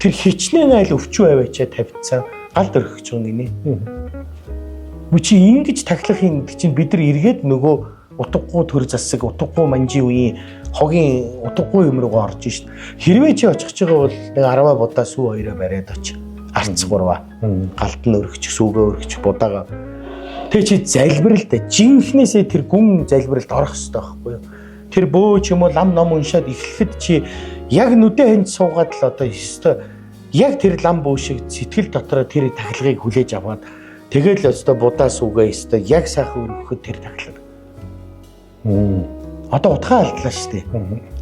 Тэр хичнээн айл өвчүү аваачаа тавьцсан. Галд өргөж байгаа гинэ. Чи ингэж тахлахын чинь бид нар эргээд нөгөө утгагүй төр засаг, утгагүй манжийн үеийн хогийн утгагүй юм руу орж шít. Хэрвээ чи очих ч байгаа бол нэг 10 будаа сүү хоёроо бариад оч. Арц 3-аа. Галд нь өргөж, сүүгээ өргөж будаага. Тэгээ чи залбиралтай жинхнээсээ тэр гүн залбиралд орох хэрэгтэй байхгүй юу? Тэр бөө ч юм уу лам ном уншаад эхлэхэд чи яг нүдэ хэнд суугаад л одоо ёстой яг тэр лам бөө шиг сэтгэл дотроо тэр тахилгыг хүлээж аваад тэгэл л өстой будаа сүгээ өстой яг сайхан өргөхөд тэр тахилга. Одоо утгаа алдлаа шүү дээ.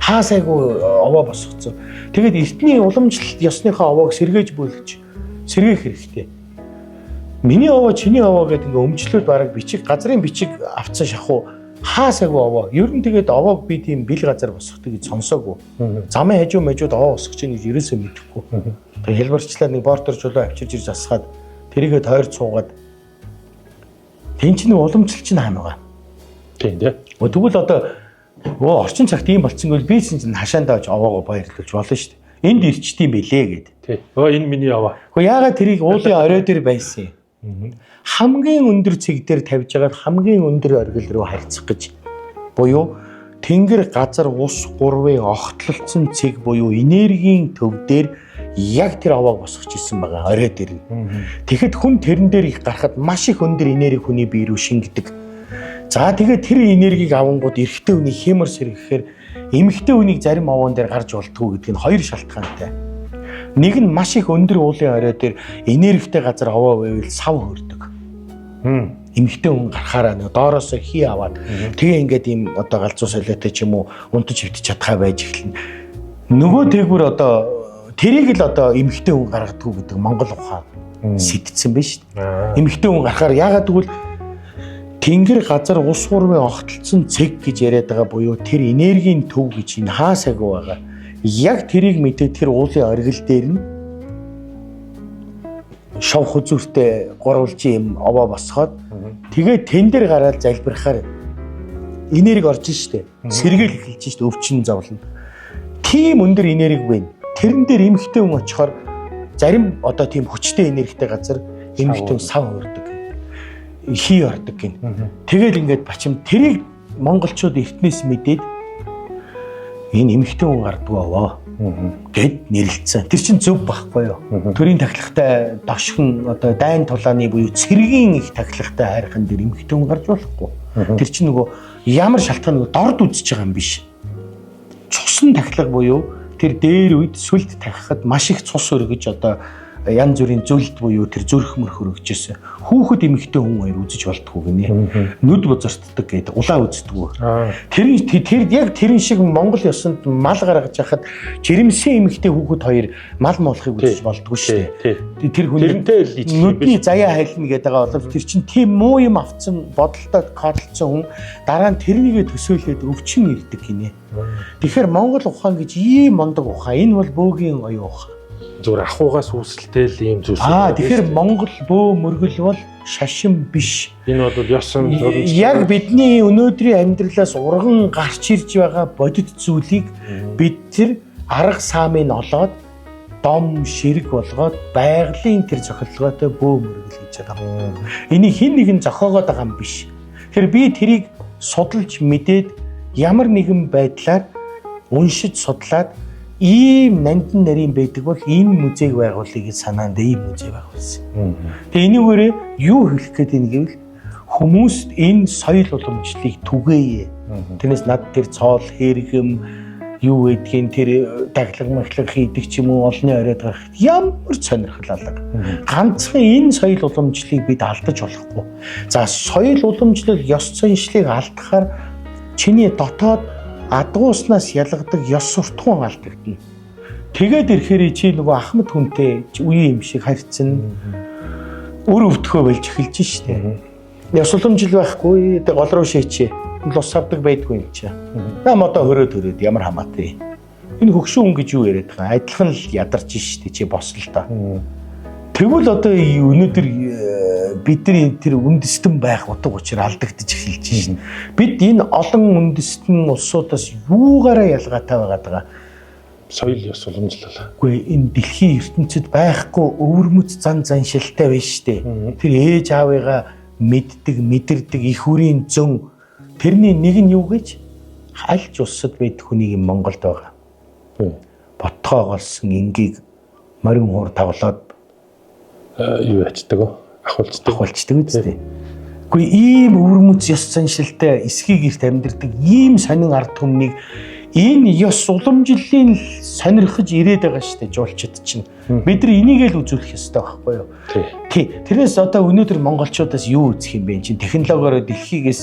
хаасайгүй овоо босгоцсон. Тэгээд эртний уламжлалт ёсныхоо овоог сэргээж бөлгөж сэргээх хэрэгтэй. Миний овоо чиний овоо гэдэг ингээ өмчлөөд бараг бичиг газрын бичиг авцсан шахуу хаасайгүй овоо. Ер нь тэгээд овоог би тийм бэл газар босгохдаг гэж сонсоогүй. Замын хажуу мэжүүд овоо босгож ийн гэж ерөөсөө мэдэхгүй. Тэгээд хэлбэрчлээ нэг бортер чулуу авчирж ирж асгаад тэрийгээ тойрч суугаад тэн чинь уламжлалт чинь хаана байгаа. Тийм тий. Тэгвэл одоо орчин цагт ийм болцсон бол би чинь хашаандаа очиж овоогоо баярлуулж болно шүү дээ. Энд ирчт юм бэлээ гэд. Тий. Энэ миний овоо. Яагаад тэрийг уулын орой дээр байсан юм? Хамгийн өндөр цэг дээр тавьж байгаад хамгийн өндөр оргил руу харьцах гэж. Буюу тэнгэр газар ус гурвын огтлолцсон цэг буюу энергийн төв дээр яг тэр овоог босгож ирсэн байгаа орой дээр. Тэгэхэд хүн тэрэн дээр их гарахад маш их өндөр энерги хүний бие рүү шингэдэг. За тэгээд тэр энергийг авангууд эрэгтэй хүний хэмэр сэргэхээр эмэгтэй хүнийг зарим овоон дээр гарч болтгоо гэдэг нь хоёр шалтгаантай. Нэг нь маш их өндөр уулын орой дээр энергитэй газар овоо байвал сав хөрдөг. Эмэгтэй хүн гарахаараа нэг доороос хий аваад тэгээ ингээд ийм одоо галзуу солиотой ч юм уу унтаж хөвтөж чадхаа байж эхэлнэ. Нөгөө тэгвэр одоо тэрийг л одоо эмэгтэй хүн гаргадаггүй гэдэг Монгол ухаан сэтгцэн байна шүү дээ. Эмэгтэй хүн гарахаар яагаад гэвэл тэнгэр газар ус гурвын огтлцсон цэг гэж яриад байгаа буюу тэр энергийн төв гэж энэ хаасаагүй байгаа. Яг тэрийг мэдээ тэр уулын оргил дээр нь шавх үзүүртэй гурвалж юм овоо босгоод тэгээд тэн дээр гараад залбирахаар энерги орж штэ. Сэргээл эхэлж штэ өвчин зовлон. Тийм өндөр энерги байна. Тэрэн дээр эмхтэй хүн очихоор зарим одоо тийм хүчтэй энергитэй газар эмхтэй хүн сав өрдөг. Хий ордог гин. Тэгэл ингээд бачим тэрийг монголчууд эртнээс мэдээд энэ эмхтэй хүн гардгаа аваа гэд нэрлэлцэн. Тэр чинь зөв байхгүй юу? Төрийн тахилгатай дошхон одоо дайн тулааны буюу цэргийн их тахилгатай хайрхан дээр эмхтэй хүн гарч болохгүй. Тэр чинь нөгөө ямар шалтгаан нөгөө дорд үзэж байгаа юм биш. Цусан тахилга буюу тэр дээр үед сүлд тахихад маш их цус өргөж одоо янз бүрийн зүйлд буюу тэр зүрх мөрх өргөжсэн. Хүүхэд эмэгтэй хүн хоёр үзэж болтгүй гинэ. Нүд бузартдаг гэдэг улаан үздэггүй. Тэр яг тэрэн шиг Монгол ёсонд мал гаргаж яхад жирэмсэн эмэгтэй хүүхэд хоёр мал молохыг үзэж болтгүй шүү дээ. Тэр хүн нүдний заяа хайлна гэдэг байгаа бол тэр чинь тийм муу юм авцсан бодолтой кодлцсон хүн дараа нь тэрнийгээ төсөөлөөд өвчин ирдэг гинэ. Тэгэхээр Монгол ухаан гэж ийм мондог ухаан. Энэ бол бөөгийн оюун ухаан. Зүгээр ахугаас үүсэлтэй л ийм зүйлс. Тэгэхээр Монгол бөө мөргөл бол шашин биш. Энэ бол ёсон яг бидний өнөөдрийн амьдралаас урган гарч ирж байгаа бодит зүйлийг бид тэр арга 사амыг олоод дом ширэг болгоод байгалийн тэр зохиолгоотой бөө мөргөл гэж байгаа. Энийг хэн нэгэн зохиогоод байгаа юм биш. Тэгэхээр би тэрийг судалж мэдээд ямар нэгэн байдлаар уншиж судлаад ийм нандин нарийн байдаг бол энэ музейг байгуулъя гэж санаанд ийм музей байгуулсан. Тэгээ энийгээрээ юу хэлэх гээд байна гэвэл хүмүүст энэ соёл уламжлалыг түгээе. Тэрнээс над тэр цоол хэрэгэм юу гэдгийг тэр таглаг маглаг хийдэг ч юм уу олны оройд гарах ямар сонирхол алга. Ганцхан энэ соёл уламжлалыг бид алдаж болохгүй. За соёл уламжлал ёс заншлыг алдахаар чиний дотоод адгууснаас ялгадаг ёс суртахуун алдагдана. Тэгээд ирэхээр чи нөгөө Ахмад хүнтэй үе юм шиг харьцсан өр өвдөхөө болж эхэлж штэ. Ёс уламжил байхгүй гол руу шээчээ. Лус авдаг байдгүй юм чи. Нам одоо хөрөөд ямар хамаатай. Энэ хөгшүүн гэж юу яриад байгаа. Адилхан л ядарч штэ чи бослоо. Тэгвэл одоо өнөөдөр бидний тэр үндэстэн байх утга учир алдагдаж эхэлж байна. Бид энэ олон үндэстэн улсуудаас юугаараа ялгаатай байгаа соёл ёс уламжлал. Үгүй энэ дэлхийн ертөнцид байхгүй өвөрмөц зан заншилтай байна штэ. Тэр ээж аавыгаа мэддэг, мэдэрдэг их үрийн зөн тэрний нэг нь юу гэж аль ч улсад байдаг хүнийг Монголд байгаа. Ботгоогоолсон энгийг морин хуур тавлаад юу ячдаг ахуулцдаг үстэй. Үгүй ийм өвөрмөц ёс заншилтай эсхийг эрт амьдэрдэг ийм сонин ард түмнийг энэ ёс уламжлалын сонирхож ирээд байгаа штэ жуулчид чинь. Бид нар энийг л үзүүлэх ёстой байхгүй юу? Тий. Тэрнээс одоо өнөөдөр монголчуудаас юу үзэх юм бэ? Чин технологиороо дэлхийгээс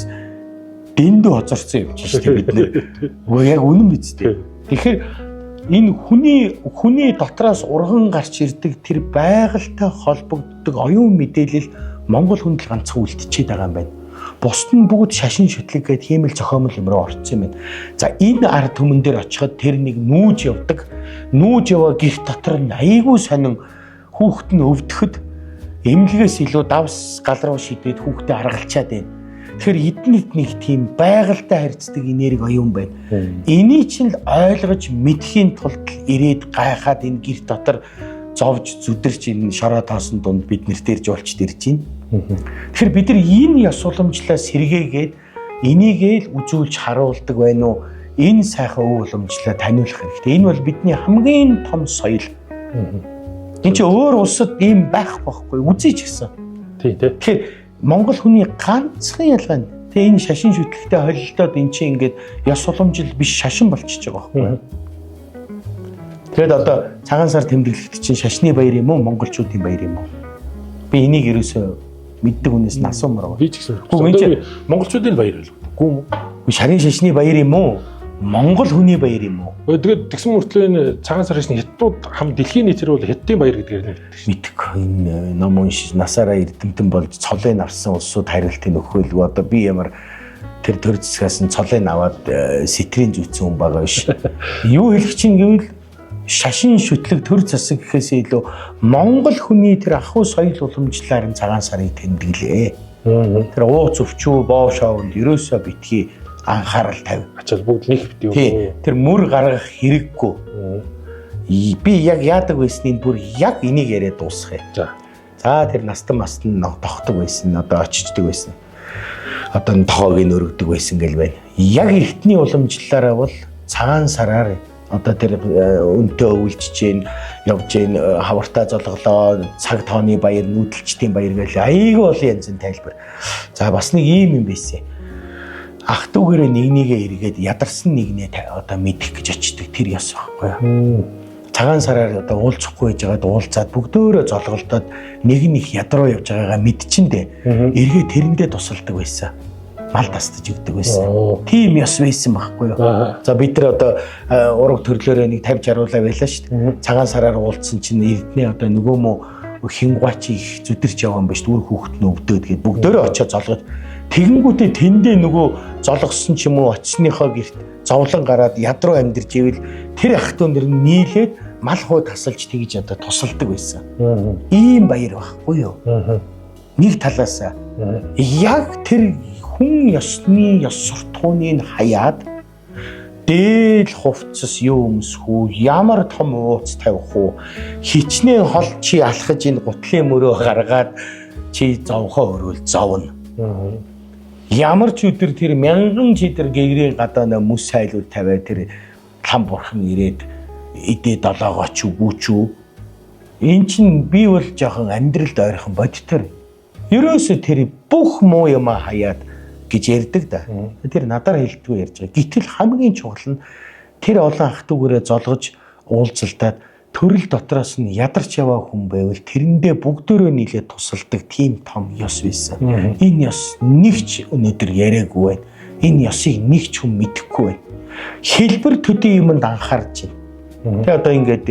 дэндүү хоцорсон явж штэ бид нар. Үгүй яг үнэн биз дээ. Тэгэхээр энэ хүний дотроос урган гарч ирдэг тэр байгальтай холбогддог оюун мэдээлэл Монгол хүнд л ганцхан үлдчихэд байгаа юм байна. Бусд нь бүгд шашин шүтлэг гэдэг ийм л зохиомл юм руу орцсон юм байна. За энэ ард түмэн дээр очиход тэр нэг нүүж явдаг. Нүүж яваа гих дотор нь айгүй сонин хүүхэд нь өвдөхөд эмнэлгээс илүү давс гал руу шидэд хүүхдээ аргалчаад байна. Тэгэхээр эднийд нэг тийм байгальтай харьцдаг энерги оюун байна. Энийг чинь л ойлгож мэдхийн тулд ирээд гайхаад энэ гэр дотор зовж зүдэрч энэ шороо тоосон дунд бид нэрт ирж болчд ирж байна. Тэгэхээр бид нар энэ ёс уламжлаа сэргээгээд энийгээ л үзүүлж харуулдаг байна уу? Энэ сайхан өв уламжлаа таниулах хэрэгтэй. Энэ бол бидний хамгийн том соёл. Энд чинь өөр улсад ийм байх байхгүй үзье ч гэсэн. Тэгэхээр Монгол хүний ганцхан ялгаа нь энэ шашин шүтлэгтэй холилдоод эн чинь ингээд ёс уламжил биш шашин болчихж байгаа байхгүй. Тэгэд одоо цагаан сар тэмдэглэлт чинь шашны баяр юм уу монголчуудын баяр юм уу? Би энийг ерөөсөө мэддэг хүнээс нь асуумаар байгаа. Би ч гэсэн. Монголчуудын баяр байлгүй юм уу? Шарын шашны баяр юм уу? Монгол хүний баяр юм уу? Тэгээд тэгсэн мөртлөө энэ цагаан сар шашны хятадууд хам дэлхийн нийтээр бол хятадын баяр гэдгээр нэгддэг шүү. Мэддэг. Энэ ном уншиж насаараа эрдэмтэн болж цолыг авсан улсууд хариултыг өгөхгүй одоо би ямар тэр төр зэсгээс нь цолыг аваад сэтрийн зүйцсэн хүн байгаа биш. Юу хэлэх чинь гэвэл шашин шүтлэг төр засаг гэхээс илүү Монгол хүний тэр ахуй соёл уламжлалаар нь цагаан сарыг тэмдэглээ. Тэр ууц өвчүү боо шоунд ерөөсөө битгий анхаарал тавь. Ачаал бүгд нэг бит юу. Тэр мөр гаргах хэрэггүй. Би яг яадаг байсныг бүр яг энийг яриад дуусгая. За тэр настан мастан тогтдог байсан, одоо очичдаг байсан. Одоо н тоог нь өргөдөг байсан гэл байна. Яг эртний уламжлалаараа бол цагаан сараар одоо тэр өнтөө өвлжж гин явж гин хавартаа золголоо цаг тооны баяр нүүдэлчдийн баяр гэл айгүй олон янзын тайлбар. За бас нэг ийм юм байсан. Ах トゥ гэрээ нэгнийгээ эргээд ядарсан нэгнээ одоо мэдэх гэж очдөг тэр ёс байхгүй. Цагаан сараар одоо уулзахгүй байж байгаад уулзаад бүгдөө золголдоод нэг нь их ядруу явж байгаагаа мэдчихэндээ эргээд тэрэндээ тусалдаг байсан. Мал тастаж өгдөг байсан. Тийм ёс байсан байхгүй юу. За бид нар одоо ураг төрлөөрөө нэг 50 60 байлаа шүү дээ. Цагаан сараар уулзсан чинь эрдэнэ одоо нөгөө мө хингуач их зүдэрч яваа юм ба шүү дээ. Үр хүүхэд нь өвдөөд гээд бүгдөө очиод золгож тэгэнгүүтээ тэндээ нөгөө золгосон ч юм уу очсныхоо гэрт зовлон гараад ядруу амьдэрч ивэл тэр ах トゥ нэр нийлээд мал хуу тасалж тэгж одоо тусалдаг байсан. Ийм баяр байхгүй юу? Нэг талаас яг тэр хүн ёсны ёс суртахууныг хаяад дээл хувцас юу өмсөх үү, ямар том ууц тавих уу, хичнээн хол чи алхаж энэ гутлын мөрөө гаргаад чи зовхоо өрөөл зовно. Ямар ч өдөр тэр мянган чидэр гэгрийн гадаа мөс сайлууд тавиа тэр лам бурхан ирээд идэ долоогоо ч үгүй ч үү. Эн чинь би бол жоохон амьдралд ойрхон бодтоор. Ерөөсө тэр бүх муу юм хаяад гэж ярьдаг да. Тэр надаар хэлдэггүй ярьж байгаа. Гэтэл хамгийн чухал нь тэр олон ах トゥ гэрээ золгож уулзалтаад төрөл дотроос нь ядарч яваа хүн байвал тэрэндээ бүгдөө нийлээд тусалдаг тийм том ёс байсан. Энэ ёс нэг ч өнөөдөр яриаггүй байна. Энэ ёсыг нэг ч хүн мэдэхгүй байна. Хэлбэр төдий юмд анхаарч байна. Тэгээ одоо ингээд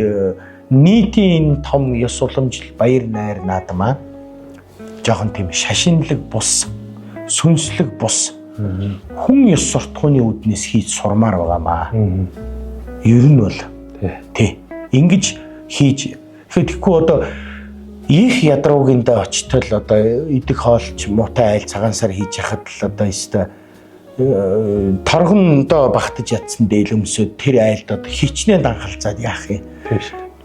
нийтийн том ёс уламжил баяр найр наадмаа жоохон тийм шашинлаг бус, сүнслэг бус хүн ёс суртахууны үүднээс хийж сурмаар байгаамаа. Ер нь бол тий ингэж хийж тэгэхгүй одоо их ядруугинд очтол одоо идэх хоолч муутай айл цагаан сар хийж яхад л одоо ёстой торгондоо багтаж ядсан дээл өмсөд тэр айлд одоо хичнээн анхалцаад яах юм.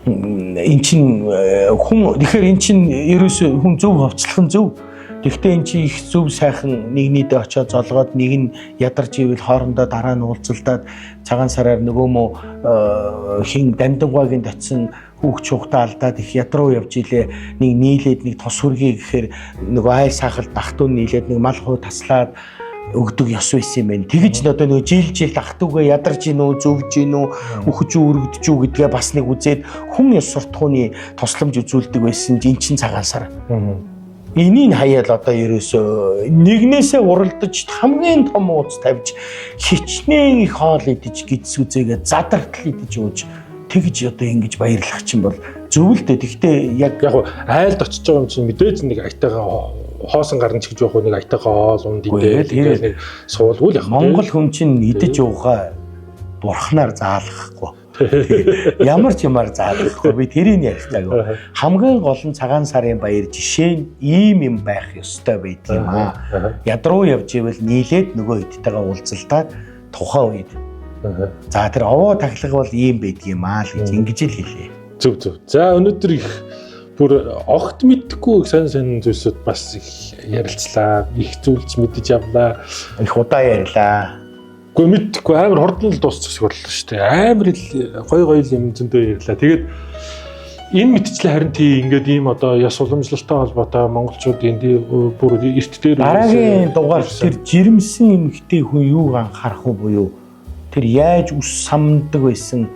Эн чин хүн тэгэхээр эн чин ерөөсөө хүн зөв хөвцлөх нь зөв. Гэхдээ эн чинь их зөв сайхан нэгнийдээ очиод золгоод нэг нь ядарч ивэл хоорондоо дараа нь уулзалдаад цагаан сараар нөгөө мө хин дамдангаагийн татсан хүүхд чухтаа алдаад их ядруу явж илээ нэг нийлээд нэг тос хүргэе гэхээр нөгөө айл сахалт ах トゥ нийлээд нэг мал хуу таслаад өгдөг ёс байсан юм байна. Тэгэж одоо нөгөө жил ах トゥ гээ ядарч гинүү зөвж гинүү үхэж өргөдөж үү гэдгээ бас нэг үзээд хүн ёс суртахууны тусламж үзүүлдэг байсан эн чин цагаан сар. Энийг хаяал одоо ерөөсөө нэгнээсээ уралдаж хамгийн том ууц тавьж хичнээн их хоол идэж гидс үзээгээ задартал идэж ууж тэгж одоо ингэж баярлах чинь бол зөв л дээ. Гэхдээ яг айлд очиж байгаа юм чинь мэдээж нэг айтайгаа хоосон гарна ч гэж явах нэг айтайгаа хоол унд идээд нэг суулгүй л яг. Монгол хүн чинь идэж уугаа бурхнаар заалгахгүй. Ямар ч юмар заалгахгүй. Би тэрийг ярьдаг. Хамгийн гол нь цагаан сарын баяр жишээ нь ийм юм байх ёстой байт юм аа. Ядруу явж ивэл нийлээд нөгөө хэдтэйгээ уулзалтаад тухайн үед. За тэр овоо тахлага бол ийм байд юм аа л гэж ингэж л хэлээ. Зөв. За өнөөдөр их бүр огт мэдхгүй сайн зүйлсүүд бас их ярилцлаа. Их зүйлч мэдэж авлаа. Их удаа ярьлаа. Гэхдээ мэдхгүй амар хурдан л дуусчих шиг боллоо шүү дээ. Амар л гоё юм зөндөө ярьлаа. Тэгээд энэ мэдчлээ харин тий ингээд ийм одоо яс уламжлалтай холбоотой монголчуудын тий бүр эрт дээр дараагийн дугаар тэр жирэмсэн эмэгтэй хүн юуг анхаарах уу буюу тэр яаж ус самдаг байсан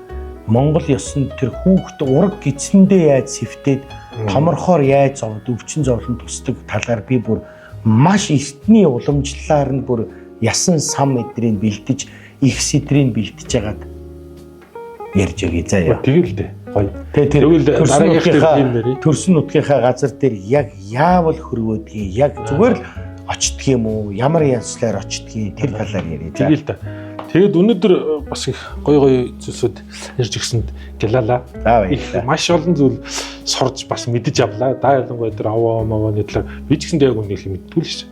Монгол ёсонд тэр хүүхд ураг гидсэндээ яаж сэвтээд томорхоор яаж зовд өвчин зовлон тусдаг талаар би бүр маш эртний уламжлалаар нь бүр ясан сам эдрийг бэлдэж их сэдрийг бэлдэж яагаад ярьж өгье заяа. Тэгэл дээ. Гоё. Тэгвэл дараагийнхаа төрсөн нутгийнхаа газар дээр яг яавал хөрвөөдгийг яг зүгээр л очдөг юм уу? Ямар янзлаар очдгийг тэр талаар яриа. Тэгэл да. Тэгэд өнөөдөр бас их гоё зүйлсүүд ярьж өгсөнд гэлалаа. Их маш олон зүйл сурж бас мэдэж авлаа. Да ялангуяа тэр аваа талаар би ч гэсэндээ яг үнэ их мэдтгүй л шүү.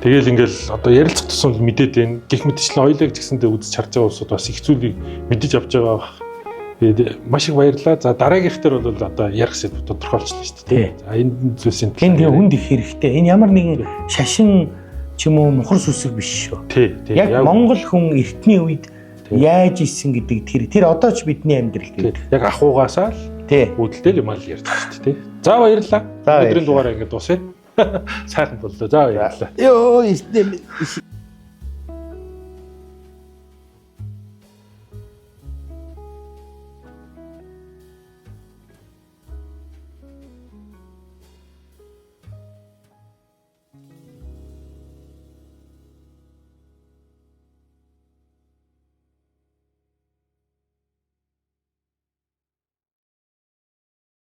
Тэгэл ингээл одоо ярилцах тусам мэдээд байна. Гэх мэтчлэн хоёлаа ч гэсэндээ үзэж харж байгаа улсууд бас их зүйлийг мэдэж авч байгаа бах. Тэгээд маш их баярлалаа. За дараагийнх дээр бол одоо ярих сэдв тодорхойлчихлаа шүү дээ. За энэ зүйлсийн энэ хүнд их хэрэгтэй. Энэ ямар нэгэн шашин ч юм уу мухар сүсэг биш шүү. Тий. Яг Монгол хүн эртний үед яаж исэн гэдэг тэр одоо ч бидний амьдрал дээр. Яг ахуугаасаа л үүдэлтэй юм аа л ярьдаг шүү дээ. За баярлалаа. Өдрийн дугаараа ингэ дуусъя. Сайхан боллоо. За баярлалаа. Йоо